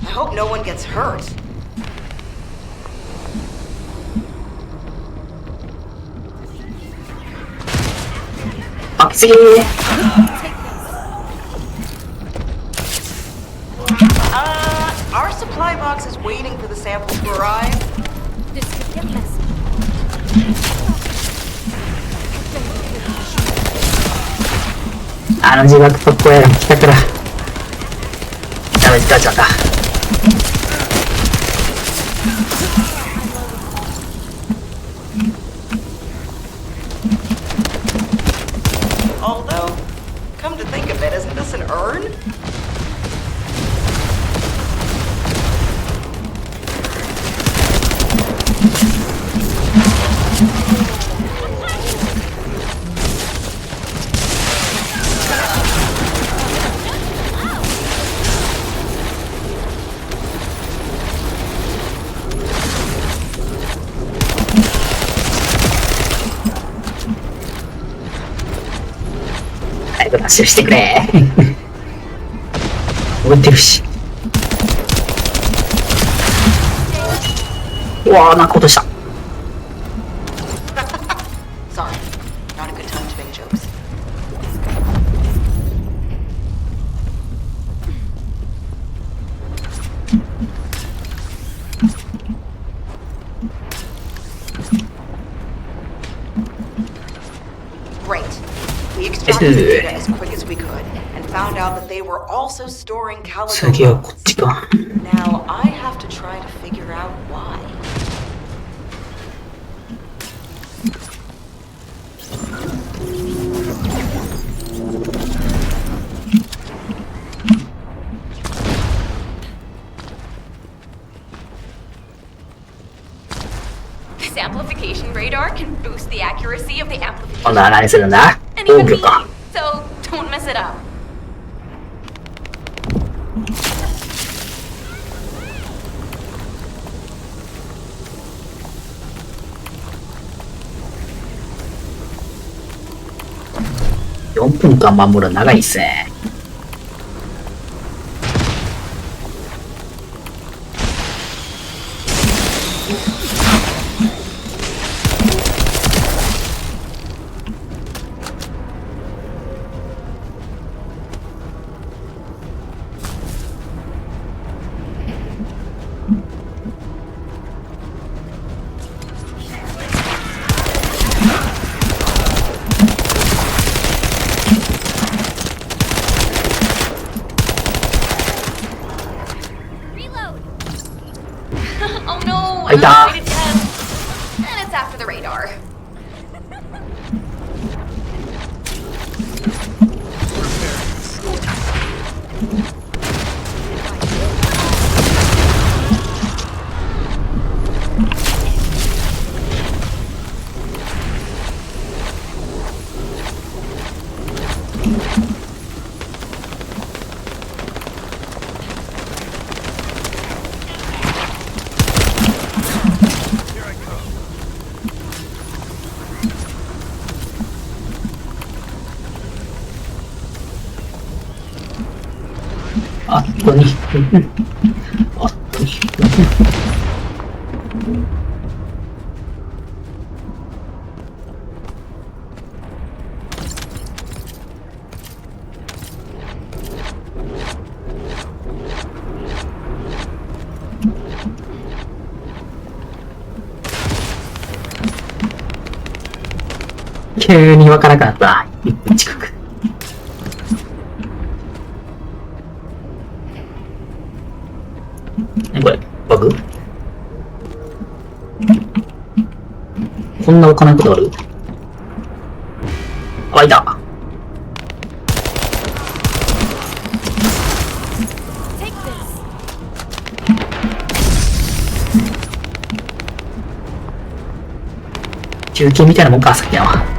I hope no one gets hurt. Our supply box is waiting for the sample to arrive. This could get messy. あの自爆特攻やら来たから。ダメージ出ちゃった。 Although, come to think of it, isn't this an urn? くダッシュしてくれ。動いてるし。うわー、なんか落とした。Sorry, not a good time to make jokes. Great. We extracted the data as quick as we could and found out that they were also storing Calico 次はこっちか。 Now I have to try to figure out why. This amplification radar can boost the accuracy of the 今 amplification 度は何するんだ？ and 防 even 御か。 me, so don't mess it up. 4分間守る長いっすね。Oh no, Ay, da. unrated test. And it's after the radar. Here I come. あっこに。あっこに。急にわからなくなった。1分近く。何これバグ？こんな置かないことある？あ、いた。休憩みたいなもんか、さっきのは。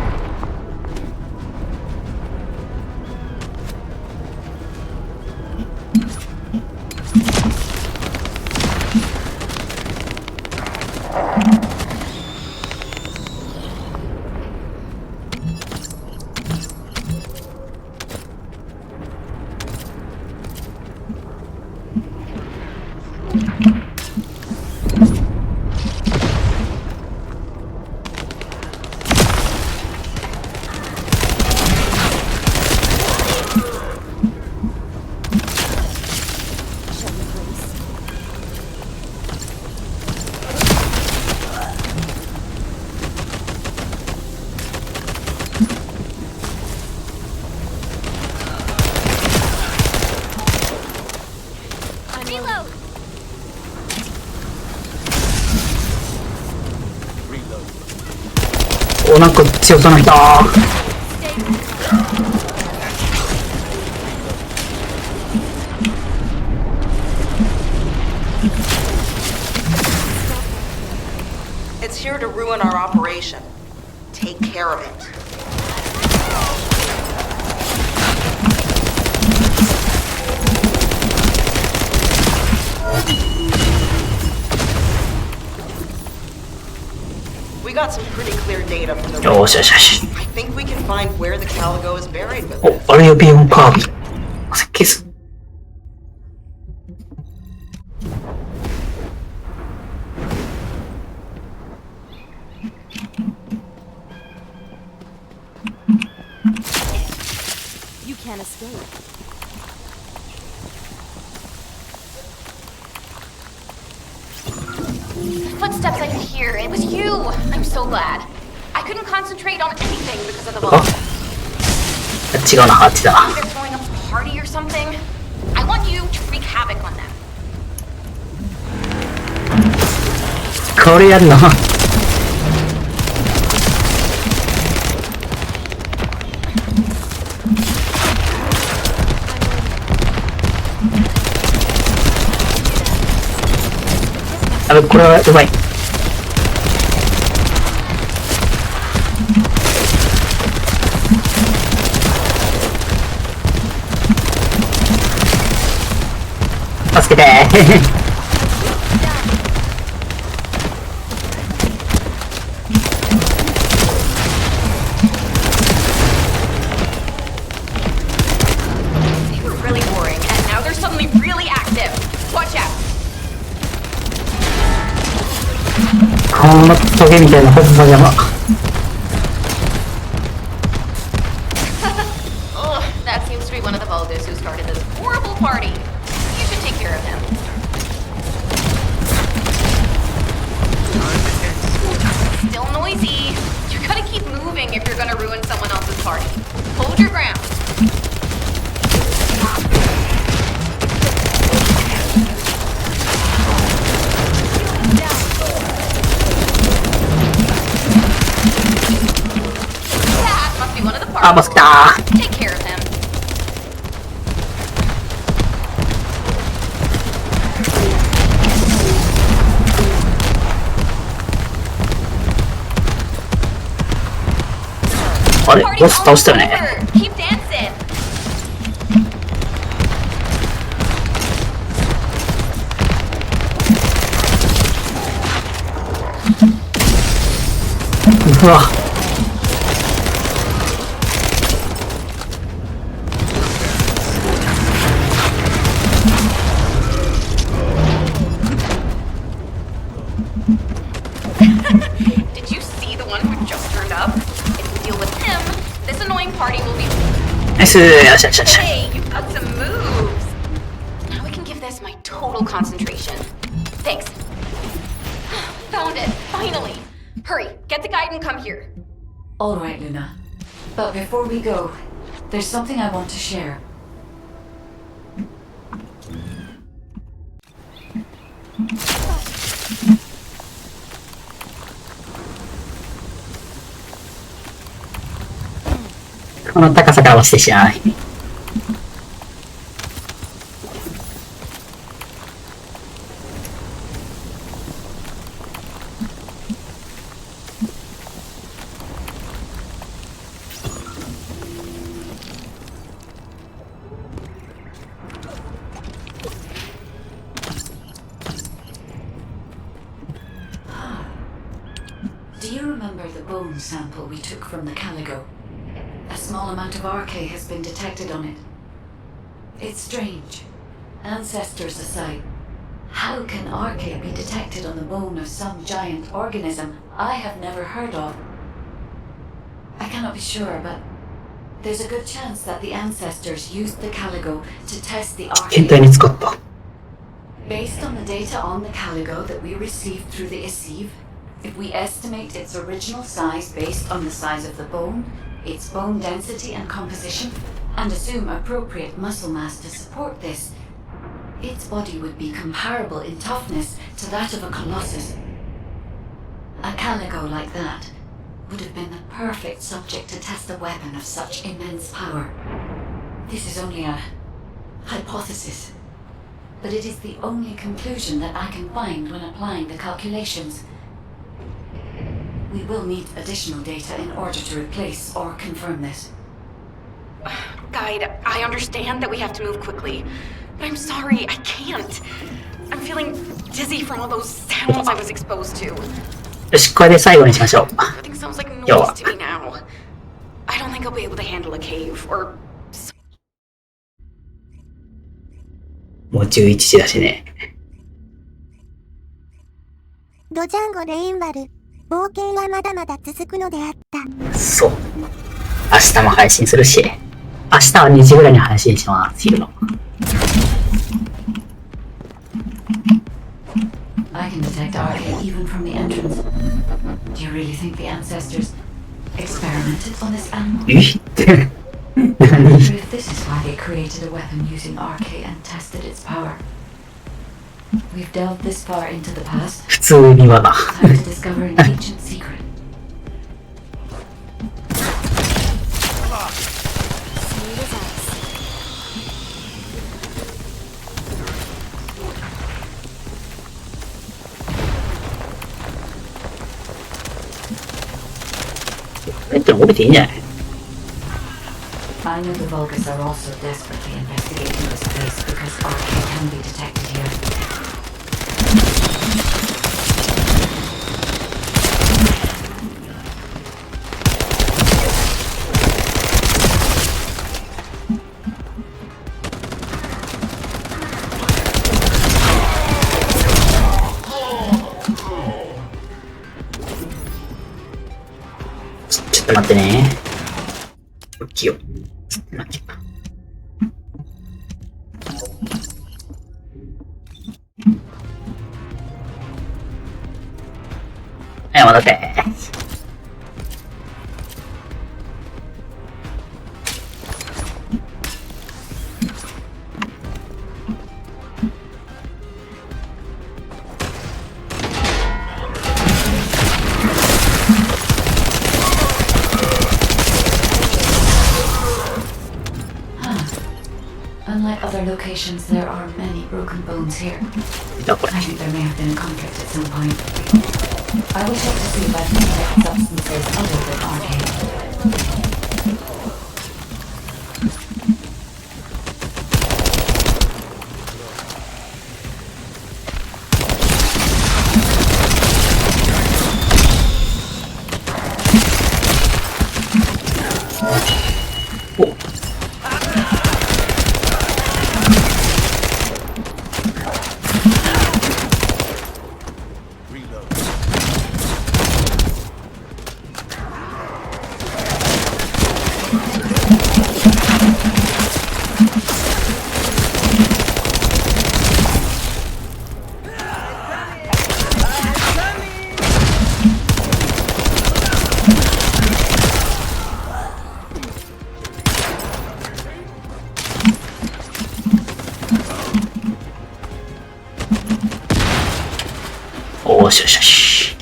お、なんか強そうな人。It's here to ruin our operation. Take care of it. We got some pretty clear data from the よしよしよし。 I think we can find where the Caligo is buried with お、 it. あれよ、ビヨンカービィ。設計図。You can't escape. Footsteps I could hear. It was you. I'm so glad. I couldn't concentrate on anything because of the あ ball. 違うな、あっちだな。 They're throwing a party or something. I want you to wreak havoc on them. これやるの。あ、これはうまい。助けてー。They were really boring, and now they're suddenly really active. Watch out. このトゲみたいな細さ邪魔。Ugh, that seems to be one of the Vulgus who started this horrible party. You should take care of him. Still noisy. You gotta keep moving if you're gonna ruin someone else's party. Hold your ground. That must be one of the あ、マスクだー。 Take care of him. あれ、 Party's ボス倒したよ almost ね。 over. Keep dancing. うわ。Did you see the one who just turned up? If we deal with him, this annoying party will be. ナイス。よしよしよし。 Hey, you've got some moves. Now we can give this my total concentration. Thanks. Found it, finally. Hurry, get the guide and come here. All right, Luna. But before we go, there's something I want to share. この高さから落ちてしまう。Do you remember the bone sample we took from the Caligo? A small amount of RK has been detected on it. It's strange. Ancestors aside, how can RK be detected on the bone of some giant organism I have never heard of? I cannot be sure, but there's a good chance that the ancestors used the Caligo to test the 検 RK. 体に使った。 Based on the data on the Caligo that we received through the Isive, if we estimate its original size based on the size of the bone, its bone density and composition, and assume appropriate muscle mass to support this, its body would be comparable in toughness to that of a colossus. A Caligo like that would have been the perfect subject to test a weapon of such immense power. This is only a hypothesis, but it is the only conclusion that I can find when applying the calculations. We will need additional data in order to replace or confirm this. Guide, I understand that we have to move quickly, but I'm sorry, I can't. I'm feeling dizzy from all those sounds I was exposed to. よし、これで最後にしましょう。 Everything sounds like 今日は noise to me now. I don't think I'll be able to handle a cave or. もう11時だしね。ドジャンゴレインバル、冒険はまだまだ続くのであった。そう。明日も配信するし、明日は2時ぐらいに配信します、昼の。I can detect RK even from the entrance. Do you really think the ancestors experimented on this animal? え I wonder if this is why they created a weapon using RK and tested its power. We've delved this far into the past. 普通にはな。 Time to discover an ancient secret. えって降りていいんじゃない？ I know the Vulgus are also desperately investigating this place because RK can be detected here.ちょっと待ってね。起きよう。ちょっと待って。はい、戻って。Unlike other locations, there are many broken bones here. I think there may have been a conflict at some point. I will check to see if I can detect substances other than RK.おしよしよし。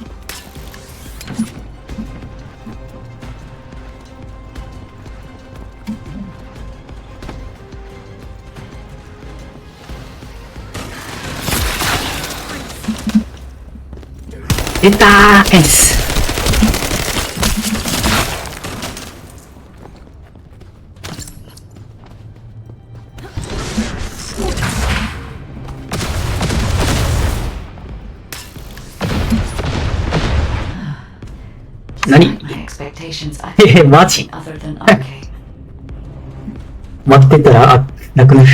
出たー、フェンス。何？マジ？待ってたら、あ、なくなる。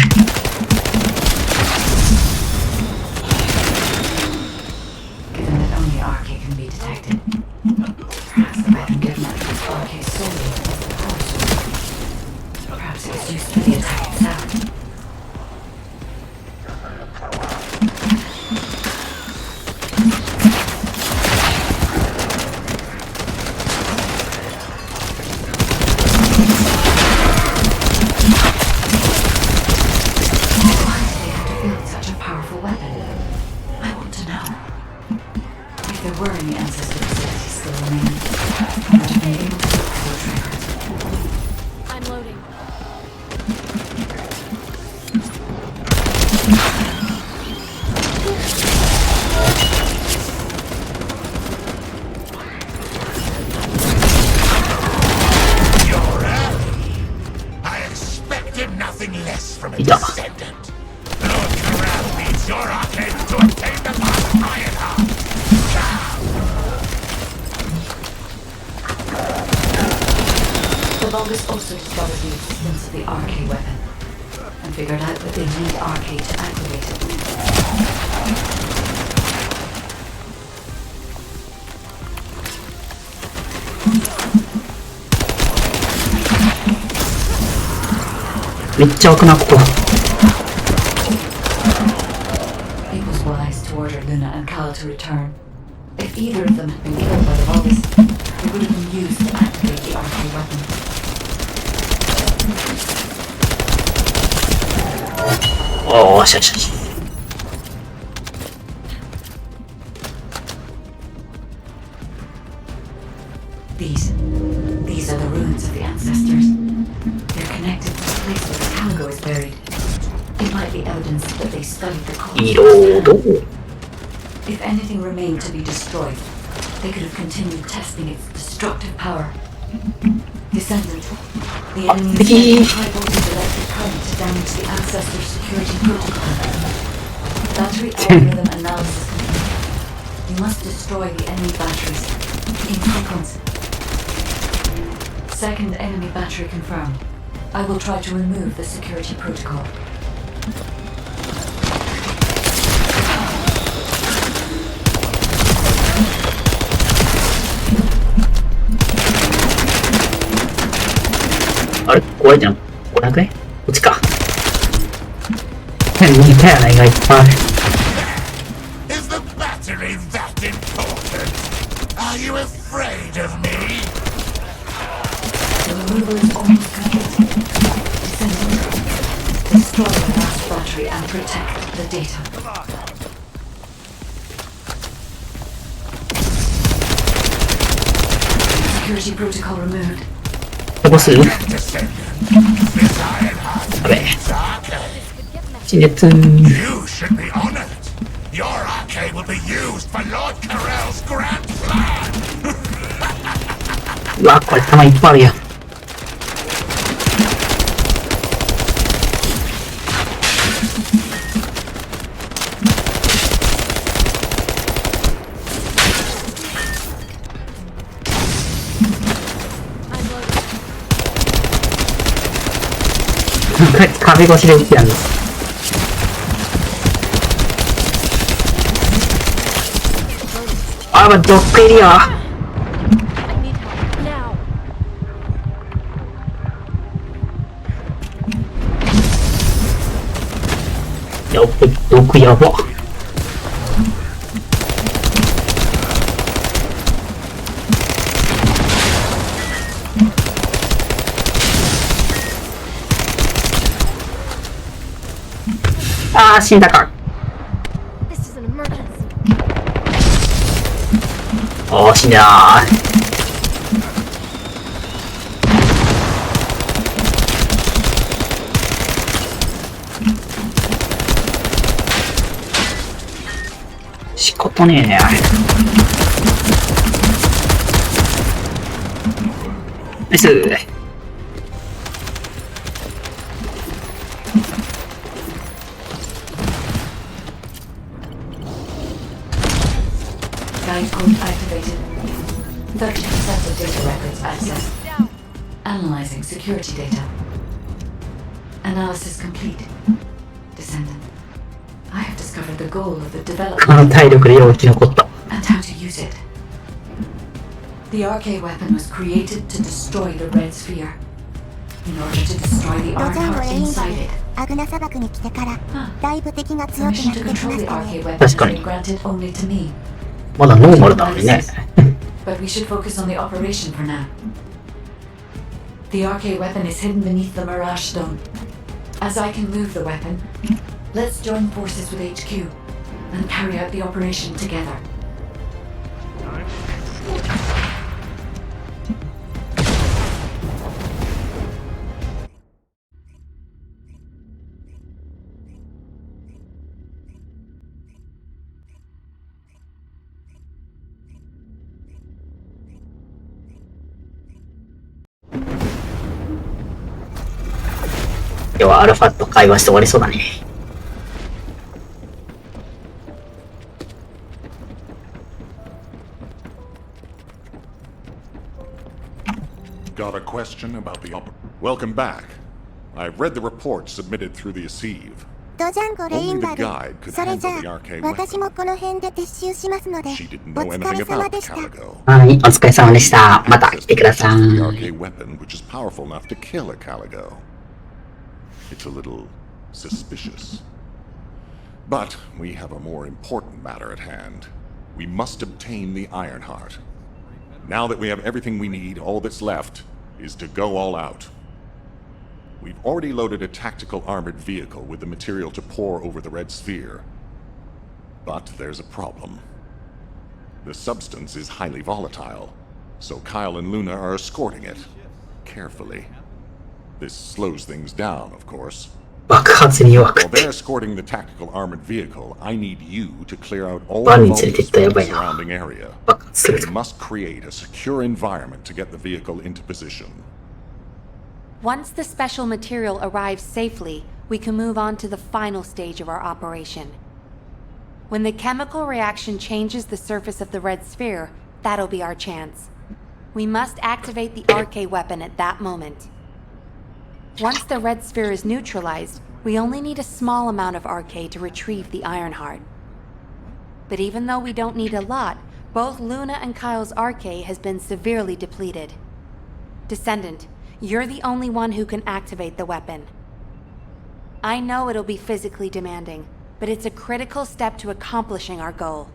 いた。The Vulgus also discovered the existence of the RK weapon, and figured out that they need RK to activate it. It was wise to order Luna and Cal to return. If either of them had been killed by the Vulgus, they would have been used to activate the RK weapon. Oh, shit. These are the ruins of the ancestors. They're connected to the place where the Caligo is buried. It might be evidence that they studied the cause. If anything remained to be destroyed, they could have continued testing its destructive power. Descendant, the enemy is using high voltage electric current to damage the ancestor's security protocol. Battery algorithm analysis complete. You must destroy the enemy batteries in sequence. Second enemy battery confirmed. I will try to remove the security protocol. Are 怖いじゃん。来なくね？こっちか。似たような絵がいっぱいある。Is the battery that important? Are you afraid of me? The removal is almost complete. Descendant, destroy the last battery and protect the data. Security protocol removed. ここする？やべえ。陳列。You should be honored. Your arcade will be used for Lord Carell's grand plan. うわ、これ弾いっぱいあるやん。壁越しで撃ってやるの。あ、ドッグエリア。やっぱりドッグやば。あー、死んだか。おー、死んだー。仕方ねえね、あれ。ナイスー。Guide code activated. 30% of data records accessed. Analyzing security data. Analysis complete. Descendant. I have discovered the goal of the development. この体力でよう生き残った。And how to use it. The RK weapon was created to destroy the red sphere. In order to destroy the iron heart inside it. アグナ砂漠に来てからだいぶ敵が強くなってき Permission to ま control し the た RK ね。 weapon has 確かに。 been granted only to me. まだノーマルなのにね。 But we should focus on the operation for now. The RK weapon is hidden beneath the Mirage Stone. As I can move the weapon, let's join forces with HQ and carry out the operation together. 今日はアルファと会話して終わりそうだね。Got a question about the Welcome back. I've read the report submitted through the Asive. ドジャンゴレインガル、 Only the guide could それじゃ handle the あ arcade 私もこの辺で撤収しますので、お Didn't know 疲 anything れ様 about で the した。 Caligo. はい、お疲れ様でした。また来てください。 The arcade weapon, which is powerful enough to kill a Caligo. It's a little suspicious. But we have a more important matter at hand. We must obtain the Ironheart. Now that we have everything we need, all that's left is to go all out. We've already loaded a tactical armored vehicle with the material to pour over the Red Sphere. But there's a problem. The substance is highly volatile, so Kyle and Luna are escorting it. Carefully. This slows things down, of course. 爆発に弱く While て they're escorting the tactical armored vehicle, I need you to clear out all バ the ンに連れて vultures ったらや from ば the いな。 surrounding area. 爆発する We ぞ。 must create a secure environment to get the vehicle into position. Once the special material arrives safely, we can move on to the final stage of our operation. When the chemical reaction changes the surface of the Red Sphere, that'll be our chance. We must activate the arcade weapon at that moment. Once the Red Sphere is neutralized, we only need a small amount of arcade to retrieve the Ironheart. But even though we don't need a lot, both Luna and Kyle's arcade has been severely depleted. Descendant, you're the only one who can activate the weapon. I know it'll be physically demanding, but it's a critical step to accomplishing our goal.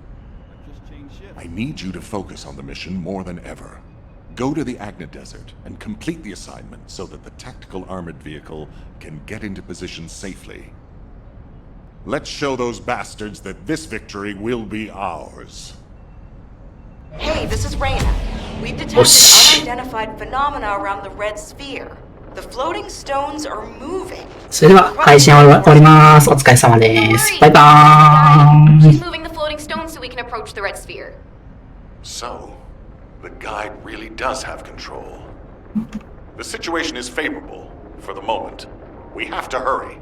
I need you to focus on the mission more than ever. Go to the Agna Desert and complete the assignment so that the tactical armored vehicle can get into position safely. Let's show those bastards that this victory will be ours. Hey, this is Reyna. We've detected unidentified phenomena around the Red Sphere. The floating stones are moving. それでは配信終わります。お疲れ様です。バイバーイ。 She's moving the floating stones so we can approach the red sphere. So, the guide really does have control. The situation is favorable, for the moment. We have to hurry.